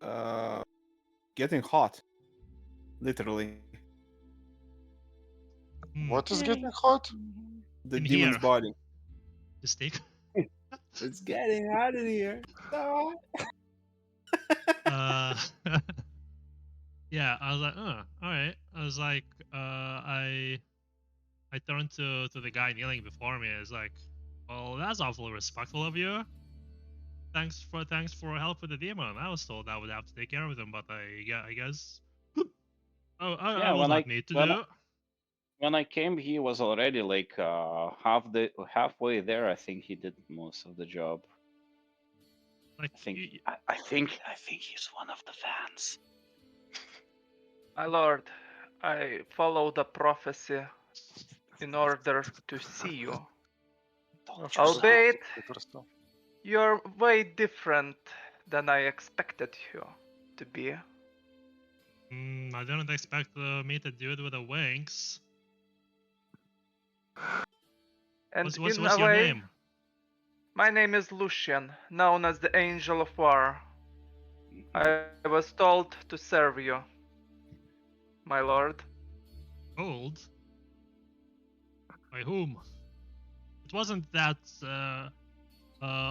uh getting hot, literally. What is getting Yay. hot? The In demon's here, body. the stick. It's getting hot in here. So uh, yeah, I was like, all right. I was like, I turned to the guy kneeling before me. It's like, well, that's awfully respectful of you. Thanks for help with the demon. I was told I would have to take care of them, but I guess I Yeah, will not need to do. when I came, he was already like halfway there. I think he did most of the job. Like, I think he's one of the fans. My lord, I follow the prophecy in order to see you. Told Of you course, so. this Albeit, is Peter stuff. you're way different than I expected you to be. I didn't expect me to do it with the wings. And What's in what's a your way, name? my name is Lucian, known as the Angel of War. Mhm. I was told to serve you, my lord. Old? By whom? It wasn't that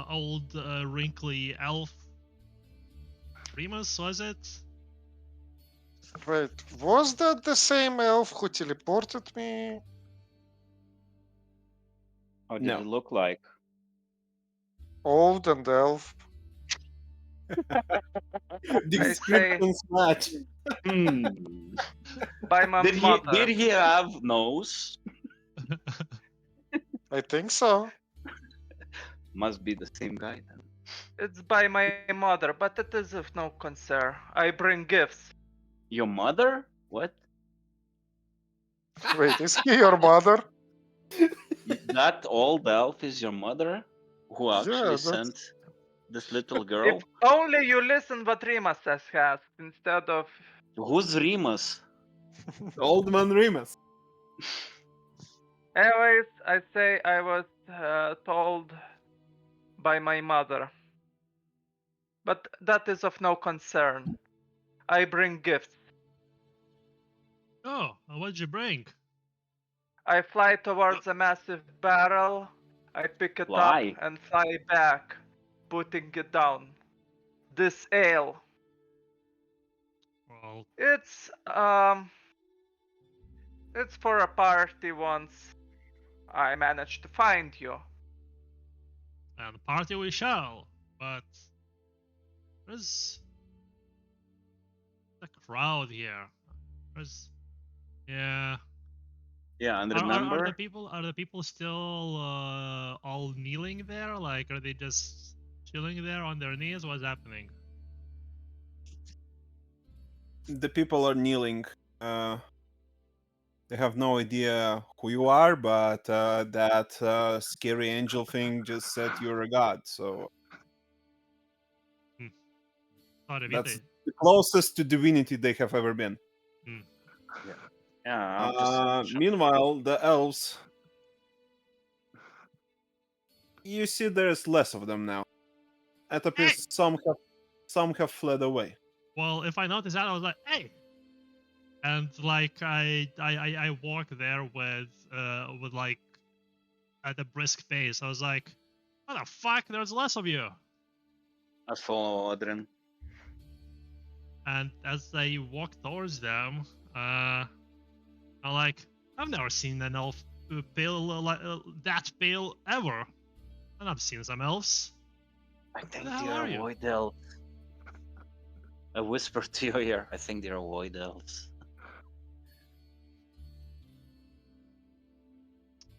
old wrinkly elf Remus, was it? Wait, was that the same elf who teleported me? How did no. it look like? Old and elf. I say Descriptions match. Hmm. by my Did mother. he have nose? I think so. Must be the same guy then. It's by my mother, but it is of no concern. I bring gifts. Your mother? What? Wait, is he your mother? That old elf is your mother? Who actually Yeah, that's. sent this little If girl? only you listen what Rima says has instead of. Who's Remus? Old man Remus. Anyways, I say I was told by my mother. But that is of no concern. I bring gifts. Oh, what did you bring? I fly towards a massive barrel. I pick it up Fly. and fly back, putting it down. This ale. Well, It's It's for a party once I managed to find you. And party we shall, but there's a crowd here. There's yeah. Yeah, and Are remember, the people still all kneeling there? Like, are they just chilling there on their knees? What's happening? The people are kneeling. They have no idea who you are, but that scary angel thing just said you're a god. So Sorry, that's Vita. the closest to divinity they have ever been. yeah, I'm just Meanwhile, the elves, you see, there's less of them now. It appears some have fled away. Well, if I noticed that, I was like, hey. And like I walk there with like at a brisk pace. I was like, what the fuck? There's less of you. I follow Odrin. And as I walk towards them, I'm like, I've never seen an elf pale that pale ever. And I've seen some elves. I think the hell they are are you? void elves. I whisper to your ear. I think they are void elves.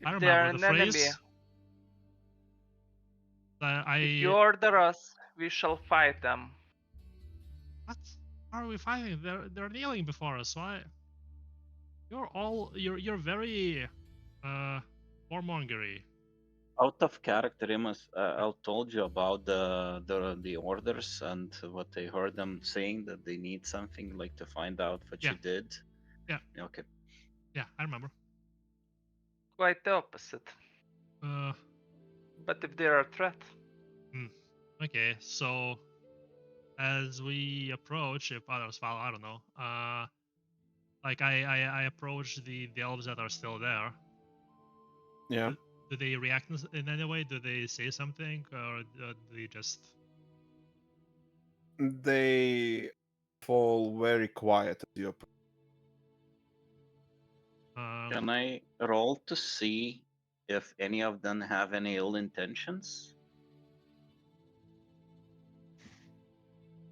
I If they are remember the an enemy, phrase. if you I order us, we shall fight them. what are we fighting? They're kneeling before us. Why? You're very warmongery. Out of character, Amos, I told you about the orders and what I heard them saying that they need something like to find out what Yeah. you did. Yeah. Okay. Yeah, I remember. Quite the opposite. But if they're a threat, Okay, so as we approach, if others follow, I don't know. Like I approach the elves that are still there. Yeah. Do they react in any way? Do they say something, or do they just? They fall very quiet as you approach. Can I roll to see if any of them have any ill intentions?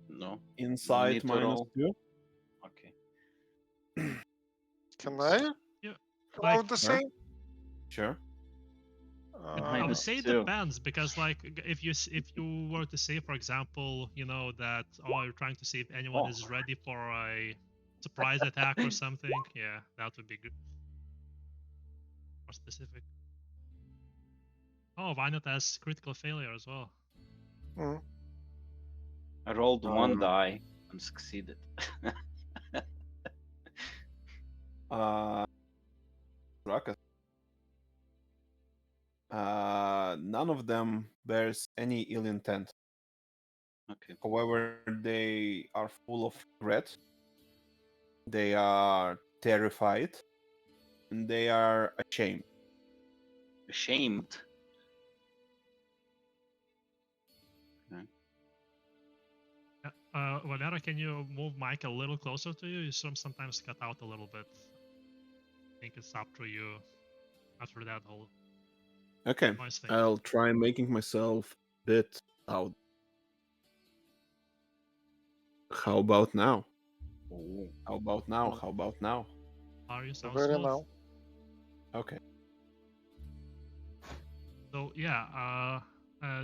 No. Insight Need to minus roll? 2. Okay. Can I Yeah, roll like the Sure. same? Sure. I would say it -2. depends, because like if you were to say, for example, you know that you're trying to see if anyone is ready for a surprise attack or something, yeah, that would be good. More specific. Oh, why not as critical failure as well? Mm. I rolled one Um, die and succeeded. Ruckus. None of them bears any ill intent. Okay. However, they are full of regret. They are terrified, and they are ashamed. Ashamed. Okay. Valera, can you move Mike a little closer to you? You sometimes cut out a little bit. I think it's up to you after that whole Okay, noise thing. I'll try making myself a bit loud. How about now? Ooh. How about now? How about now? Are you sound Very smooth? now. Okay. So yeah,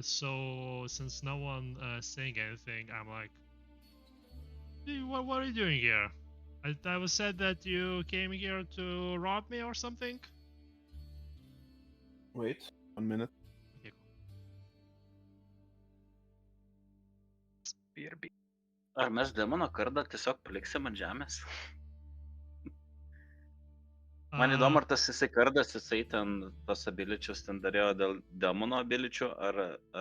so since no one saying anything, I'm like, "Hey, what are you doing here? I was said that you came here to rob me or something." Wait 1 minute. Okay, cool. BRB. Ar mes demono kardą tiesiog paliksim ant žemės? Man įdomu, ar tas jisai kardas, jisai ten tos abiličius ten darėjo dėl demono abiličių,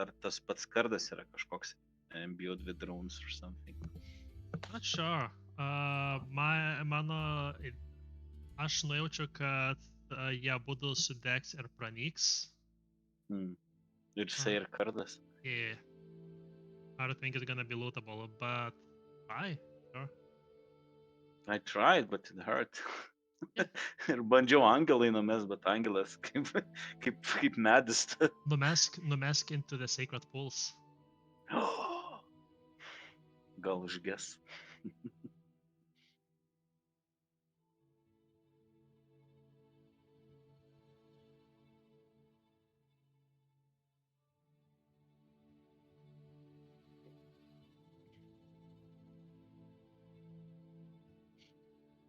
ar tas pats kardas yra kažkoks imbued with runes or something. Not sure. Aš nujaučiu, kad jie abudu sudegs ir pranyks. Ir jisai ir kardas. Yeah. I don't think it's gonna be lootable, but try. Sure. I tried, but it hurt. Ir bandžiau angelai numest, bet angelas kaip medis. Numesk into the sacred pools. Gal užges.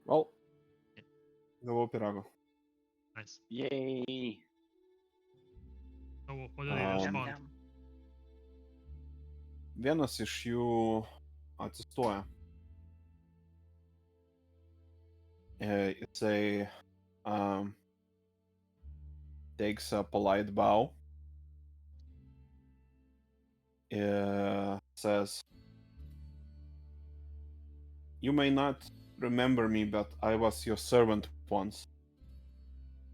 Well, gavau pyrago. Nice. Yay. So what did they Um, respond? Yum. Vienas iš jų atsistoja. Jisai takes a polite bow. Says, "You may not remember me, but I was your servant once.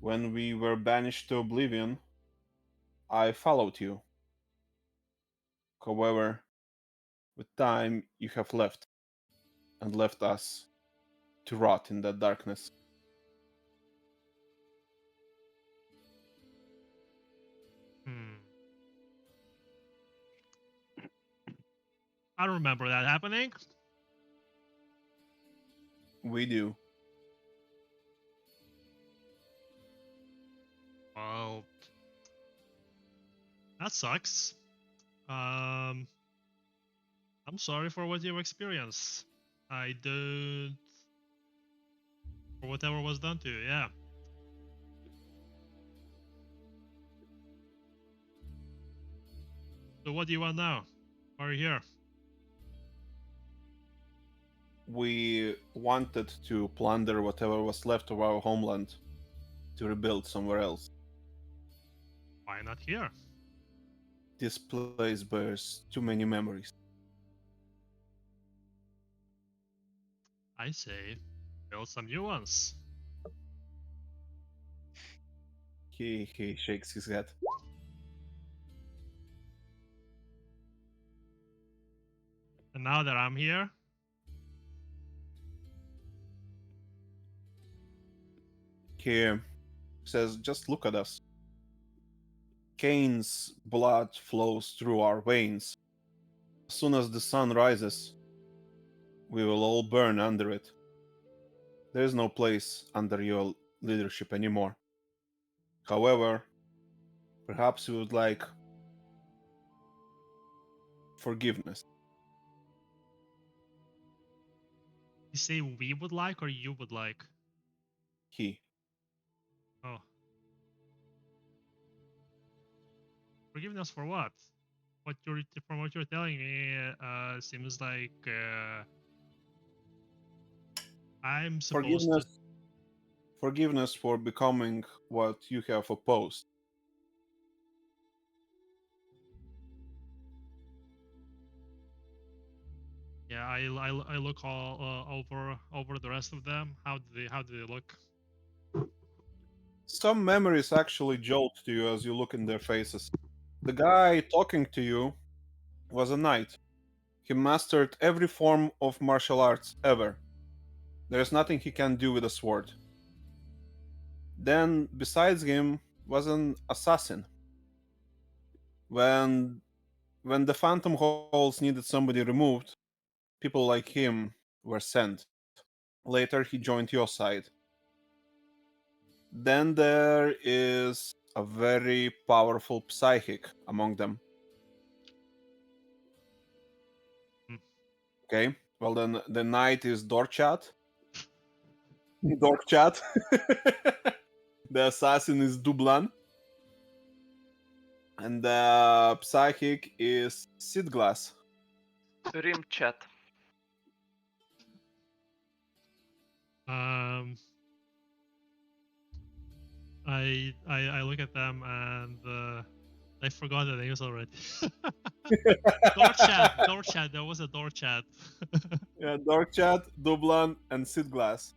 When we were banished to oblivion, I followed you. However, with time you have left, and left us to rot in that darkness." I don't remember that happening. We do. Well, that sucks. I'm sorry for what you've experienced. I don't... For whatever was done to you, yeah. So what do you want now? Why are you here? We wanted to plunder whatever was left of our homeland to rebuild somewhere else. Why not here? This place bears too many memories. I say, build some new ones. He shakes his head. And now that I'm here, He says, "Just look at us. Cain's blood flows through our veins. As soon as the sun rises, we will all burn under it. There is no place under your leadership anymore. However, perhaps you would like forgiveness." you say we would like or you would like? He. Oh. Forgiveness for what? From what you're telling me, seems like I'm supposed to. Forgiveness for becoming what you have opposed. Yeah, I look all over the rest of them. How do they look? Some memories actually jolt to you as you look in their faces. The guy talking to you was a knight. He mastered every form of martial arts ever. There's nothing he can do with a sword. Then, besides him, was an assassin. When the Phantom Halls needed somebody removed, people like him were sent. Later, he joined your side. Then there is a very powerful psychic among them. Okay, well then the knight is Dorchat. Dorchat. The assassin is Dublan. And the psychic is Sidglass. Rim chat. I look at them and I forgot the names already. Dorchat, there was a Dorchat. Yeah, Dorchat, Dublan, and Sidglass.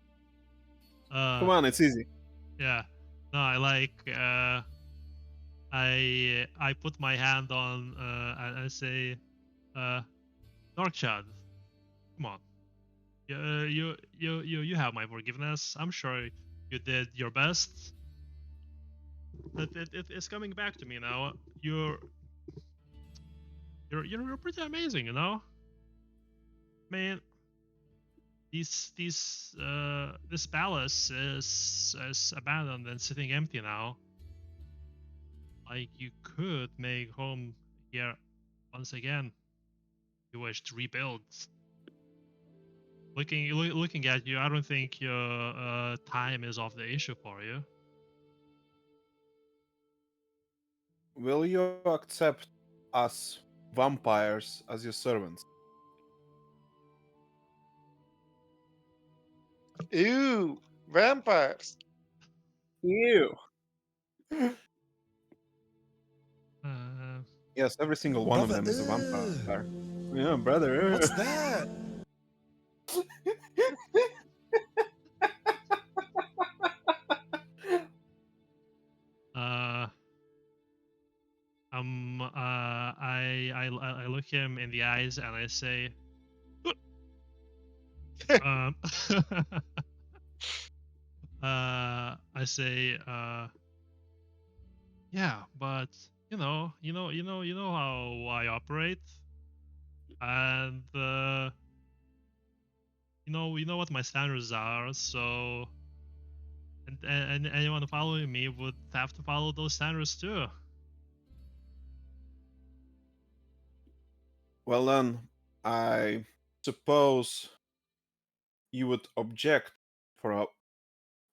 Come on, it's easy. Yeah, no, I put my hand on and I say, Dorchat, come on, you have my forgiveness. I'm sure You did your best. It's coming back to me now. You're pretty amazing, you know. Man, this palace is abandoned and sitting empty now. Like you could make home here once again. You wish to rebuild. Looking at you, I don't think your time is off the issue for you. Will you accept us vampires as your servants? Ew, vampires. Ew. Uh, Yes, every single one of Brother, them is a ugh. vampire. Yeah, brother. What's that? uh, I look him in the eyes and I say, um, I say, yeah, but you know how I operate, and you know what my standards are. So, and anyone following me would have to follow those standards too. Well then, I suppose you would object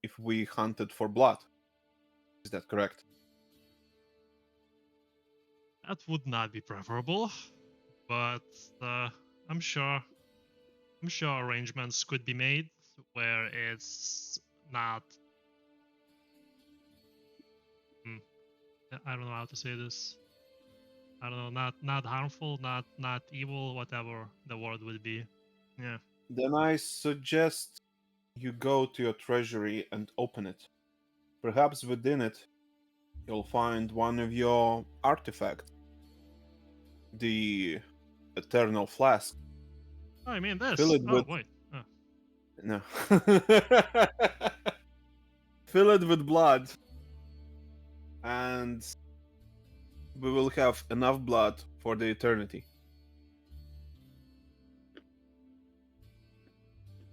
if we hunted for blood. Is that correct? That would not be preferable, but uh, I'm sure I'm sure arrangements could be made where it's not. Hmm, I don't know how to say this. I don't know, not harmful, not evil, whatever the word would be. Yeah. Then I suggest you go to your treasury and open it. Perhaps within it, you'll find one of your artifacts, the Eternal Flask. Oh, I mean Fill this. it Oh with wait. Oh. no. Fill it with blood, and we will have enough blood for the eternity.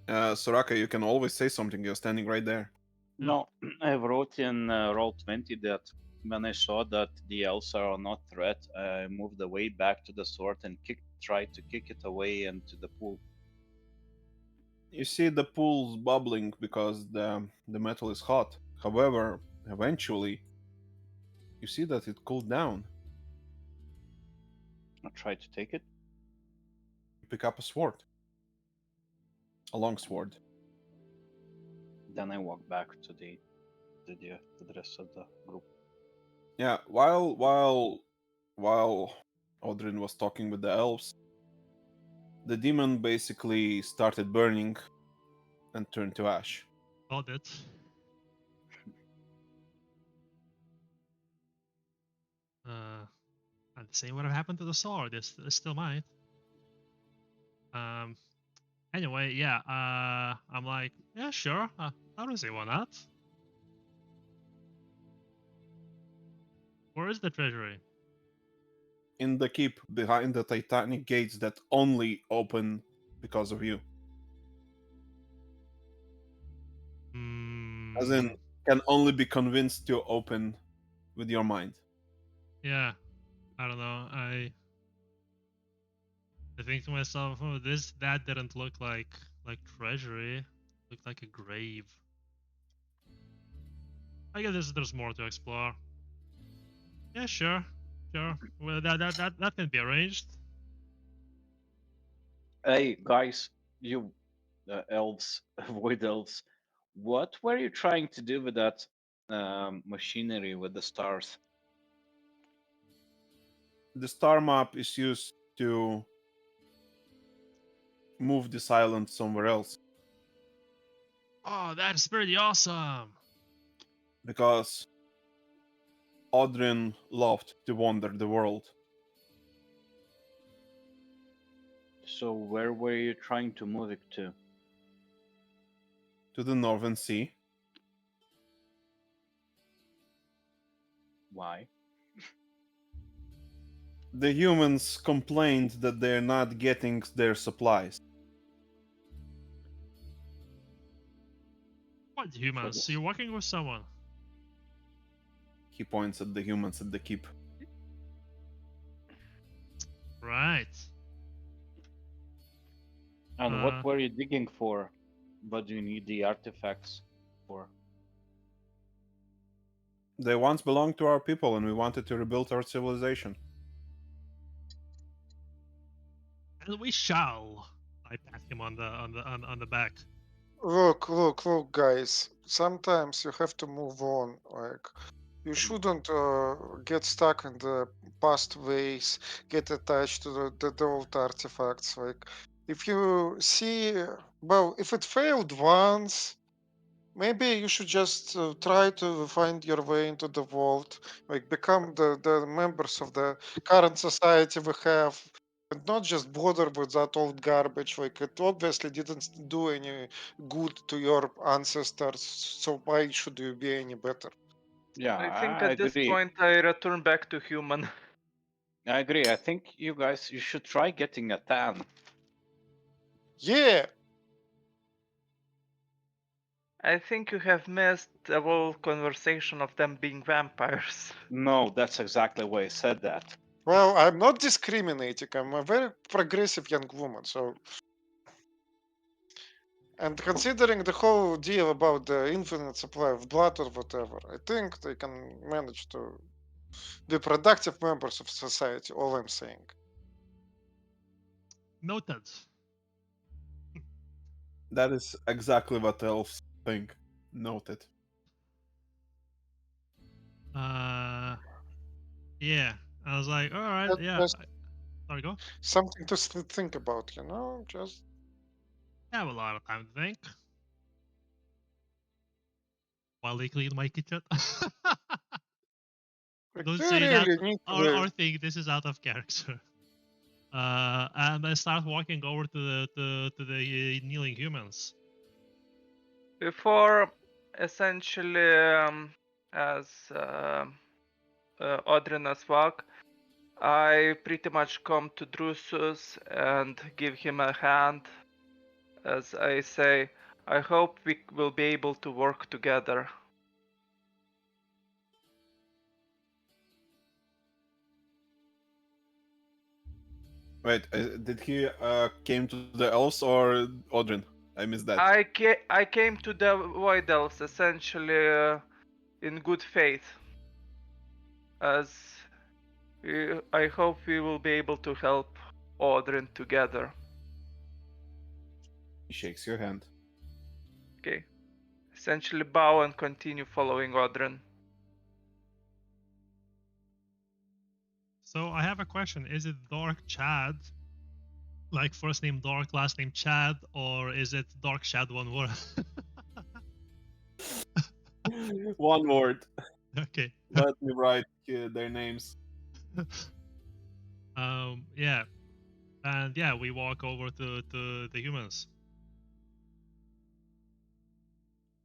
Soraka, you can always say something. You're standing right there. Yeah. No, I wrote in Roll20 that when I saw that the elves are not threat, I moved away back to the sword and tried to kick it away into the pool. You see the pool's bubbling because the metal is hot. However, eventually, you see that it cooled down. I tried to take it. You pick up a sword, a long sword. Then I walk back to the rest of the group. Yeah, while Odrin was talking with the elves, the demon basically started burning and turned to ash. Got it. And the same would have happened to the sword. It still might. Um. Anyway, yeah. I'm like, yeah, sure. I don't see why not. Where is the treasury? In the keep behind the titanic gates that only open because of you. As in, Hmm. can only be convinced to open with your mind. Yeah. I don't know. I think to myself, oh, that didn't look like treasury. It looked like a grave. I guess there's more to explore. Yeah, sure. Sure. Well, that can be arranged. Hey guys, you elves, void elves, what were you trying to do with that machinery with the stars? The star map is used to move this island somewhere else Oh, that's pretty awesome. because Odrin loved to wander the world. So where were you trying to move it to? To the Northern Sea. Why? The humans complained that they're not getting their supplies. What humans? this- You're working with someone. He points at the humans at the keep. Right. And Uh, what were you digging for? What do you need the artifacts for? They once belonged to our people, and we wanted to rebuild our civilization. And we shall. I pat him on the back. Look, guys. Sometimes you have to move on. Like, you shouldn't get stuck in the past ways, get attached to the old artifacts. Like, if you see, well, if it failed once, maybe you should just try to find your way into the vault, like become the members of the current society we have, and not just bother with that old garbage. Like, it obviously didn't do any good to your ancestors, so why should you be any better? Yeah, I think I at this agree. point I return back to human. I agree. I think you should try getting a tan. Yeah, I think you have missed the whole conversation of them being vampires. No, that's exactly why I said that. well, I'm not discriminating. I'm a very progressive young woman, so. And considering the whole deal about the infinite supply of blood or whatever, I think they can manage to be productive members of society. All I'm saying. Noted. That is exactly what elves think. Noted. Yeah. I was like, all right, That's yeah. just Sorry, go. something to think about, you know. Just I have a lot of time to think. While they clean my kitchen. like, Don't do you say that really need to be? or think this is out of character. And I start walking over to the kneeling humans. Before, essentially, as Odrin as Vak, I pretty much come to Drusus and give him a hand as I say, I hope we will be able to work together. Wait, did he came to the elves or Odrin? I missed that. I came to the Void Elves essentially in good faith, as I hope we will be able to help Odrin together. He shakes your hand. Okay. Essentially bow and continue following Odrin. So I have a question. Is it Dark Chad? Like first name Dark, last name Chad, or is it Dark Chad one word? One word. Okay. Let me write their names. Yeah. And yeah, we walk over to the humans.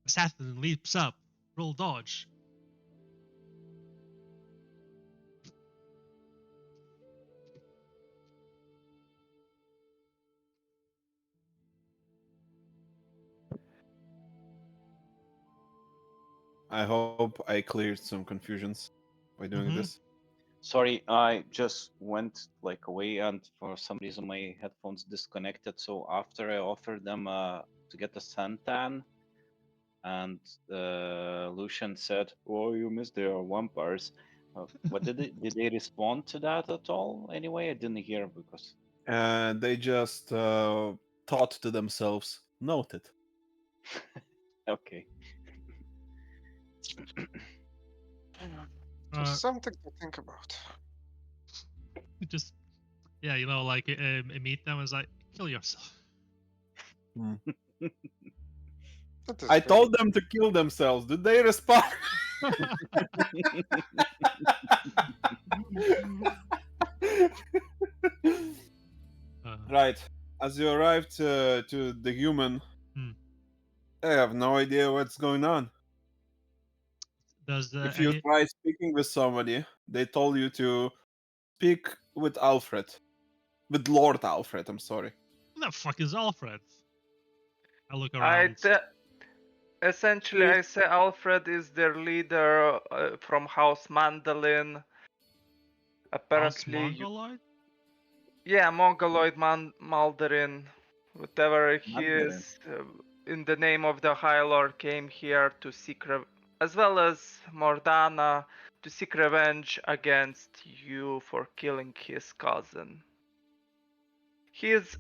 Assassin leaps up. Roll dodge. I hope I cleared some confusions by doing Mhm. this. Sorry, I just went like away, and for some reason my headphones disconnected. So after I offered them to get a suntan, and Lucian said, "Oh, you missed their vampires." What did they respond to that at all? Anyway, I didn't hear because. They just thought to themselves, noted. Okay. Just something to think about. Just yeah, you know, like meet them and like kill yourself. That is I fair. told them to kill themselves. Did they respond? Right. As you arrive to the human, Hmm. I have no idea what's going on. Does If you try speaking with somebody, they told you to speak with Alfred. With Lord Alfred, I'm sorry. who the fuck is Alfred? I look I around. essentially I say Alfred is their leader from House Mandolin. House Apparently, Mongoloid? yeah, Mongoloid Maldarin, whatever he Mandarin. is, in the name of the High Lord, came here to seek, as well as Mordana, to seek revenge against you for killing his cousin. His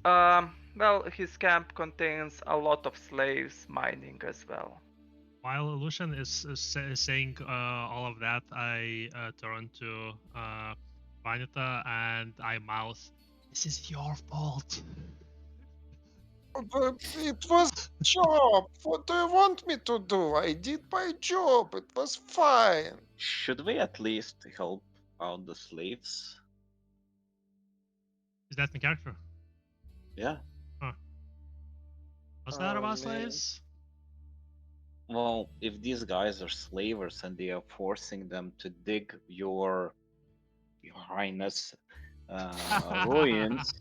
his camp contains a lot of slaves mining as well. While Lucian is saying all of that, I turn to Vanita and I mouth, "This is your fault." But it was job. What do you want me to do? I did my job. It was fine. Should we at least help out the slaves? Is that in character? Yeah. What's that about Man. slaves? Well, if these guys are slavers and they are forcing them to dig your highness ruins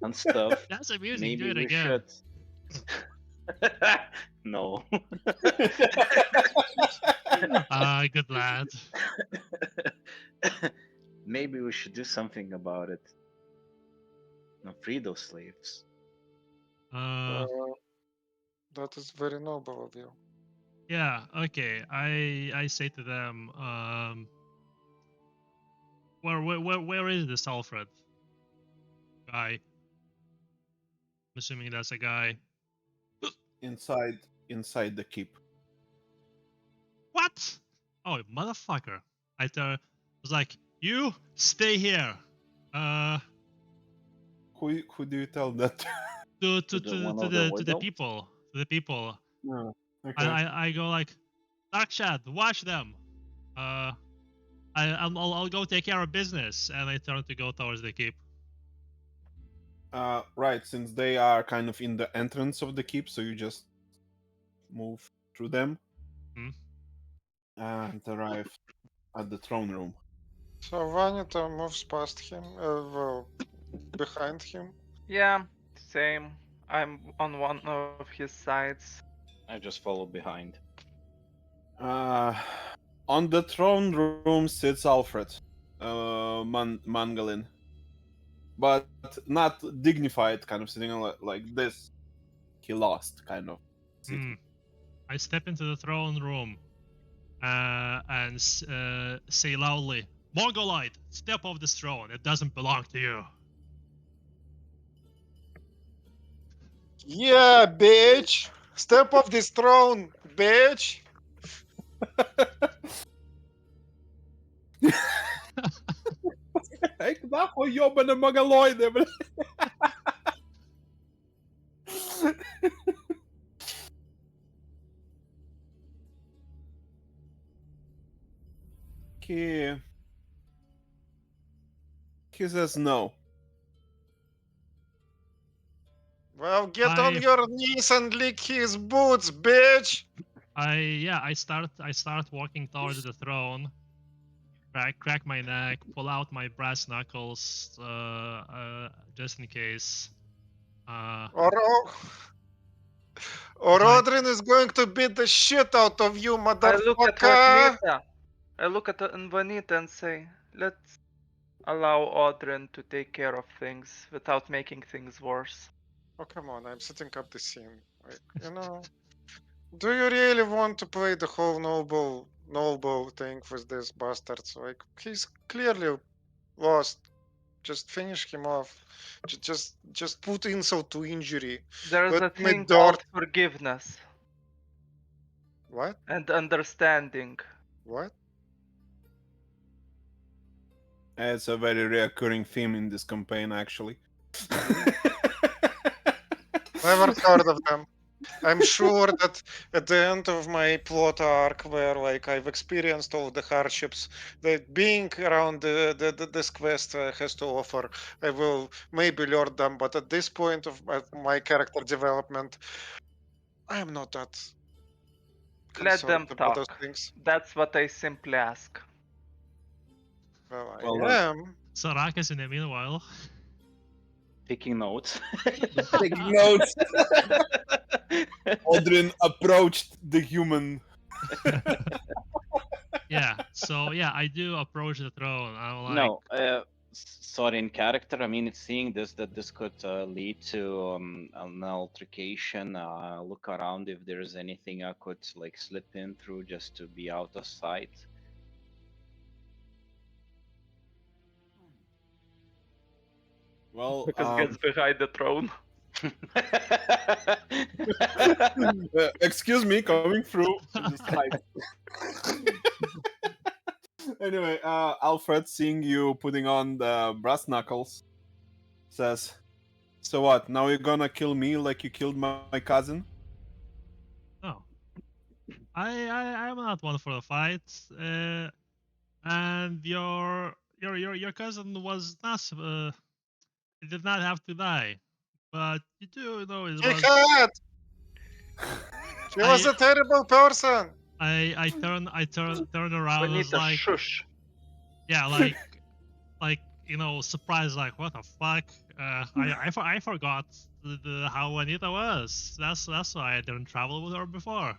and stuff, That's amusing. maybe Do it we again. should. No. Good lad. Maybe we should do something about it. And free those slaves. That is very noble of you. Yeah. Okay. I say to them, where is this Alfred guy? I'm assuming that's a guy. Inside the keep. What? Oh, motherfucker! I was like, you stay here. Who do you tell that? To the the people. To the people. No. Okay. I go like, Darkshad, watch them. I'll go take care of business, and I turn to go towards the keep. Right, since they are kind of in the entrance of the keep, so you just move through them and arrive at the throne room. So Vanita moves past him, behind him. Yeah, same. I'm on one of his sides. I just follow behind. On the throne room sits Alfred, Mangolin, but not dignified, kind of sitting like this. He lost, kind of. I step into the throne room and say loudly, Mongolite, step off this throne. It doesn't belong to you. Yeah, bitch! Step off this throne, bitch! Ej, nahуй, ёбаный монголоиды, бля. He says no. Well, get on your knees and lick his boots, bitch! I start walking towards the throne. Crack my neck, pull out my brass knuckles, just in case. Or Odrin is going to beat the shit out of you, motherfucker! I look at Vanita and say, let's allow Odrin to take care of things without making things worse. Oh, come on, I'm setting up the scene. Like, you know, do you really want to play the whole noble thing with this bastards? Like, he's clearly lost. Just finish him off. Just put insult to injury. There's Let a me thing dart. called forgiveness. What? And understanding. What? It's a very reoccurring theme in this campaign, actually. Never heard of them. I'm sure that at the end of my plot arc, where like I've experienced all the hardships that being around this quest has to offer, I will maybe learn them. But at this point of my character development, I am not that Let them concerned about those talk. things. That's what I simply ask. Well, I Well, am. Sarakas, in the meanwhile. Taking notes. taking notes. Odrin approached the human. Yeah, so yeah, I do approach the throne. I'm like, No, sorry, in character. I mean, it's seeing this that this could lead to an altercation. Look around if there's anything I could like slip in through just to be out of sight. Well, Because gets behind the throne. excuse me, coming through. Just hide. Anyway, Alfred, seeing you putting on the brass knuckles, says, "So what? Now you're gonna kill me like you killed my cousin?" no, I'm not one for the fight. And your cousin was not did not have to die, but you do know it He was. had. He was I a terrible person. turn around and was Benita, like, shush. yeah, like surprised, like what the fuck. I forgot how Anita was. That's why I didn't travel with her before.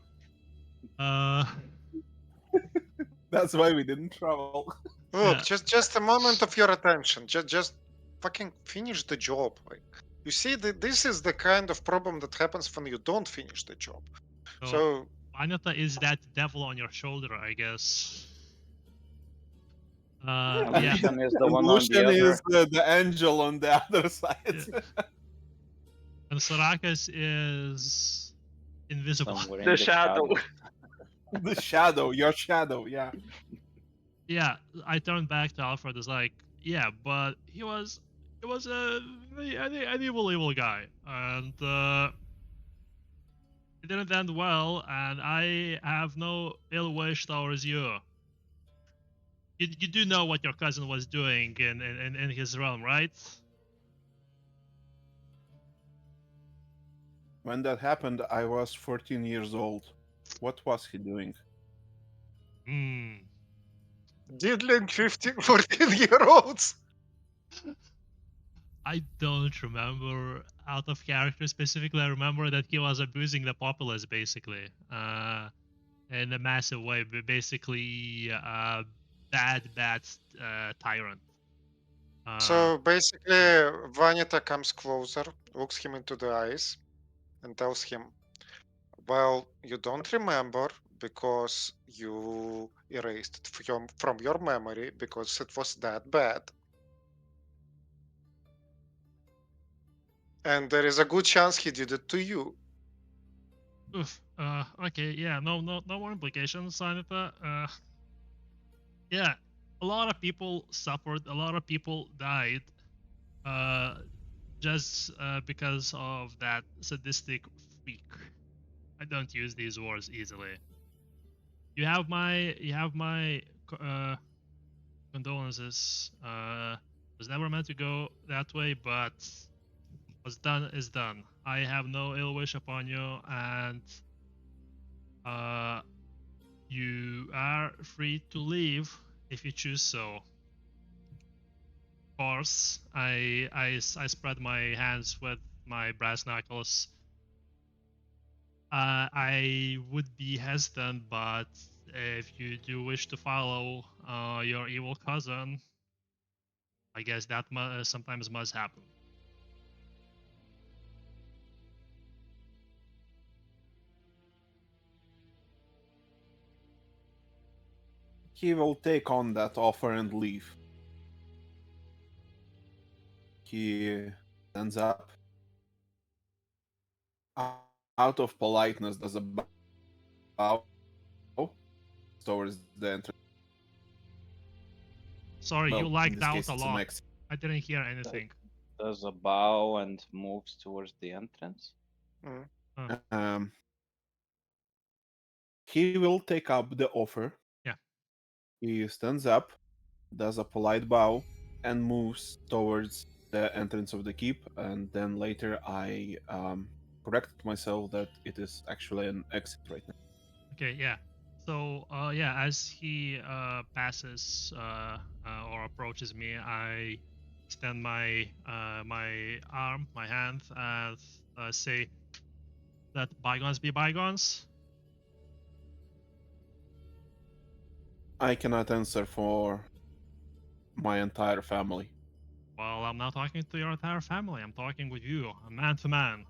That's why we didn't travel. Look, Yeah. just a moment of your attention. Just fucking finish the job. Like, you see, this is the kind of problem that happens when you don't finish the job. So Anita is that devil on your shoulder, I guess. Yeah. Lucian is the one on the Lucian other. is the angel on the other side. Yeah. And Sarakas is invisible. Somewhere in The shadow. The shadow, your shadow, yeah. Yeah, I turned back to Alfred. Is like, yeah, but he was an evil guy, and it didn't end well. And I have no ill wish towards you. You do know what your cousin was doing in his realm, right? When that happened, I was 14 years old. What was he doing? Hmm. diddling 15, 14-year-olds. I don't remember out of character specifically. I remember that he was abusing the populace basically, in a massive way. Basically, bad tyrant. So basically, Vanita comes closer, looks him into the eyes, and tells him, well, you don't remember because you erased it from your memory because it was that bad. And there is a good chance he did it to you. Oof. Okay. Yeah. No more implications, Anita. Yeah. A lot of people suffered. A lot of people died. Just because of that sadistic freak. I don't use these words easily. You have my condolences. Was never meant to go that way, but what's done is done. I have no ill wish upon you, and you are free to leave if you choose so. Of course, I spread my hands with my brass knuckles. I would be hesitant, but if you do wish to follow your evil cousin, I guess that sometimes must happen. He will take on that offer and leave. He stands up. Out of politeness, does a bow towards the entrance. Sorry, Well, you in lagged this out case, a it's lot. Mexican. I didn't hear anything. Does a bow and moves towards the entrance. Um, he will take up the offer. Yeah. He stands up, does a polite bow, and moves towards the entrance of the keep. And then later, I corrected myself that it is actually an exit right now. Okay, yeah. So, yeah, as he passes or approaches me, I extend my my arm, my hand, and say that bygones be bygones. I cannot answer for my entire family. Well, I'm not talking to your entire family. I'm talking with you, man to man.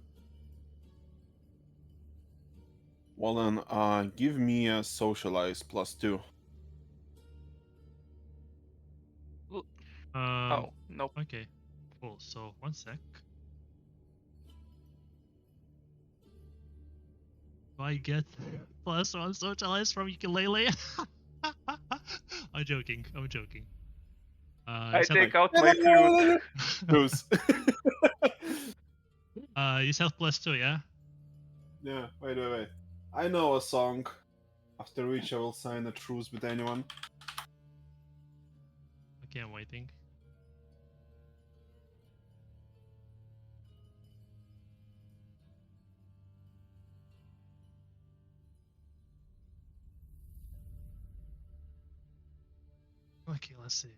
Well then, give me a socialize +2. Oh, nope. Okay, cool. So, one sec. Do I get +1 socialize from ukulele? I'm joking. I'm joking. I You said, take out my flute. Bruce. you said +2, yeah? Yeah, wait. I know a song after which I will sign a truce with anyone. Okay, I'm waiting. Okay, let's see.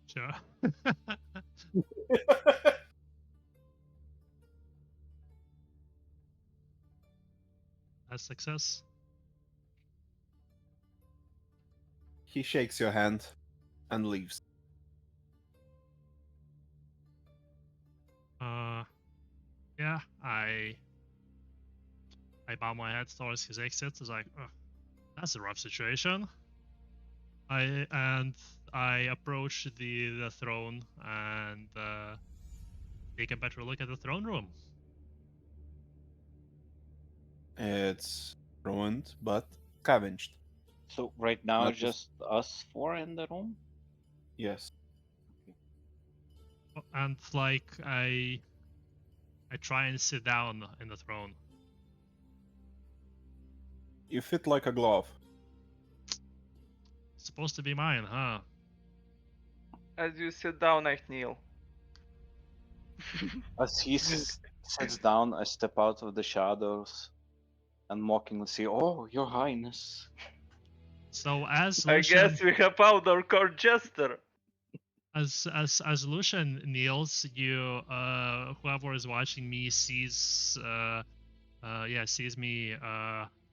Sure. That's success. He shakes your hand and leaves. Yeah, I bow my head towards his exit. It's like, oh, that's a rough situation. I approach the throne and take a better look at the throne room. It's ruined, but scavenged. So right now, Not just us four in the room. Yes. And like I try and sit down in the throne. You fit like a glove. It's supposed to be mine, huh? As you sit down, I kneel. As he sits down, I step out of the shadows and mockingly say, "Oh, Your Highness." So as I Lucian, guess we have found our court jester. as Lucian kneels, you whoever is watching me sees sees me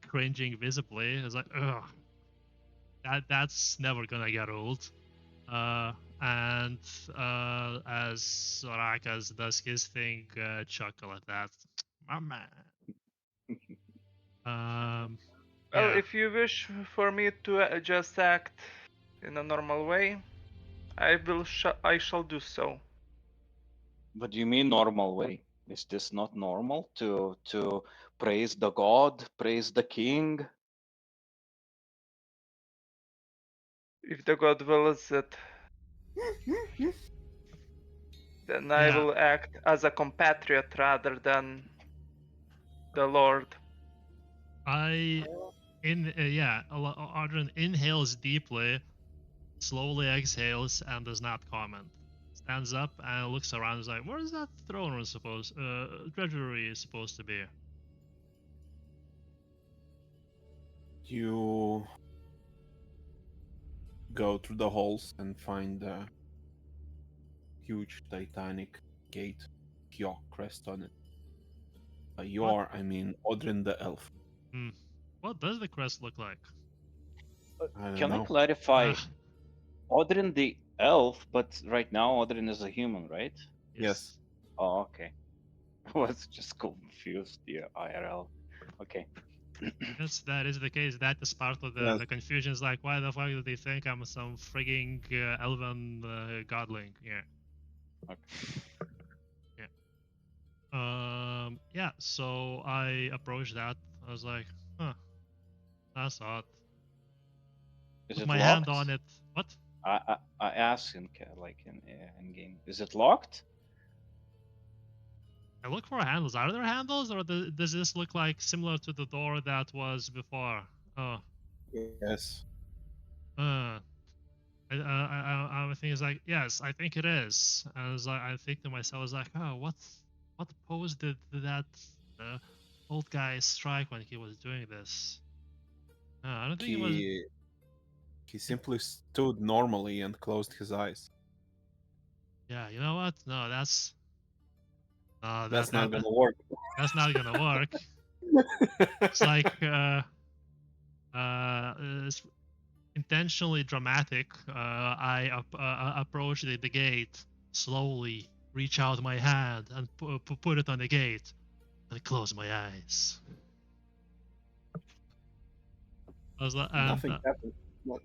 cringing visibly. It's like, ugh, that's never gonna get old. And as Sorakas does his thing, chuckle at that. My man. Well, Yeah. if you wish for me to just act in a normal way, I shall do so. What do you mean normal way? Is this not normal to praise the god, praise the king? If the god wills it, then I Yeah. will act as a compatriot rather than the lord. Audrin inhales deeply, slowly exhales, and does not comment. Stands up and looks around. Is like, where is that throne room treasury supposed to be? You go through the halls and find a huge titanic gate, your crest on it. I mean Odrin the elf. What does the crest look like? I don't Can I know. clarify? Odrin the elf, but right now Odrin is a human, right? Yes. Oh, okay. I was just confused. Yeah, IRL. Okay. Yes, that is the case. That is part of Yes. the confusion. Is like, why the fuck do they think I'm some frigging elven godling? Yeah. Okay. Yeah. So I approached that. I was like, huh, that's odd. Is Put it my locked? hand on it. What? I asked in in game. Is it locked? I look for handles. Are there handles, or does this look like similar to the door that was before? Oh. Yes. I I think it's like, yes, I think it is. As I think to myself, I was like, oh, what pose did that old guy strike when he was doing this? I don't think it was. He simply stood normally and closed his eyes. Yeah, you know what? No, that's no, That's not gonna work. that's not gonna work. It's like it's intentionally dramatic. I approach the gate slowly, reach out my hand and put it on the gate, and close my eyes. I was like, Nothing happens.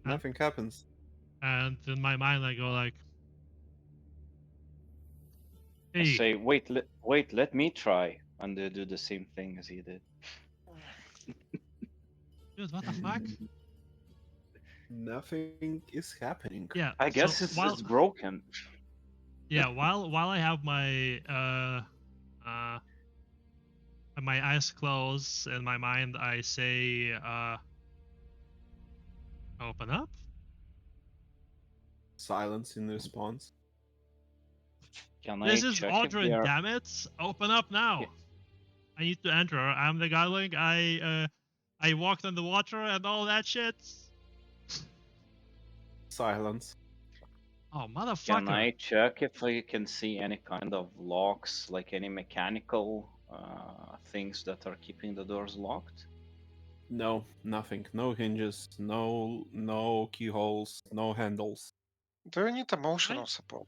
Nothing happens. and in my mind I go like, I hey, say, wait, let me try, and they do the same thing as he did. dude, what the fuck? Nothing is happening. Yeah, I guess so it's broken. yeah, while I have my my eyes closed, in my mind I say, open up. Silence in response. Can This I is check if they Audrin, are? damn it! Open up now. Yeah. I need to enter. I'm the godling. I walked on the water and all that shit. Silence. Oh, motherfucker. Can I check if I can see any kind of locks, like any mechanical things that are keeping the doors locked? No, nothing. No hinges. No keyholes. No handles. Do you need emotional support?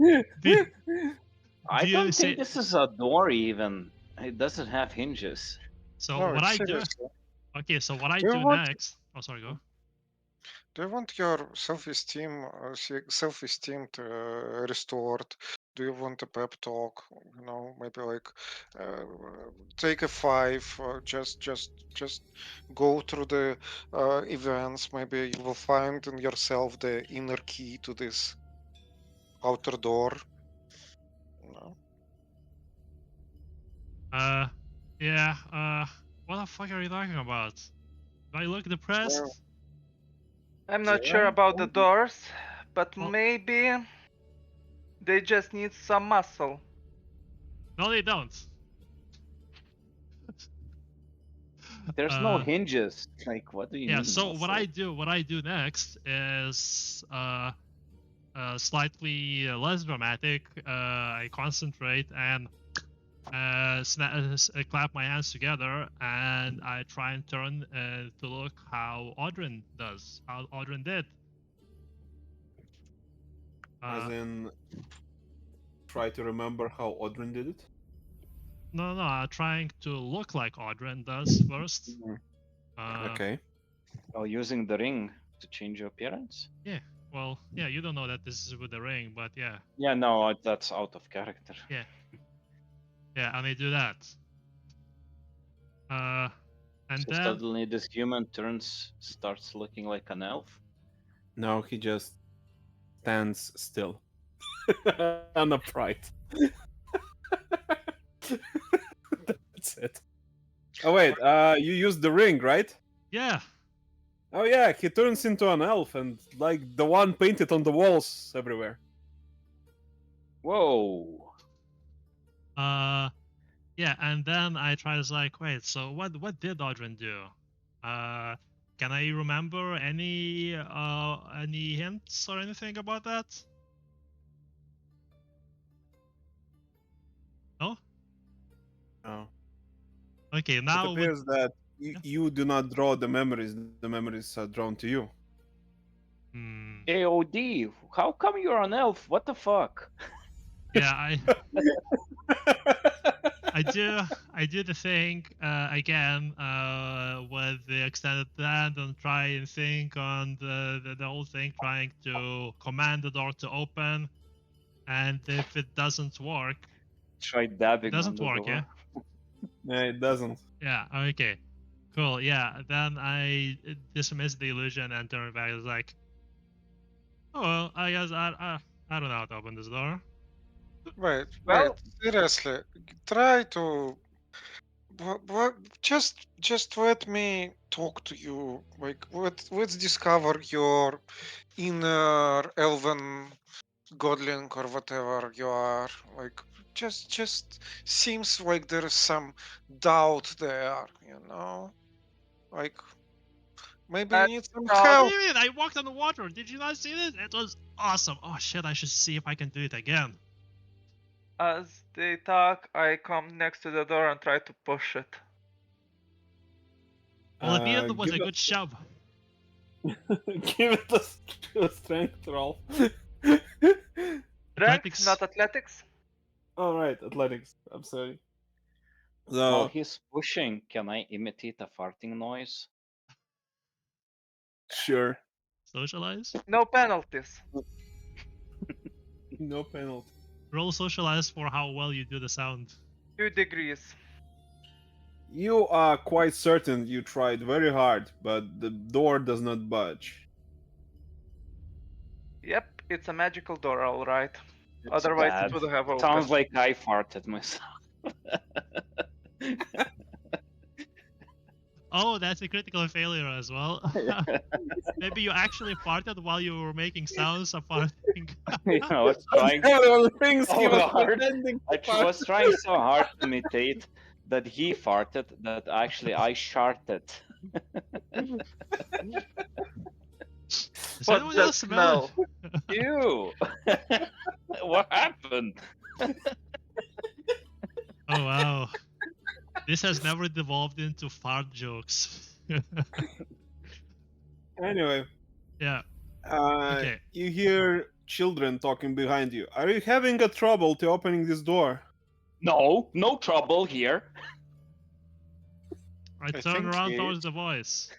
Do, I do you don't say think this is a door even. It doesn't have hinges. so? No, What I do? seriously. Okay, so what I Do you do want? next? Oh, sorry, go. Do you want your self-esteem to restored? Do you want a pep talk? You know, maybe like uh, take a 5. Just go through the events. Maybe you will find in yourself the inner key to this outer door. You know? Yeah. What the fuck are you talking about? Do I look depressed? Well, I'm not yeah. sure about the doors, but Well- maybe they just need some muscle. No, they don't. There's no hinges. Like, what do you Yeah. mean? So what muscle? I do next is slightly less dramatic. I concentrate and clap my hands together, and I try and turn to look how Audrin does, how Audrin did. As in, try to remember how Odrin did it. No, trying to look like Audrin does first. Okay. Oh, using the ring to change your appearance? Yeah. Well, yeah, you don't know that this is with the ring, but yeah. Yeah, no, that's out of character. Yeah. Yeah, and I do that. And So then suddenly this human starts looking like an elf. No, he just stands still. Upright. That's it. Oh wait, you used the ring, right? yeah. Oh yeah, he turns into an elf and like the one painted on the walls everywhere. Whoa. Yeah, and then I try to like, wait, so what did Audrin do? Can I remember any hints or anything about that? No? Oh. Okay, now It appears that you do not draw the memories are drawn to you. AOD, how come you're an elf? What the fuck? Yeah, I do the thing again with the extended hand and try and think on the whole thing, trying to command the door to open, and if it doesn't work, Try dabbing it doesn't on the work, door. yeah. Yeah, it doesn't. Yeah. Okay. Cool. Yeah. Then I dismiss the illusion and turn back. It's like, oh well, I guess I don't know how to open this door. Wait, Well- seriously, try to but just let me talk to you. Like, let's discover your inner elven godling or whatever you are. Like, just seems like there is some doubt there. You know, like maybe you need some doubt- What do help. you mean? I walked on the water. Did you not see this? It was awesome. Oh shit, I should see if I can do it again. As they talk, I come next to the door and try to push it. Well, at the end, it was Give a good shove. give it a strength roll. Strength, Athletics. not athletics. All right, athletics. I'm sorry. While So he's pushing, can I imitate a farting noise? sure, Socialize. No penalties. no penalty. Roll socialize for how well you do the sound. 2 degrees. You are quite certain you tried very hard, but the door does not budge. Yep, it's a magical door, alright. It's Otherwise bad. it would have opened. Sounds like I farted myself. Oh, that's a critical failure as well. Maybe you actually farted while you were making sounds of farting. I was trying. Several things he so was hard. pretending I to was trying so hard to imitate that he farted that actually I sharted. Does What anyone that else smell it? Ew! What happened? Oh wow. This has never devolved into fart jokes. Anyway, Yeah. Okay. you hear children talking behind you. Are you having a trouble to opening this door? No, no trouble here. I I turn think around he towards is. the voice.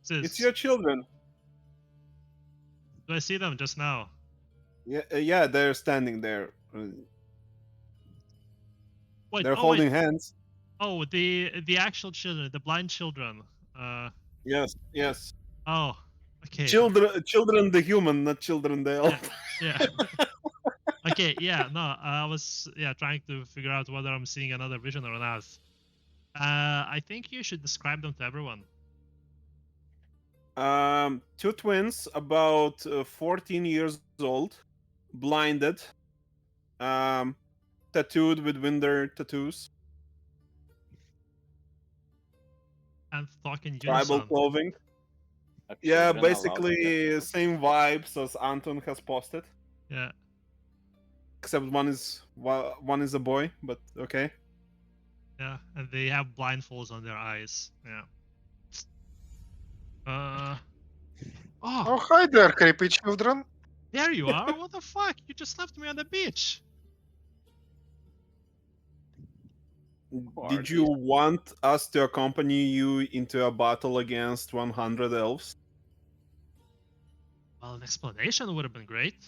It's your children. Do I see them just now? Yeah, they're standing there. Wait, They're oh holding wait. hands. Oh, the actual children, the blind children. Yes, yes. Oh, okay. Children, the human, not children, the elf. Yeah. Okay, yeah, no, I was trying to figure out whether I'm seeing another vision or not. I think you should describe them to everyone. Two twins, about 14 years old, blinded, tattooed with winter tattoos, And talk in tribal unison. clothing. Are Yeah, children allowed to basically get- same vibes as Anton has posted, Yeah. except one is a boy, but okay. Yeah, and they have blindfolds on their eyes. Yeah. Oh, Oh, hi there, creepy children. there you are. What the fuck? You just left me on the beach. Did you want us to accompany you into a battle against 100 elves? Well, an explanation would have been great.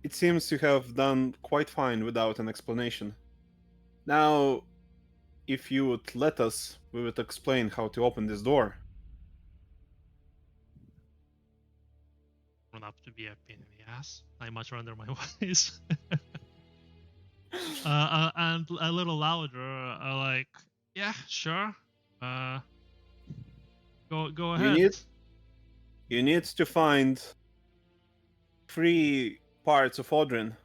It seems you have done quite fine without an explanation. Now, if you would let us, we would explain how to open this door. Grown up to be a pain in the ass. I much rather my voice. And a little louder, like, yeah, sure. Go ahead. You need to find 3 parts of Odrin,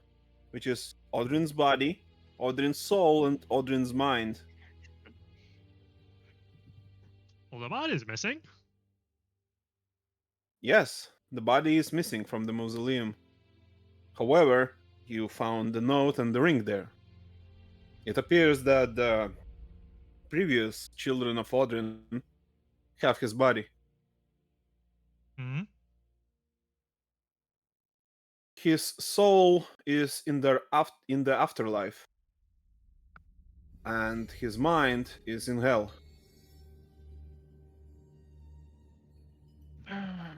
which is Odrin's body, Odrin's soul, and Odrin's mind. Well, the body's missing. Yes, the body is missing from the mausoleum. However, you found the note and the ring there. It appears that the previous children of Odrin have his body. Hmm. His soul is in the afterlife, and his mind is in hell.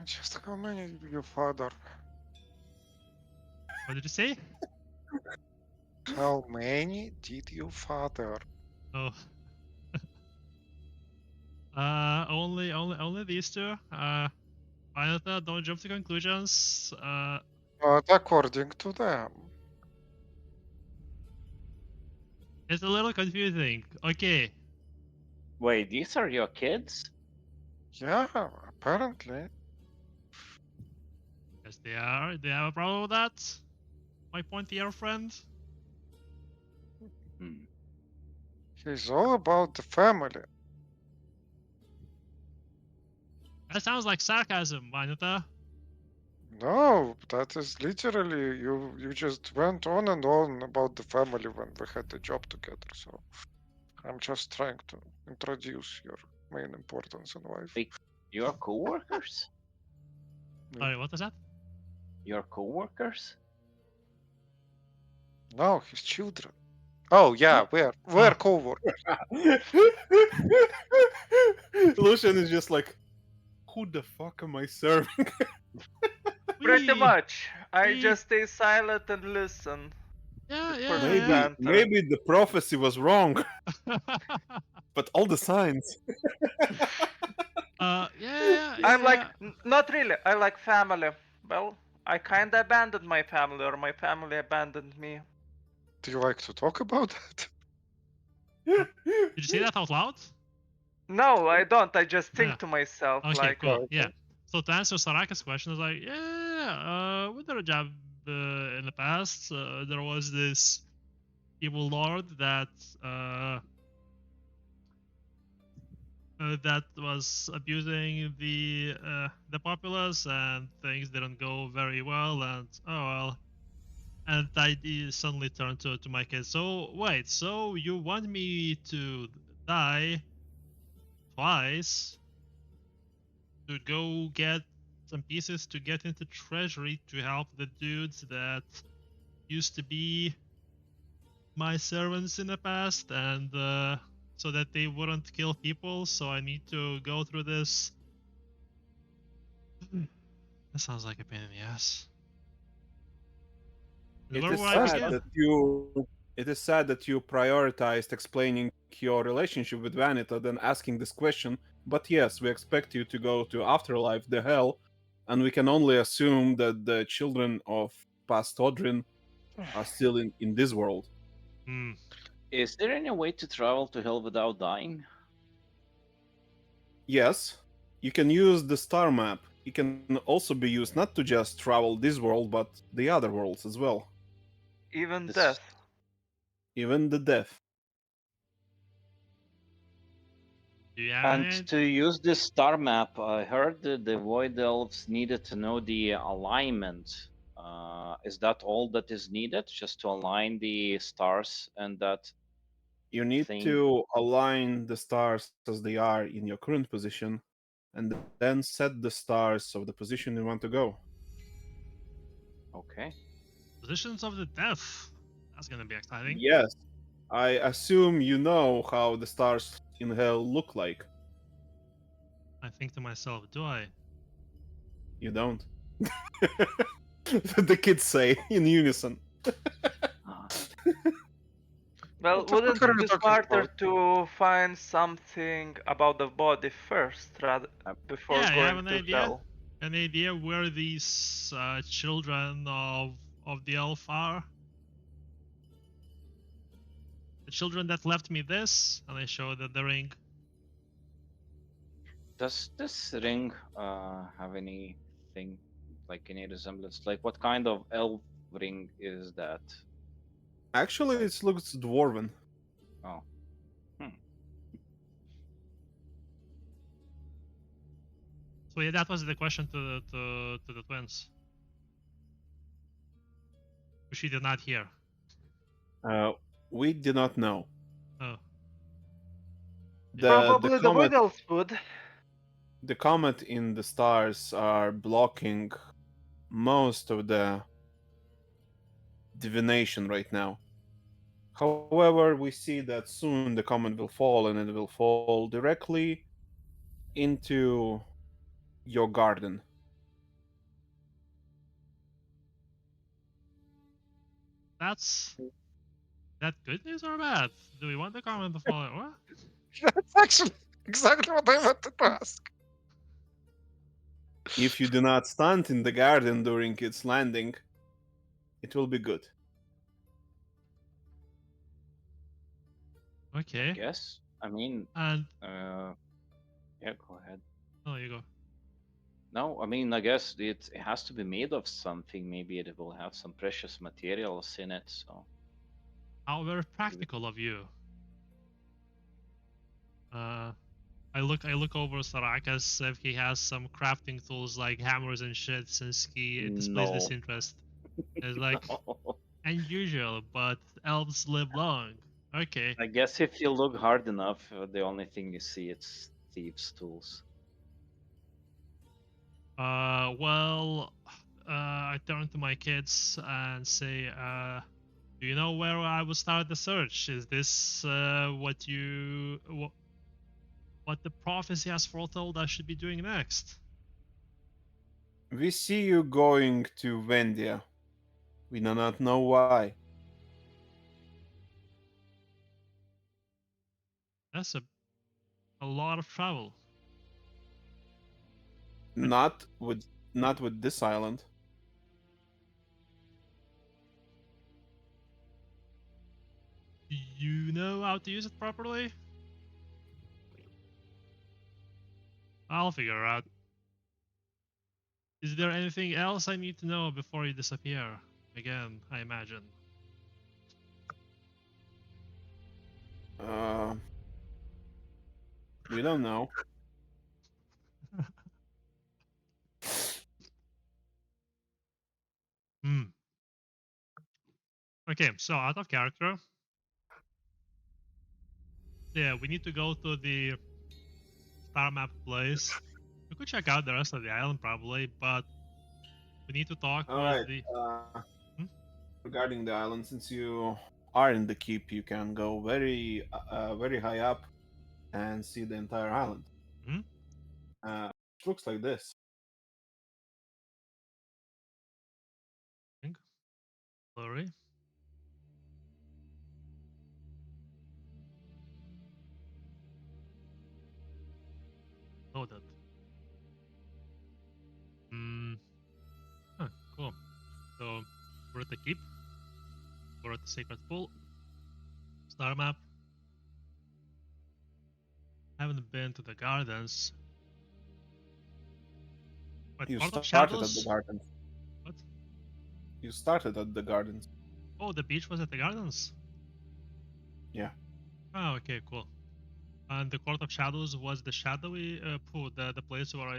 Just how many did you father? What did you say? How many did you father? Oh. Only these two. Violet, don't jump to conclusions. But according to them. It's a little confusing. Okay. Wait, these are your kids? Yeah, apparently. Yes, they are. Do you have a problem with that? My pointy-ear friend? Hmm. He's all about the family. That sounds like sarcasm, Vanita. No, that is literally you just went on and on about the family when we had the job together. So I'm just trying to introduce your main importance in life. Wait, your coworkers? Sorry, what was that? Your coworkers? No, his children. Oh yeah, we're Ah. co-workers. Lucian is just like, who the fuck am I serving? Pretty Wee. much. I we- just stay silent and listen. Yeah, For yeah, maybe yeah. maybe the prophecy was wrong, but all the signs. Yeah. I'm like, not really. I like family. Well, I kinda abandoned my family, or my family abandoned me. Do you like to talk about that? Did you say that out loud? No, I don't. I just think Yeah. to myself, Okay, like, cool. okay. Yeah. So to answer Saraka's question, is like, with their job in the past, there was this evil lord that that was abusing the populace, and things didn't go very well. And oh well. And I suddenly turned to my kids. So wait, so you want me to die twice to go get some pieces to get into treasury to help the dudes that used to be my servants in the past, and so that they wouldn't kill people. So I need to go through this. That sounds like a pain in the ass. It Where is will I sad begin? that you prioritized explaining your relationship with Vanita than asking this question. But yes, we expect you to go to afterlife, the hell, and we can only assume that the children of past Odrin are still in this world. Hmm. Is there any way to travel to hell without dying? Yes, you can use the star map. It can also be used not to just travel this world, but the other worlds as well. even This death. Even the death. Do you have And any? to use this star map, I heard that the Void Elves needed to know the alignment. Is that all that is needed? Just to align the stars and that You need thing? to align the stars as they are in your current position, and then set the stars of the position you want to go. Okay. Positions of the death. That's gonna be exciting. Yes, I assume you know how the stars in hell look like. I think to myself, do I? You don't. The kids say in unison. Uh, Well, What the wouldn't fuck are it you be talking smarter about? to find something about the body first, rather before Yeah, you have going an to idea? hell? An idea where these children of the elf are? The children that left me this, and I showed them the ring. does this ring have anything like any resemblance? Like, what kind of elf ring is that? Actually, Like- it looks dwarven. Oh. So yeah, that was the question to the twins. Which we did not hear. We do not know. Oh. Probably the comet, Void Elves would. the comet in the stars are blocking most of the divination right now. However, we see that soon the comet will fall, and it will fall directly into your garden. That's that good news or bad? Do we want the comment to follow? What? That's actually exactly what I wanted to ask. If you do not stand in the garden during its landing, it will be good. Okay. Guess. I mean, And yeah, go ahead. oh, you go. No, I mean, I guess it has to be made of something. Maybe it will have some precious materials in it. So How very practical of you. I look over Sarakas if he has some crafting tools like hammers and shit, since he displays this no. interest. It's like No. unusual, but elves live long. Okay. I guess if you look hard enough, the only thing you see it's thieves' tools. Well, I turn to my kids and say, do you know where I will start the search? Is this what the prophecy has foretold I should be doing next? We see you going to Vendia. We do not know why. That's a lot of travel. Not with this island. Do you know how to use it properly? I'll figure out. Is there anything else I need to know before you disappear? Again, I imagine. Uh, we don't know. Hmm. Okay, so out of character. Yeah, we need to go to the star map place. We could check out the rest of the island probably, but we need to talk All with right. the. Hmm? Regarding the island, since you are in the keep, you can go very high up and see the entire island. Hmm? It looks like this. Blurry. Noted. Hmm. Huh, cool. So we're at the keep. We're at the sacred pool. Star map. Haven't been to the gardens. But You Court of started at the Shadows? gardens. What? You started at the gardens. Oh, the beach was at the gardens? Yeah. Oh, okay, cool. And the Court of Shadows was the shadowy pool, the place where I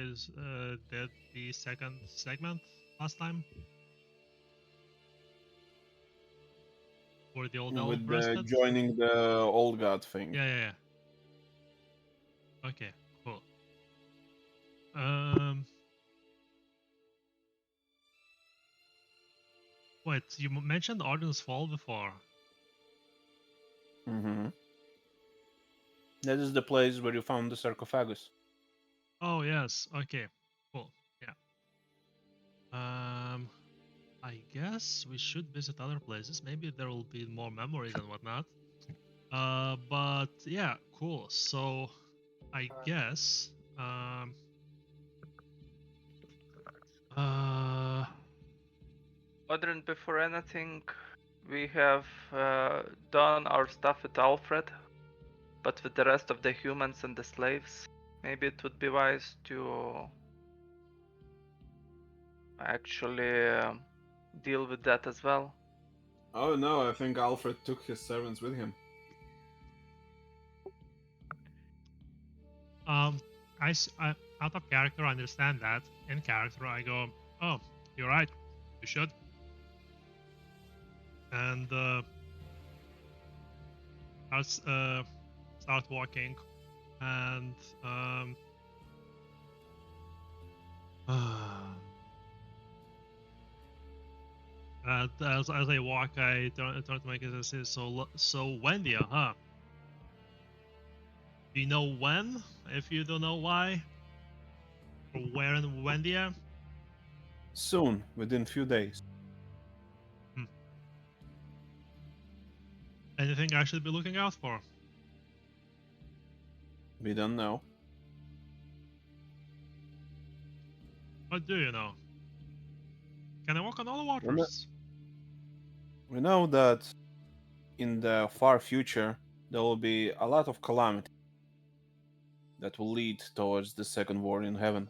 did the second segment last time? Where the old elf With the rested? joining the old god thing. Yeah. Okay, cool. Um, wait, you mentioned Arden's Fall before. Mm-hmm. That is the place where you found the sarcophagus. Oh yes, okay, cool. Yeah. I guess we should visit other places. Maybe there will be more memories and whatnot. But yeah, cool. So I guess uh Odrin, before anything, we have done our stuff with Alfred, but with the rest of the humans and the slaves, maybe it would be wise to actually deal with that as well. Oh no, I think Alfred took his servants with him. I out of character I understand that. In character I go, oh, you're right. You should. And start walking, and as I walk, I turn to my kids and say, so Wendy, huh? Do you know when? If you don't know why, or where in Wendia? Soon, within few days. Anything I should be looking out for? We don't know. What do you know? Can I walk on all the waters? We know that in the far future, there will be a lot of calamity that will lead towards the second war in heaven.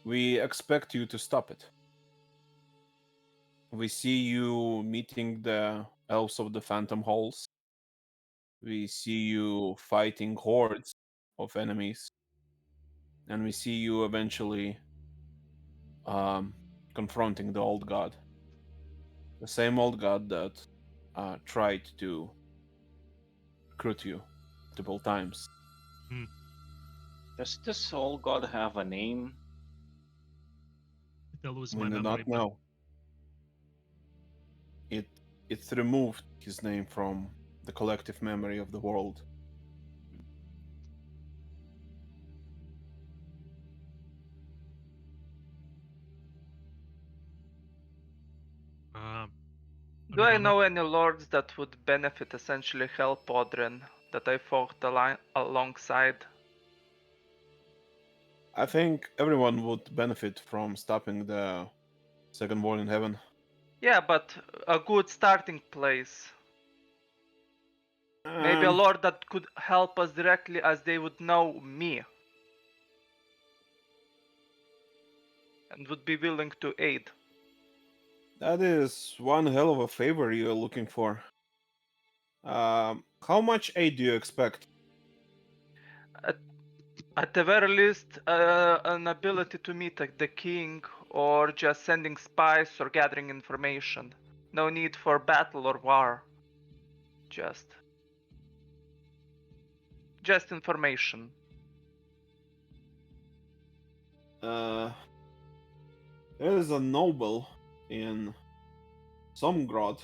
We expect you to stop it. We see you meeting the elves of the Phantom Halls. We see you fighting hordes of enemies. And we see you eventually confronting the old god. The same old god that tried to recruit you multiple times. Does this old god have a name? I'll lose We my do memory. not know. It's removed his name from the collective memory of the world. Do I know any lords that would benefit, essentially help Odrin, that I fought alongside? I think everyone would benefit from stopping the second war in heaven. Yeah, but a good starting place. Maybe a lord that could help us directly as they would know me. And would be willing to aid. That is one hell of a favor you're looking for. How much aid do you expect? At the very least, an ability to meet the king, or just sending spies or gathering information. No need for battle or war. Just information. There is a noble in Somgrod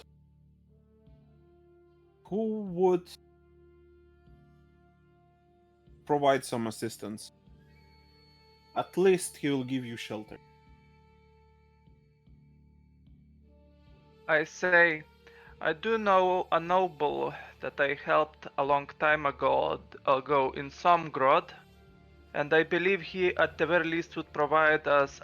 who would provide some assistance. At least he will give you shelter. I say, I do know a noble that I helped a long time ago in Somgrod, and I believe he at the very least would provide us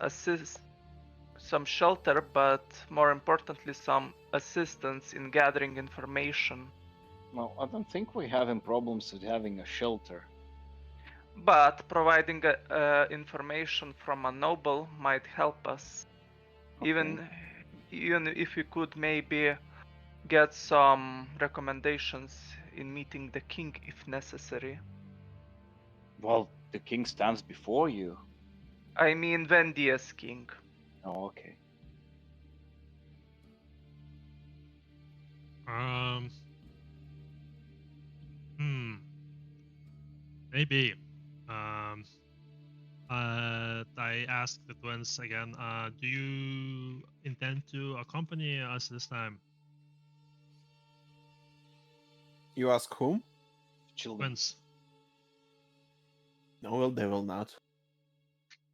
some shelter, but more importantly some assistance in gathering information. Well, I don't think we have any problems with having a shelter. But providing information from a noble might help us. Okay. Even if we could maybe get some recommendations in meeting the king if necessary. Well, the king stands before you. I mean Vendia's king. Oh, okay. Maybe. I asked the twins again. Do you intend to accompany us this time? You ask whom? Children. Twins. No, well, they will not.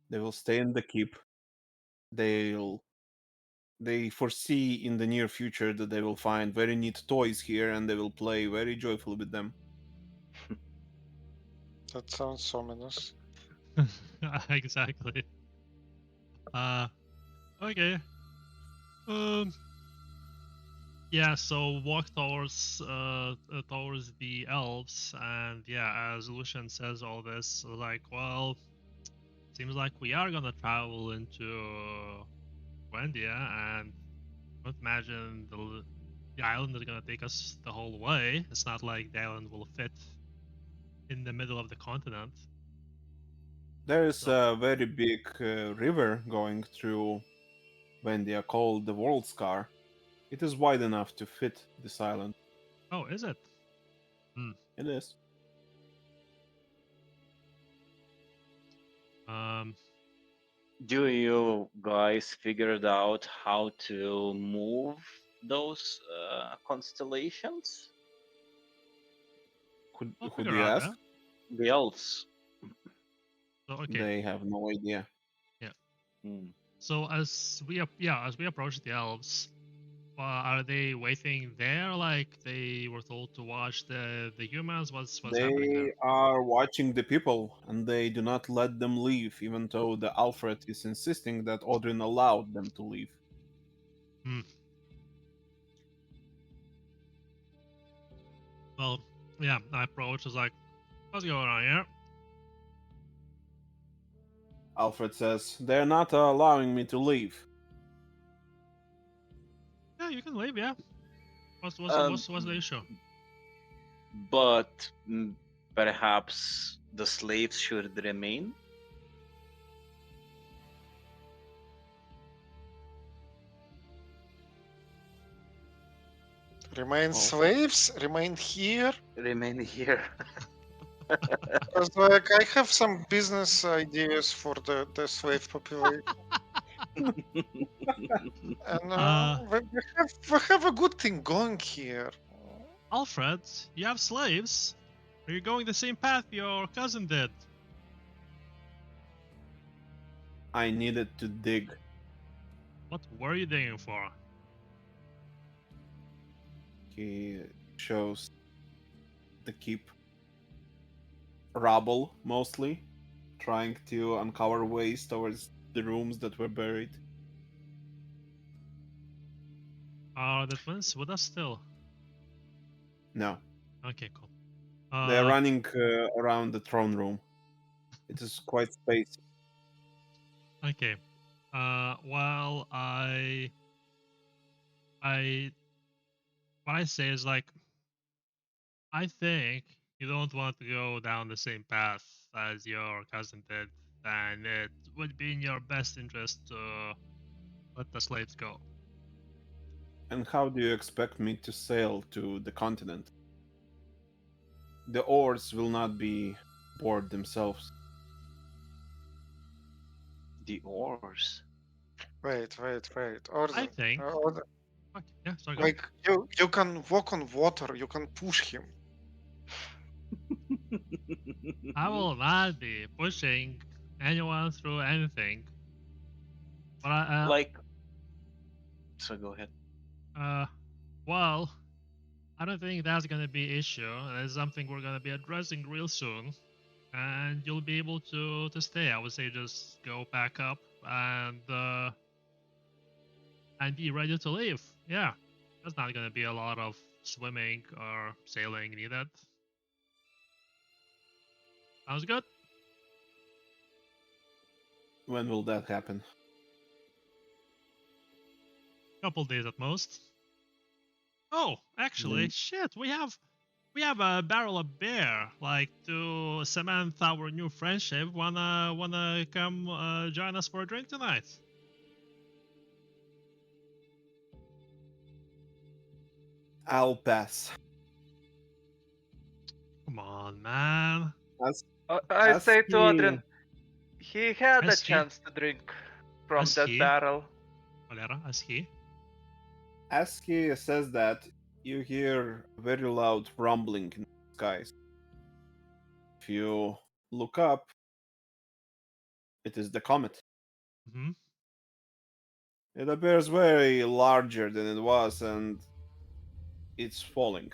They will stay in the keep. They foresee in the near future that they will find very neat toys here and they will play very joyfully with them. That sounds ominous. Exactly. Okay. Yeah, so walk towards the elves, and yeah, as Lucian says all this, like, well, seems like we are gonna travel into Wendia, and I don't imagine the island is gonna take us the whole way. It's not like the island will fit in the middle of the continent. There is a very big river going through Vendia called the World Scar. It is wide enough to fit this island. Oh, is it? It is. Do you guys figured out how to move those constellations? I'll Who do figure you out ask? that. The elves. So okay. They have no idea. Yeah. Hmm. So as we approach the elves, are they waiting there like they were told to watch the humans? What's happening there? They are watching the people and they do not let them leave, even though the Alfred is insisting that Odrin allowed them to leave. Well, Yeah, I approach. Is like, what's going on here? Alfred says, "They're not allowing me to leave." Yeah, you can leave. Yeah. What's the issue? But perhaps the slaves should remain. Remain Oh. slaves? Remain here? Remain here. Because like I have some business ideas for the slave population. And we have a good thing going here. Alfred, you have slaves. Are you going the same path your cousin did? I needed to dig. What were you digging for? He shows the keep. Rubble, mostly. Trying to uncover ways towards the rooms that were buried. Are the twins with us still? No. Okay, cool. They're running around the throne room. It is quite spacey. Okay. Well, what I say is like, I think you don't want to go down the same path as your cousin did, and it would be in your best interest to let the slaves go. And how do you expect me to sail to the continent? The oars will not be bored themselves. The oars. Wait. Order. I think. Order. Okay, yeah, sorry. Go. Like you can walk on water. You can push him. I will not be pushing anyone through anything. But Like. So go ahead. well, I don't think that's gonna be an issue. That's something we're gonna be addressing real soon, and you'll be able to stay. I would say just go back up and be ready to leave. Yeah, there's not gonna be a lot of swimming or sailing needed. Sounds good. When will that happen? Couple days at most. Oh, actually, shit, we have a barrel of beer. Like to cement our new friendship. Wanna come join us for a drink tonight? I'll pass. Come on, man. I say to he- Odrin, he had a As he- chance to drink from as that he- barrel. Valera, as he. As he says that, you hear a very loud rumbling in the skies. If you look up, it is the comet. Hmm. It appears very larger than it was, and it's falling.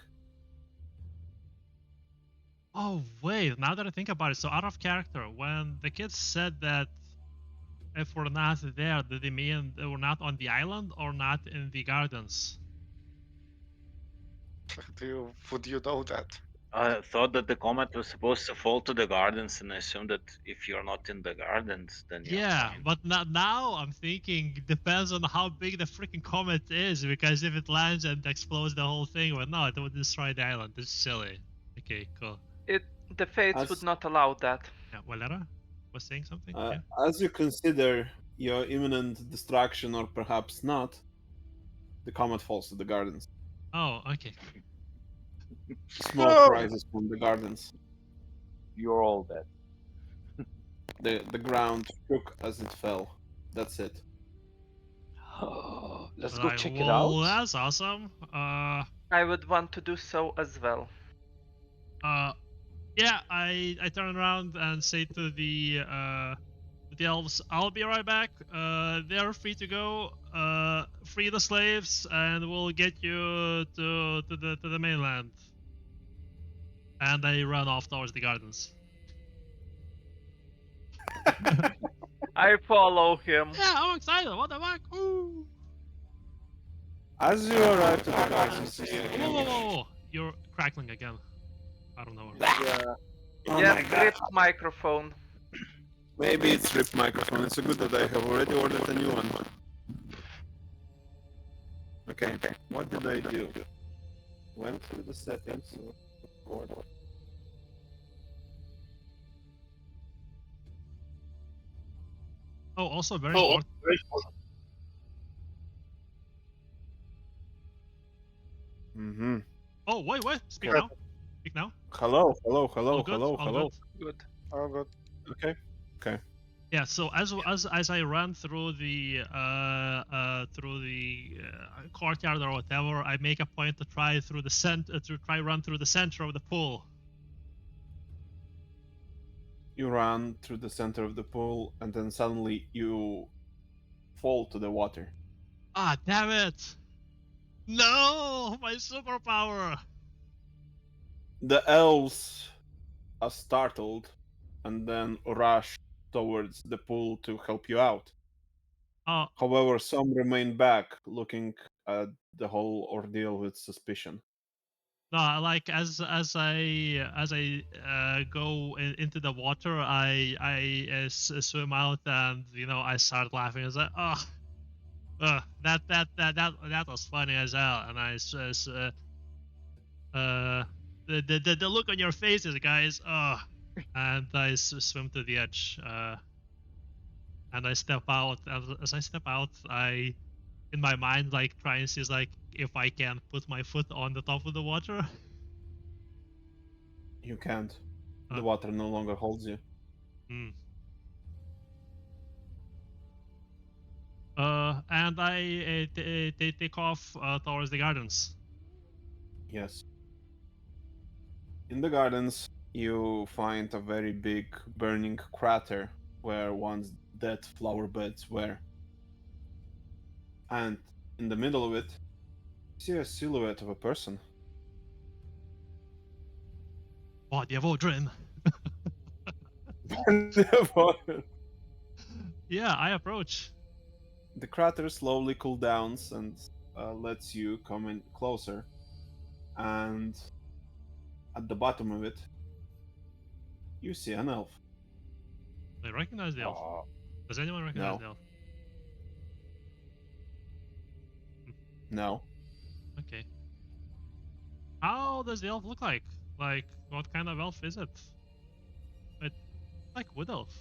Oh wait, now that I think about it, so out of character, when the kids said that if we're not there, did they mean they were not on the island or not in the gardens? Would you know that? I thought that the comet was supposed to fall to the gardens, and I assumed that if you're not in the gardens, then you're Yeah, fine. but now I'm thinking depends on how big the freaking comet is, because if it lands and explodes the whole thing, well, no, it would destroy the island. It's silly. Okay, cool. The fates As- would not allow that. Yeah, Valera was saying something. Yeah. As you consider your imminent destruction, or perhaps not, the comet falls to the gardens. Oh, okay. Smoke No! rises from the gardens. You're all dead. The ground shook as it fell. That's it. Let's go Like, check it well, out. that's awesome. I would want to do so as well. Yeah, I turn around and say to the elves, I'll be right back. They're free to go. Free the slaves, and we'll get you to the mainland. And I run off towards the gardens. I follow him. Yeah, I'm excited. What the fuck? Ooh. As you arrive to the gardens, you see Whoa, whoa, whoa, whoa. You're crackling again. I don't know. Yeah. Oh Yeah, my god. rip microphone. Maybe it's RIP microphone. It's a good that I have already ordered a new one. Okay, what did I do? Went through the settings. Record. Oh, also very important. Mm-hmm. Oh, wait. Speak Okay. now. Speak now. Hello. All good. All Hello. good. Good. Oh, good. Okay. Yeah. So as I ran through the courtyard or whatever, I make a point to try through the run through the center of the pool. You run through the center of the pool, and then suddenly you fall to the water. Ah, damn it! No, my superpower. The elves are startled, and then rush towards the pool to help you out. Oh, However, some remain back, looking at the whole ordeal with suspicion. no, like as I go into the water, I swim out, and I start laughing. It's like, that was funny as hell, and the look on your faces, guys. And I swim to the edge, and I step out. As I step out, I in my mind like try and see like if I can put my foot on the top of the water. You can't. The Uh, water no longer holds you. Hmm. And I take off towards the gardens. Yes. In the gardens, you find a very big burning crater where once dead flower beds were. And in the middle of it, you see a silhouette of a person. Body of Odrin. Yeah, I approach. The crater slowly cools down and lets you come in closer. And at the bottom of it, you see an elf. I recognize the elf. Oh, Does anyone recognize the elf? No. Okay. How does the elf look like? Like, what kind of elf is it? It like wood elf.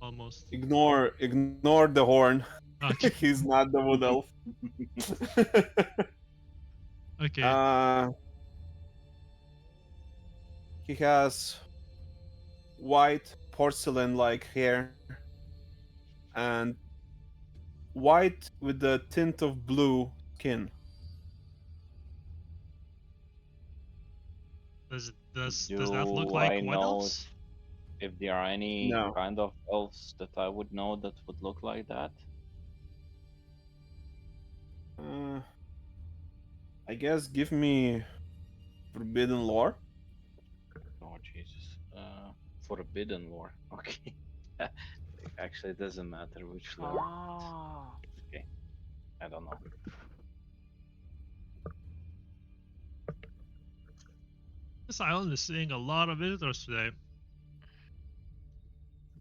Almost. Ignore the horn. Okay. He's not the wood elf. Okay. He has white porcelain-like hair and white with a tint of blue skin. Does that look do like I wood know elves? if there are any No. kind of elves that I would know that would look like that? Uh, I guess give me forbidden lore. Oh Jesus. Forbidden lore. Okay. Actually, it doesn't matter which lore. Ah. Okay. I don't know. This island is seeing a lot of visitors today.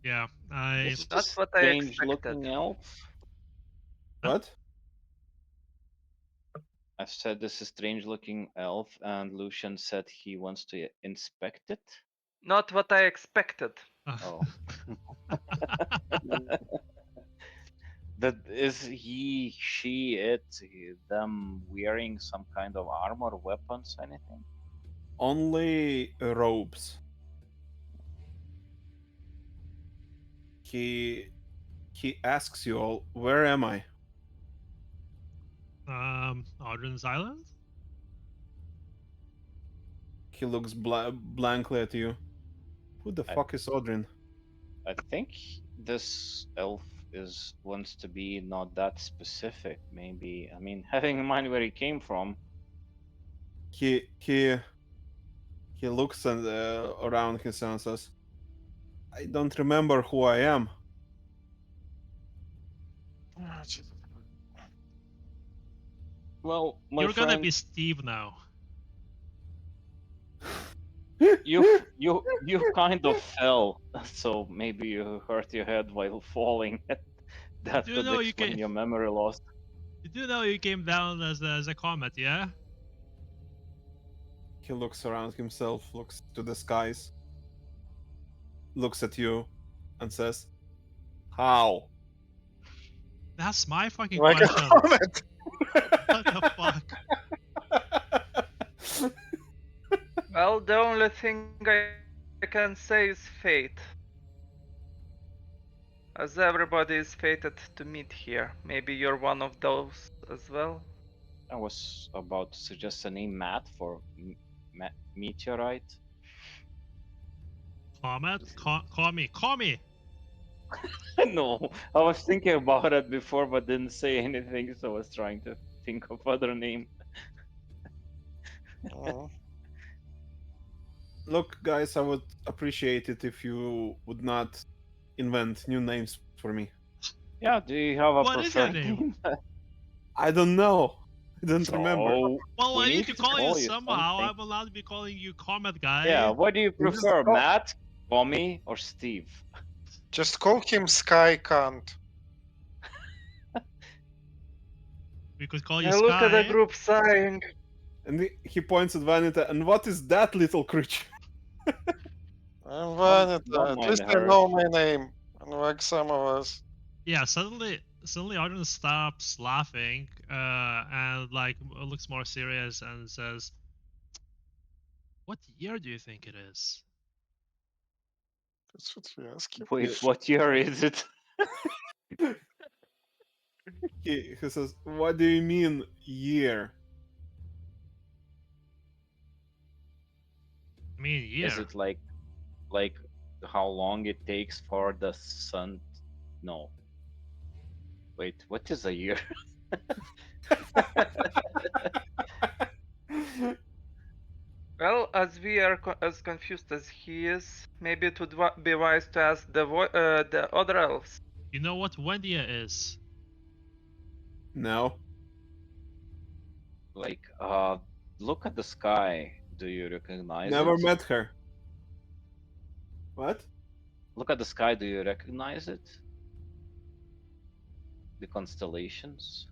Yeah, This is That's a what I strange expected. looking elf. What? I said this is strange looking elf, and Lucian said he wants to inspect it. Not what I expected. Oh. That is he, she, it, them wearing some kind of armor, weapons, anything? Only robes. He asks you all, where am I? Odrin's Island? He looks blankly at you. Who the I- fuck is Odrin? I think this elf wants to be not that specific. Maybe, I mean, having in mind where he came from. He looks around his and says, I don't remember who I am. Ah, Jesus. Well, my You're gonna friend, be Steve now. You kind of fell, so maybe you hurt your head while falling. That do could know you explain can- your memory loss. You do know you came down as a comet, yeah? He looks around himself, looks to the skies, looks at you, and says, "How?" That's my fucking Like a question. comet. What the fuck? Well, the only thing I can say is fate. As everybody is fated to meet here. Maybe you're one of those as well. I was about to suggest a name, Matt, for meteorite. Comet? Call me. Call me! No, I was thinking about it before, but didn't say anything, so I was trying to think of other name. Mm. Look, guys, I would appreciate it if you would not invent new names for me. Yeah, do you have a What is your preferred name? I don't know. I don't remember. So Well, we I need to call you somehow. something. I'm allowed to be calling you Comet Guy. Yeah, what do you You just prefer, call- Matt, Tommy, or Steve? Just call him Sky Cunt. We could call you I look at the Sky. group sighing. And he points at Vanita, and what is that little creature? I'm Don't Vanita. At mind least I her. know my name. Unlike some of us. Yeah, suddenly Audrey stops laughing and like looks more serious and says, "What year do you think it is?" That's what we ask him. Wait, what year is it? He says, "What do you mean, year?" I mean, year. Is it like how long it takes for the sun? No. Wait, what is a year? Well, as we are as confused as he is, maybe it would be wise to ask the other elves. You know what Wendia is? No. Like, look at the sky. Do you recognize Never it? met her. What? Look at the sky. Do you recognize it? The constellations.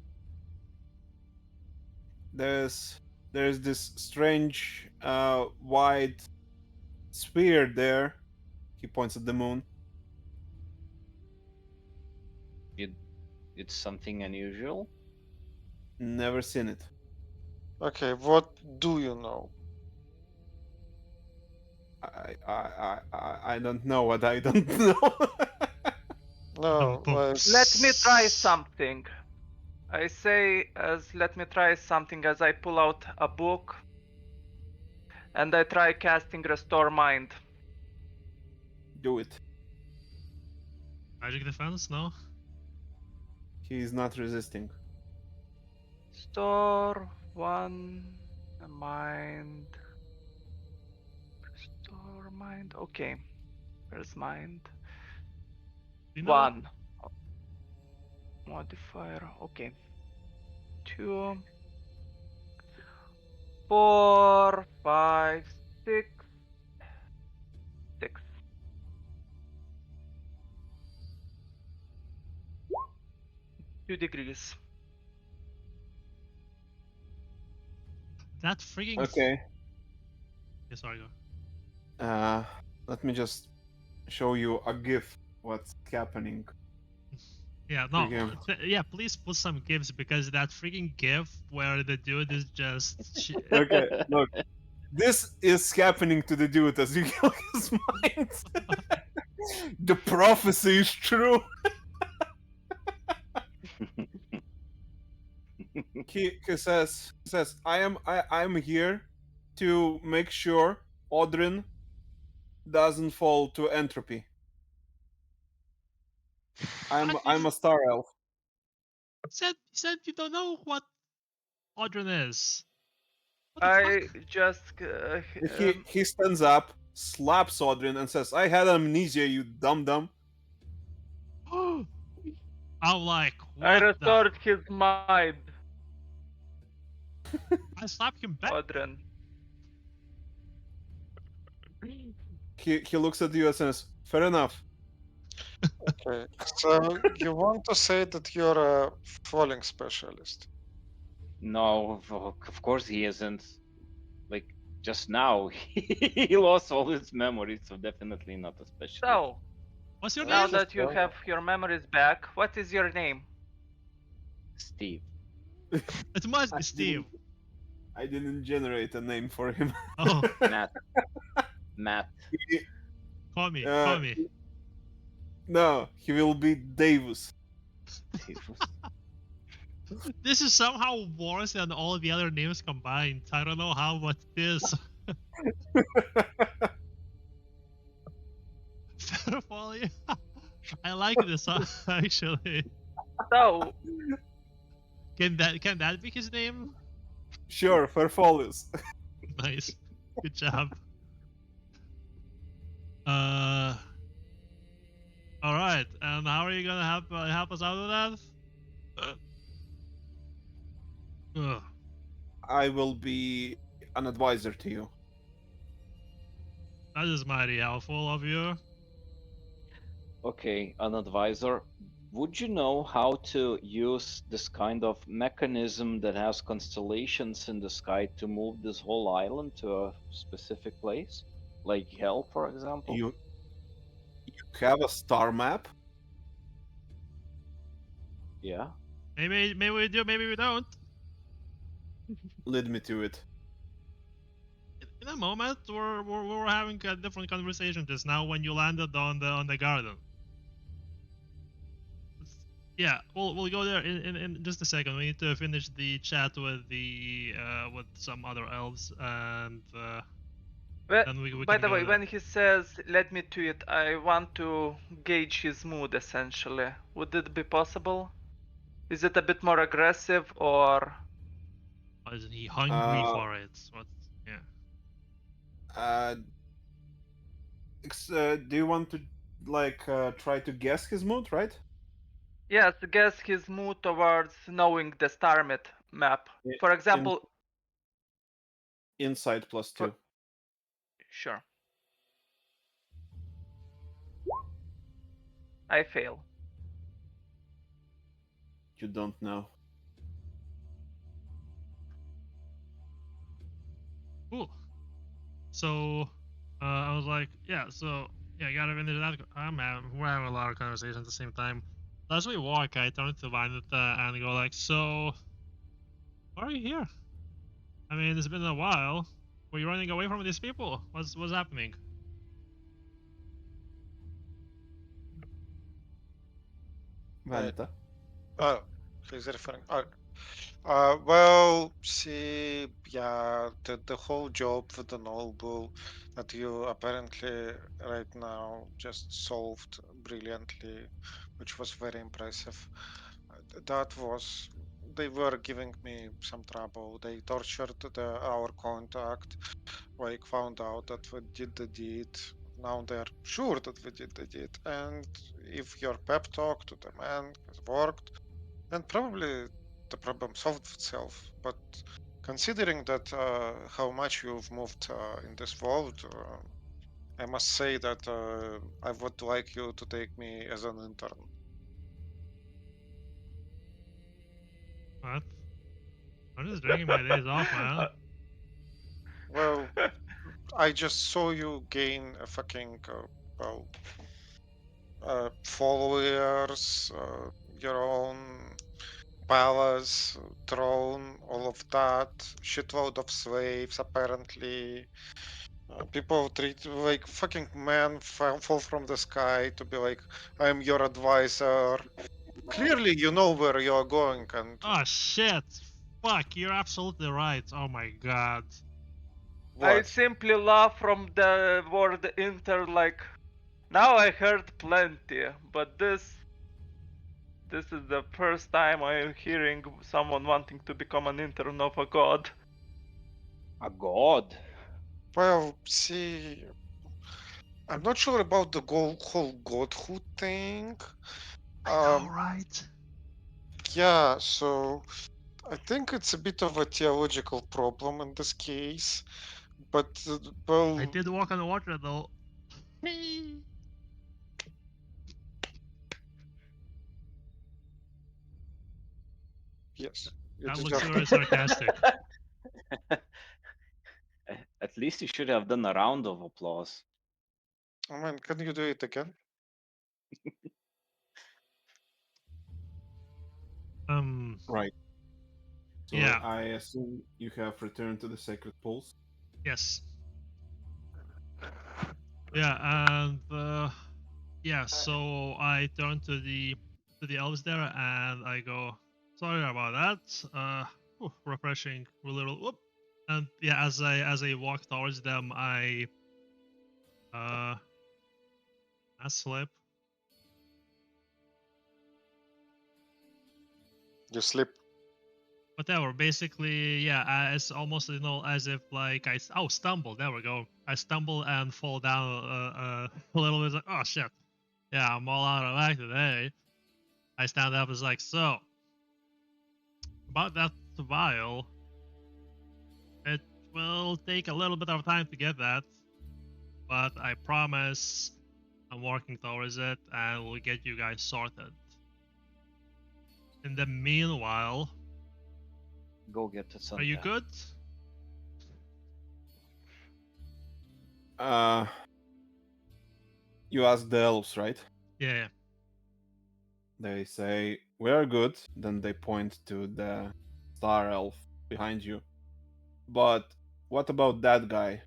There's this strange white sphere there. He points at the moon. It's something unusual. Never seen it. Okay, what do you know? I don't know what I don't know. No, like, Let me try something. I say let me try something as I pull out a book and I try casting Restore Mind. Do it. Magic defense? No. He is not resisting. Restore one mind. Restore mind. Okay. Where's mind? You know, One. Modifier. Okay. 2, 4, 5, 6, 6. Two degrees. that freaking. Okay. Yeah, sorry, go. Let me just show you a GIF. What's happening? Yeah, no. Freaking- Yeah, please put some gifs because that freaking gif where the dude is just. Okay, look. This is happening to the dude as you kill his mind. The prophecy is true. He says I am here to make sure Odrin doesn't fall to entropy. I'm a star elf. Said you don't know what Audrin is. What the I fuck? just. He stands up, slaps Odrin, and says, "I had amnesia, you dum dum." I'm like, I what the? restored his mind, I slapped him back. Odrin. He looks at you and says, "Fair enough." Okay, so you want to say that you're a falling specialist? No, of course he isn't. Like just now, he lost all his memories, so definitely not a specialist. So, What's your now name? that you have your memories back, what is your name? Steve. It must be Steve. I didn't generate a name for him. Oh, Matt. Matt. call me. Uh, Call me. No, he will be Davis. This is somehow worse than all the other names combined. I don't know how, but it is. Fairfolly. I like this actually. So, Can that be his name? Sure, Fairfollies. Nice. Good job. All right. And how are you gonna help us out with that? Ugh. I will be an advisor to you. That is mighty helpful of you. Okay, an advisor. Would you know how to use this kind of mechanism that has constellations in the sky to move this whole island to a specific place? Like hell, for example? You have a star map? Yeah. Maybe we do, maybe we don't. Lead me to it. In a moment, we're having a different conversation just now when you landed on the garden. Yeah, we'll go there in just a second. We need to finish the chat with the with some other elves, and well, then we by can the go way, there. when he says "let me to it," I want to gauge his mood essentially. Would it be possible? Is it a bit more aggressive or? Or is he hungry Uh, for it? What? Yeah. Do you want to try to guess his mood, right? Yes, guess his mood towards knowing the star map. I- For in- example, Insight plus 2. sure. I fail. You don't know. Cool. So, I was like, yeah. So, yeah, I gotta finish that. We're having a lot of conversations at the same time. As we walk, I turn to Violet and go like, so, why are you here? I mean, it's been a while. Were you running away from these people? What's happening? Vanita. Oh, he's referring. Well, see, yeah, the whole job with the noble that you apparently right now just solved brilliantly, which was very impressive. That was, they were giving me some trouble. They tortured our contact, like found out that we did the deed. Now they're sure that we did the deed. And if your pep talk to the man has worked, then probably the problem solved itself. But considering that how much you've moved in this world, I must say that I would like you to take me as an intern. What? I'm just drinking my days off, man. Well, I just saw you gain a fucking well followers, your own palace, throne, all of that, shitload of slaves apparently. People treat like fucking man fall from the sky to be like, I'm your advisor. Clearly, you know where you are going, and Oh shit! Fuck, you're absolutely right. Oh my god. I what? simply laugh from the word inter like now I heard plenty, but this is the first time I'm hearing someone wanting to become an intern of a god. A god? Well, see, I'm not sure about the whole godhood thing. I know, right? Yeah, so I think it's a bit of a theological problem in this case. But well, I did walk on the water though. yes, you That looks deserve. very sarcastic. At least you should have done a round of applause. Oh man, can you do it again? Right. So Yeah. I assume you have returned to the Sacred Pools. Yes. Yeah, and yeah, so I turn to the elves there and I go, sorry about that. Refreshing a little. Whoop. And yeah, as I walk towards them, I slip. You slip. Whatever. Basically, yeah, it's almost as if like stumble. There we go. I stumble and fall down a little bit. Like, oh shit. Yeah, I'm all out of whack today. I stand up. It's like, so about that vial. It will take a little bit of time to get that, but I promise I'm working towards it and we'll get you guys sorted. In the meanwhile, Go get the sun. are you good? Uh, you ask the elves, right? Yeah. They say, we are good. Then they point to the star elf behind you. But what about that guy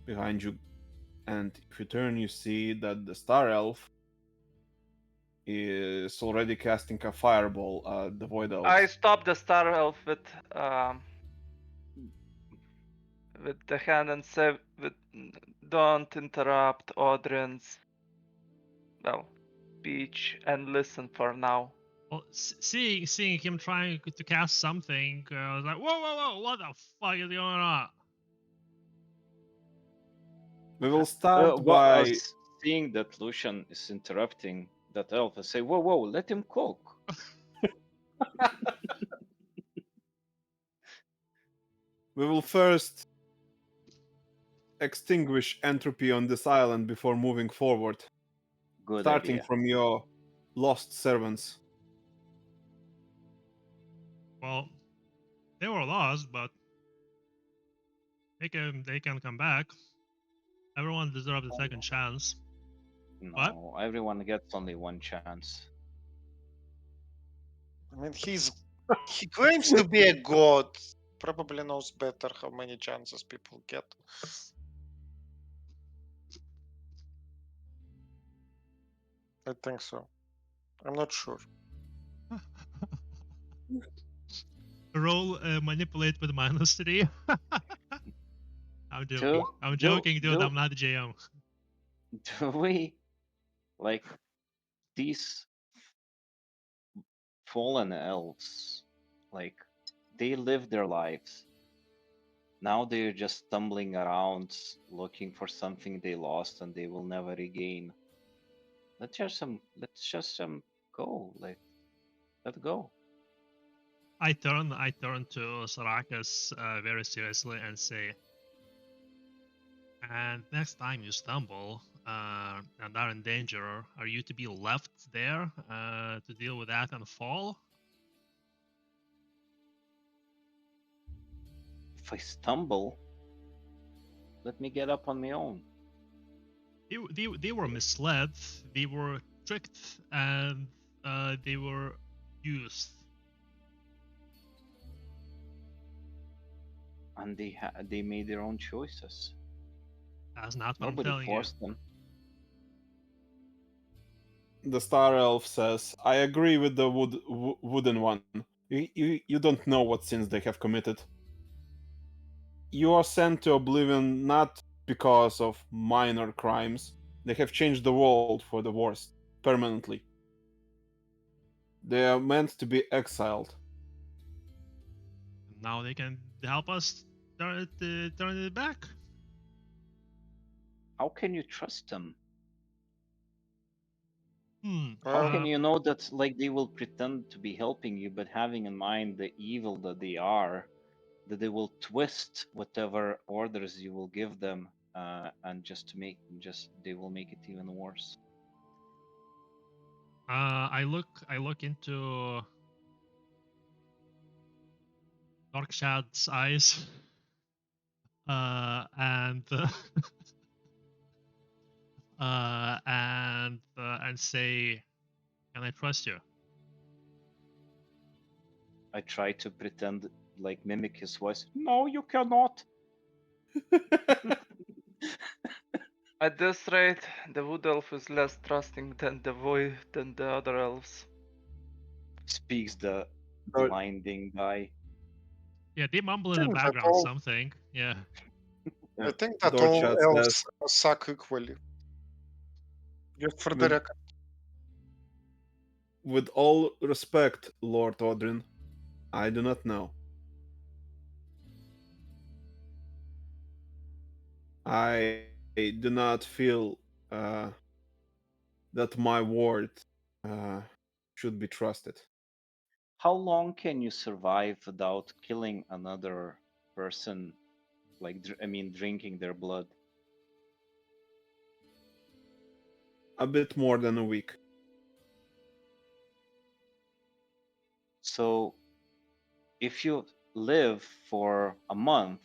behind you? And if you turn, you see that the star elf is already casting a fireball at the void elves. I stopped the star elf with the hand and say, "Don't interrupt Odrin's speech and listen for now." Well, seeing him trying to cast something, I was like, whoa, what the fuck is going on? We will start Well, by. seeing that Lucian is interrupting that elf, I say, whoa, let him cook. We will first extinguish entropy on this island before moving forward. Good Starting idea. from your lost servants. Well, they were lost, but they can come back. Everyone deserves a second chance. No, What? everyone gets only one chance. I mean, he claims to be a god. Probably knows better how many chances people get. I think so. I'm not sure. Roll manipulate with -3. I'm joking. I'm joking, dude. I'm not the JM. Do we like these fallen elves? Like they live their lives. Now they're just stumbling around looking for something they lost and they will never regain. Let's just go. Let go. I turn to Sarakas very seriously and say, and next time you stumble and are in danger, are you to be left there to deal with that and fall? If I stumble, let me get up on my own. They were misled, they were tricked, and they were used. And they made their own choices. That's not what Nobody I'm telling forced them. The star elf says, I agree with the wooden one. You don't know what sins they have committed. You are sent to oblivion not because of minor crimes. They have changed the world for the worse, permanently. They are meant to be exiled. Now they can help us turn it back. How can you trust them? Well, How can you know that like they will pretend to be helping you, but having in mind the evil that they that they will twist whatever orders you will give them, and they will make it even worse. I look into Darkshad's eyes, and and say, "Can I trust you?" I try to pretend like mimic his voice. No, you cannot. At this rate, the wood elf is less trusting than the other elves. Speaks the Or- blinding guy. Yeah, they mumble in I the think that background all- something. Yeah. Yeah. I think that all Dorchat elves says, suck equally. Just for the With- record. with all respect, Lord Odrin, I do not know. I do not feel that my word uh, should be trusted. How long can you survive without killing another person? Like, drinking their blood. A bit more than a week. So, if you live for a month,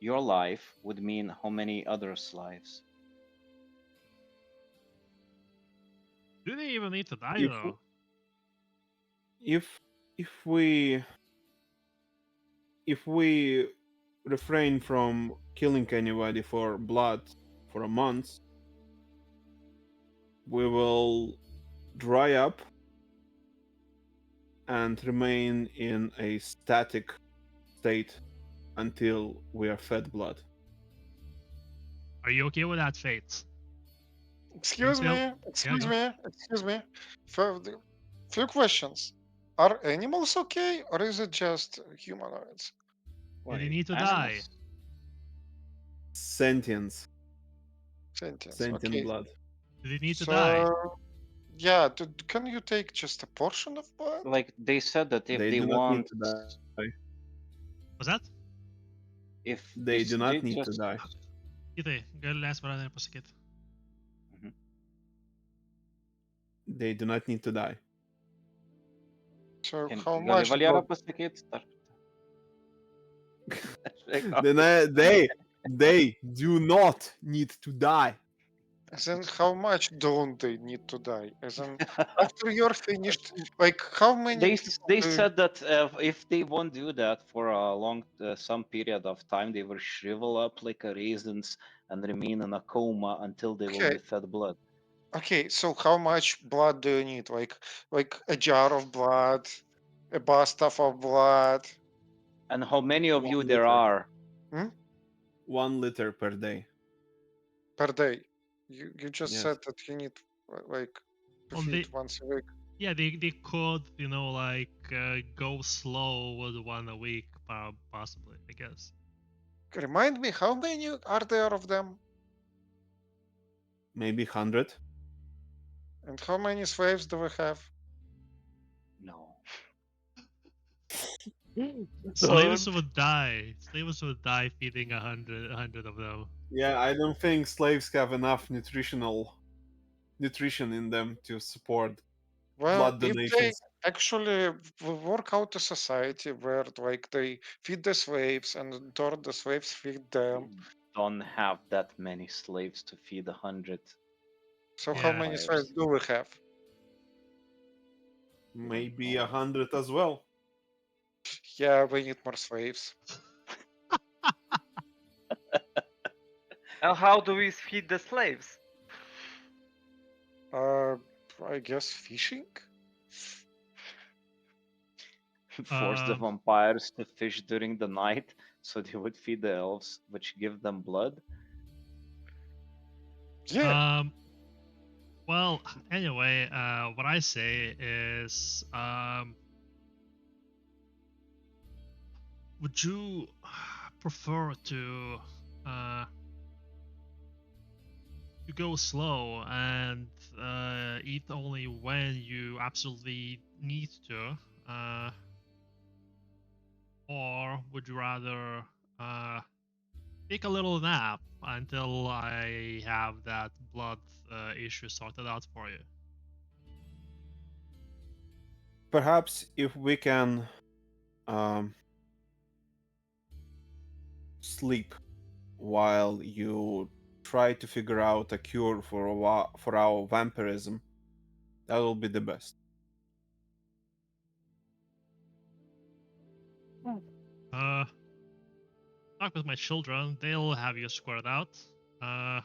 your life would mean how many others' lives? Do they even need to die If though? if if we if we refrain from killing anybody for blood for a month, we will dry up and remain in a static state until we are fed blood. Are you okay with that, Fate? Excuse Bill? me, excuse go. me, excuse me. Few questions. Are animals okay, or is it just humanoids? Do they Wait, need to die? animals? Sentience, Sentience. sentient Okay. blood. Do they need to die? So, yeah, can you take just a portion of blood? Like they said that if They they do not need want, to die. What's that? if They do they not need to just die. Ide, gali leist mane pasakyti. Mhm. They do not need to die. So Can how gali much Valera blood? pasakyti? They do not need to die. As in, how much don't they need to die? As in, after you're finished, like how many people They do you- said that if they won't do that for a long some period of time, they will shrivel up like a raisins and remain in a coma until they will Okay. be fed blood. Okay, so how much blood do you need? Like a jar of blood, a bathtub of blood. And how many of you 1 there liter. are? 1 liter per day. Per day. You just Yes. said that you need like to Well, feed once a week. Yeah, they could, go slow with one a week, possibly, I guess. Remind me, how many are there of them? Maybe 100. And how many slaves do we have? No. Slaves would die. Slaves would die feeding a hundred of them. Yeah, I don't think slaves have enough nutrition in them to support Well, blood if they donations. actually work out a society where like they feed the slaves and or the slaves feed them, Don't have that many slaves to feed 100. so how Yeah. many slaves do we have? Maybe 100 as well. Yeah, we need more slaves. And how do we feed the slaves? I guess fishing. Force the Um, vampires to fish during the night so they would feed the elves, which give them blood. Yeah. Well, anyway, what I say is, would you prefer to go slow and eat only when you absolutely need to, or or would you rather take a little nap until I have that blood issue sorted out for you? Perhaps if we can um, sleep while you try to figure out a cure for our vampirism, that will be the best. Talk with my children. They'll have you squared out. Talk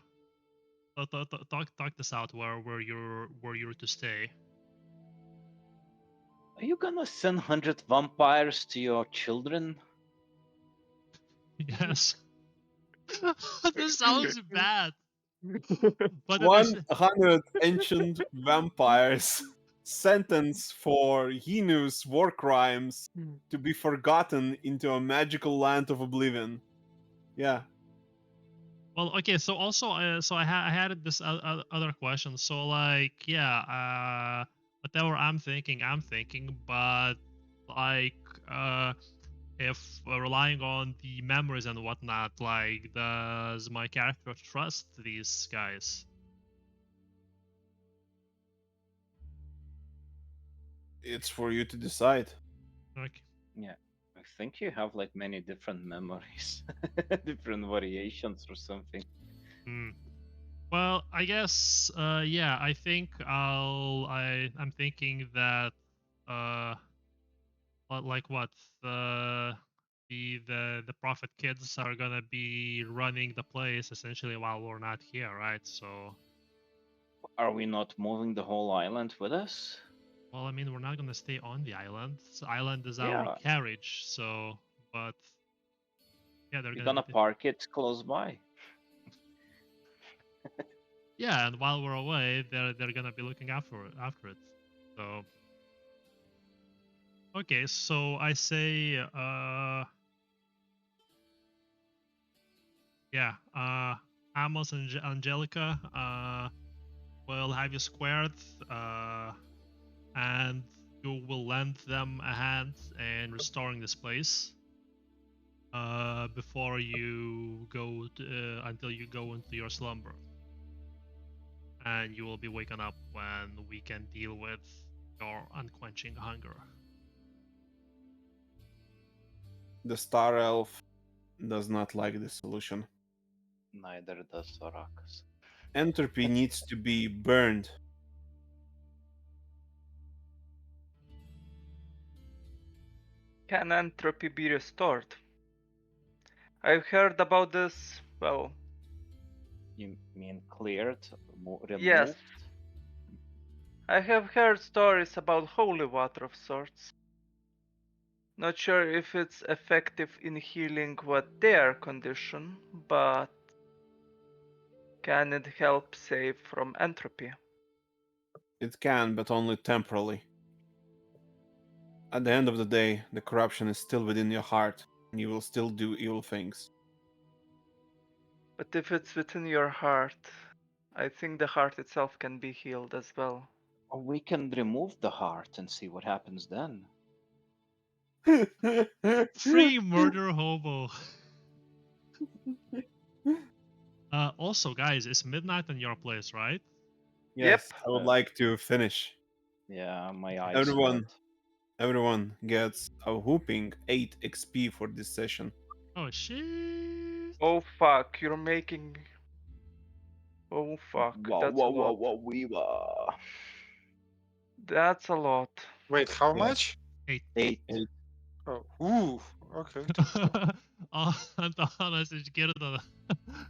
this out where you're to stay. Are you gonna send 100 vampires to your children? Yes. This sounds bad. But 100 ancient vampires sentenced for heinous war crimes to be forgotten into a magical land of oblivion. Yeah. Well, okay. So also, so I had this other question. So like, yeah, whatever I'm thinking, but like, if relying on the memories and whatnot, like, does my character trust these guys? It's for you to decide. Okay. Yeah, I think you have like many different memories, different variations or something. Well, I guess, yeah, I think I'm thinking that, like what, the prophet kids are gonna be running the place essentially while we're not here, right? So, Are we not moving the whole island with us? well, I mean, we're not gonna stay on the island. The island is our Yeah. carriage, so, but yeah, they're We're gonna gonna be. park it close by. Yeah, and while we're away, they're gonna be looking after it. So, okay, so I say, yeah, Amos and Angelica, will have you squared, and you will lend them a hand in restoring this place, before you go to, until you go into your slumber, and you will be waken up when we can deal with your unquenching hunger. The Star Elf does not like this solution. Neither does Sorakas. Entropy needs to be burned. Can entropy be restored? I've heard about this, well, You mean cleared, removed? yes. I have heard stories about holy water of sorts. Not sure if it's effective in healing what their condition, but can it help save from entropy? It can, but only temporarily. At the end of the day, the corruption is still within your heart, and you will still do evil things. But if it's within your heart, I think the heart itself can be healed as well. Or we can remove the heart and see what happens then. Free murder hobo. Also, guys, it's midnight in your place, right? Yes, Yep. I would like to finish. Yeah, my eyes Everyone, hurt. everyone gets a whooping 8 XP for this session. Oh shit! Oh fuck, you're making. Oh fuck, that's a lot. Wow. That's a lot. Wait, how Yes. much? 8. 8. Oh, ooh, okay. Oh, Antanas is getting